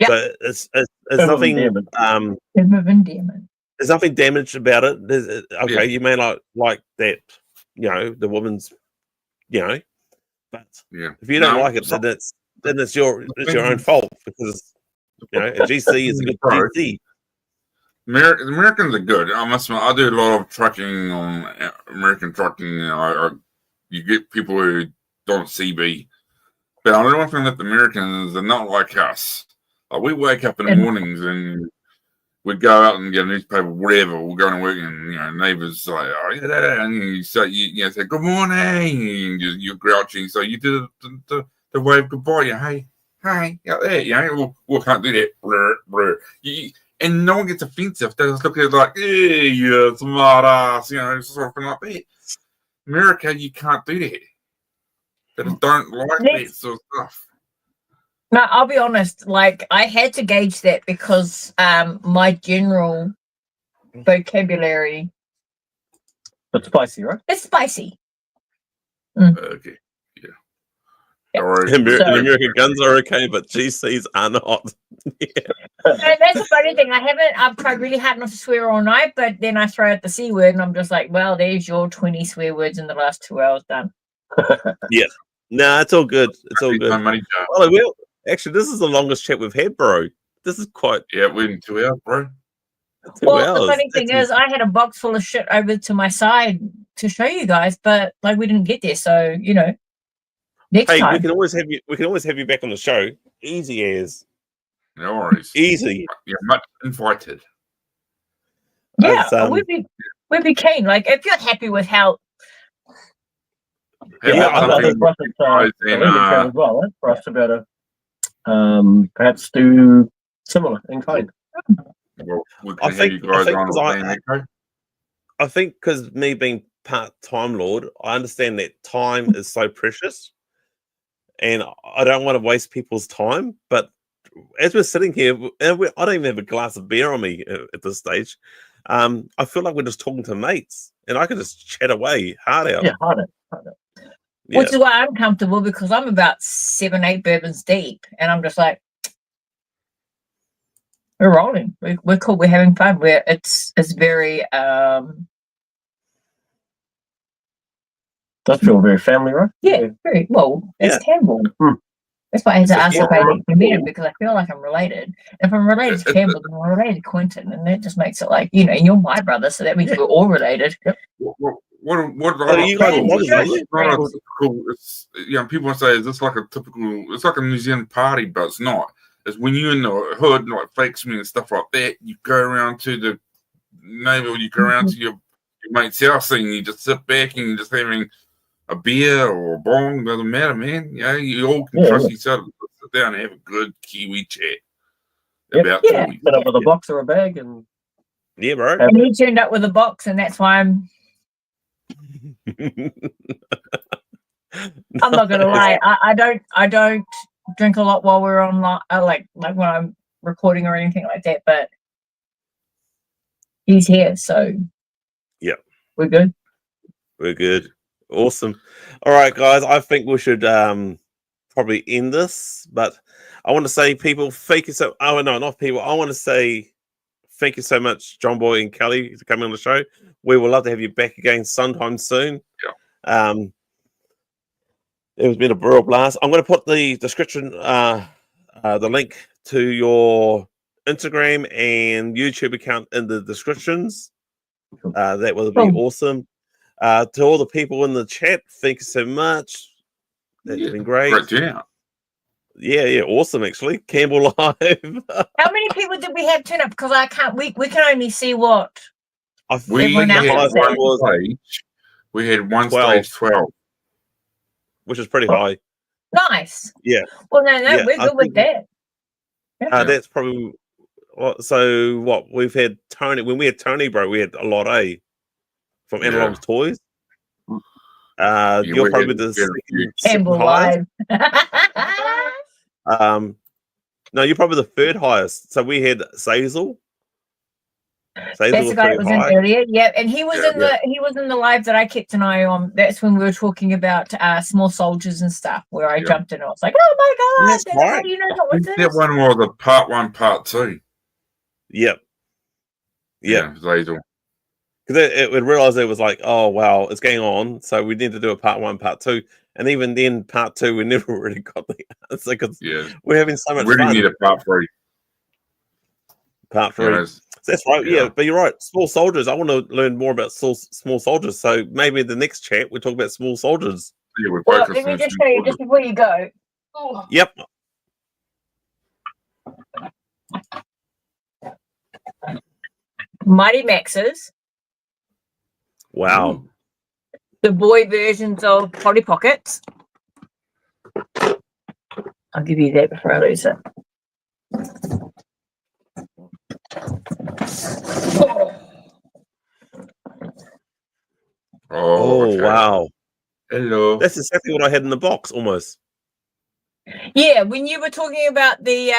Yep. So it's nothing. There's nothing damaged about it. You may not like that, the woman's, but if you don't like it, then it's your own fault, because. A GC is a good GC. The Americans are good. I must admit, I do a lot of trucking on American trucking. You get people who don't CB, but I don't think that the Americans are not like us. Like, we wake up in the mornings and we go out and get a newspaper, whatever. We're going to work, and neighbours say, "Oh yeah," and you say, say good morning, and you're grouchy, so you do the wave goodbye. Hi, out there, we can't do that. Blur, blur. And no one gets offensive. They just look at it like, hey, you smart ass, something like that. America, you can't do that. They just don't like that sort of stuff. No, I'll be honest. Like, I had to gauge that because my general vocabulary. It's spicy, right? It's spicy. Okay. American guns are okay, but GCs are not. And that's the funny thing. I've tried really hard not to swear all night, but then I throw out the C word and I'm just like, well, there's your 20 swear words in the last 2 hours done. No, it's all good. It's all good. Well, actually, this is the longest chat we've had, bro. This is quite. Yeah, we're in 2 hours, bro. 2 hours. The funny thing is, I had a box full of shit over to my side to show you guys, but we didn't get there, so next time. We can always have you back on the show. Easy as. No worries. Easy. You're much invited. Yeah, we'd be keen. Like, if you're happy with how. I think for us as well. For us to be able to perhaps do similar in kind. Well, I think because me being part-time Lord, I understand that time is so precious. And I don't want to waste people's time, but as we're sitting here, I don't even have a glass of beer on me at this stage. I feel like we're just talking to mates, and I can just chat away, hard out. Yeah, hard out. Yeah. Which is why I'm comfortable, because I'm about 7-8 bourbons deep, and I'm just like, we're rolling. We're cool. We're having fun. It's very Does feel very family, right? Yeah, very well. It's Campbell. That's why I had to ask if I met him, because I feel like I'm related. If I'm related to Campbell, then I'm related to Quentin, and that just makes it like, and you're my brother, so that means we're all related. What So you guys are brothers, are you? It's, people say, is this like a typical, it's like a New Zealand party, but it's not. It's when you're in the hood, like Fakesman and stuff like that, you go around to the neighborhood, you go around to your mate's house, and you just sit back and you're just having a beer or a bong, doesn't matter, man. You all can trust each other. Sit down and have a good Kiwi chat about Kiwi. Set up with a box or a bag, and bro. And he turned up with a box, and that's why I'm not gonna lie. I don't drink a lot while we're on like when I'm recording or anything like that. But he's here, so we're good. We're good. Awesome. All right, guys. I think we should probably end this, but I want to say, people, thank you so. Oh no, not people. I want to say thank you so much, Johnboy and Kelly, for coming on the show. We would love to have you back again sometime soon. It has been a real blast. I'm going to put the description, the link to your Instagram and YouTube account in the descriptions. That will be awesome. To all the people in the chat, thank you so much. That's been great. Yeah, awesome. Actually, Campbell Live. How many people did we have turn up? Because I can't. We can only see what. We had one 12. stage 12. Which is pretty high. Nice. Yeah. Well, no, we're good with that. That's probably so. What we've had Tony, when we had Tony, bro, we had a lot, from Analog's Toys. You're probably the Campbell Live. No, you're probably the third highest. So we had Sazel. That's the guy that was in earlier. Yeah, and he was in the live that I kept an eye on. That's when we were talking about small soldiers and stuff, where I jumped in and I was like, oh my god, that's right. You know what's this? That one was the part 1, part 2. Yep. Zazel. Because it realized it was like, oh wow, it's going on, so we need to do a part 1, part 2, and even then, part 2, we never really got the answer because we're having so much fun. We need a part 3. Part 3. That's right. But you're right. Small soldiers. I want to learn more about small soldiers. So maybe in the next chat we talk about small soldiers. Well, let me just show you just before you go. Ooh. Yep. Mighty Maxes. Wow. The boy versions of Polly Pockets. I'll give you that before I lose it. Oh, wow. Hello. That's exactly what I had in the box, almost. Yeah, when you were talking about the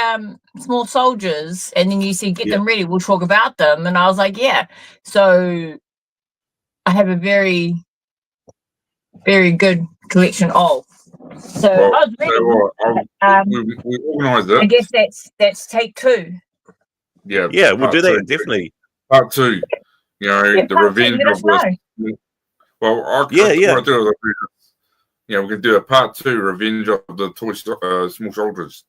small soldiers, and then you said, get them ready, we'll talk about them. And I was like, yeah. So I have a very, very good collection of. So I was ready. We organised it. I guess that's take 2. Yeah, we'll do that, definitely. Part 2. The revenge of West. Well, what I do is we can do a part 2, revenge of the small soldiers.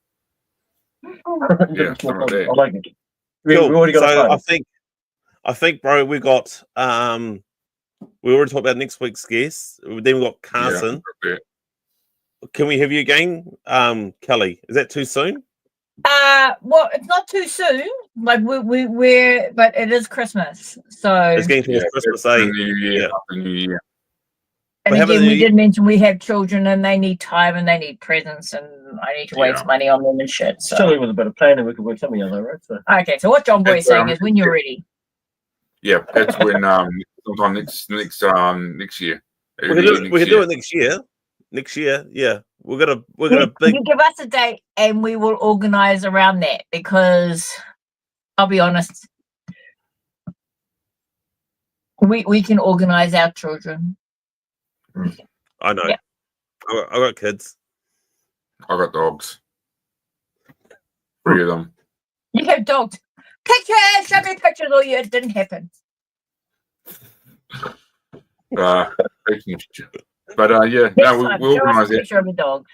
Something like that. I like it. Cool. We already got I think, bro, we got we already talked about next week's guest. Then we got Carson. Can we have you again, Kelly? Is that too soon? Well, it's not too soon. Like we're but it is Christmas, so it's getting towards Christmas, New Year. And again, we did mention we have children and they need time and they need presents, and I need to waste money on them and shit. So surely with a bit of planning, we could work something out, right? So. Okay, so what Johnboy is saying is when you're ready. Yeah, that's when sometime next year. We can do it next year. Next year, yeah. We're gonna you give us a date and we will organize around that, because I'll be honest, we can organize our children. I know. Yeah. I got kids. I got dogs. 3 of them. You have dogs. Pictures! Show me pictures, or it didn't happen. Taking a picture. But yeah, Next no, time, we'll show us organise a it. picture of a dog.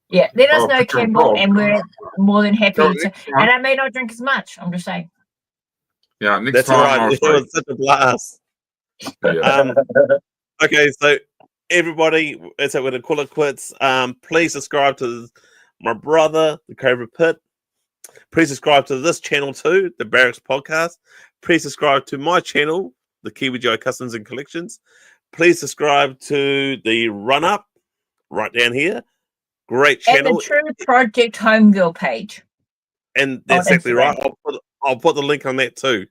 Yeah, let us know, picture of Campbell, dog. and we're more than happy So to. next time- And I may not drink as much. I'm just saying. Yeah, next That's time all right. I'll It say, was such a blast. yeah. Okay, so everybody, so we're gonna call it quits. Please subscribe to my brother, the Cobra Pit. Please subscribe to this channel too, the Barracks Podcast. Please subscribe to my channel, the Kiwi Joe Customs and Collections. Please subscribe to the Run Up right down here. Great And channel, the True Project Homegirl page. and that's on exactly right. Instagram. I'll put the link on that too.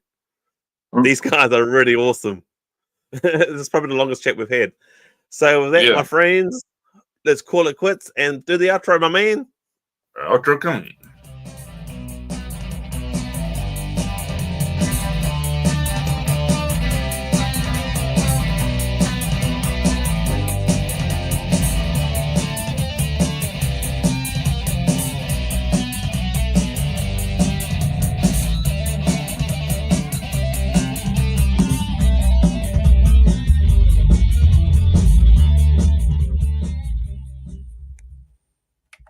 Mm. These guys are really awesome. This is probably the longest chat we've had. So with that, Yeah. my friends, let's call it quits and do the outro, my man. Ultra King.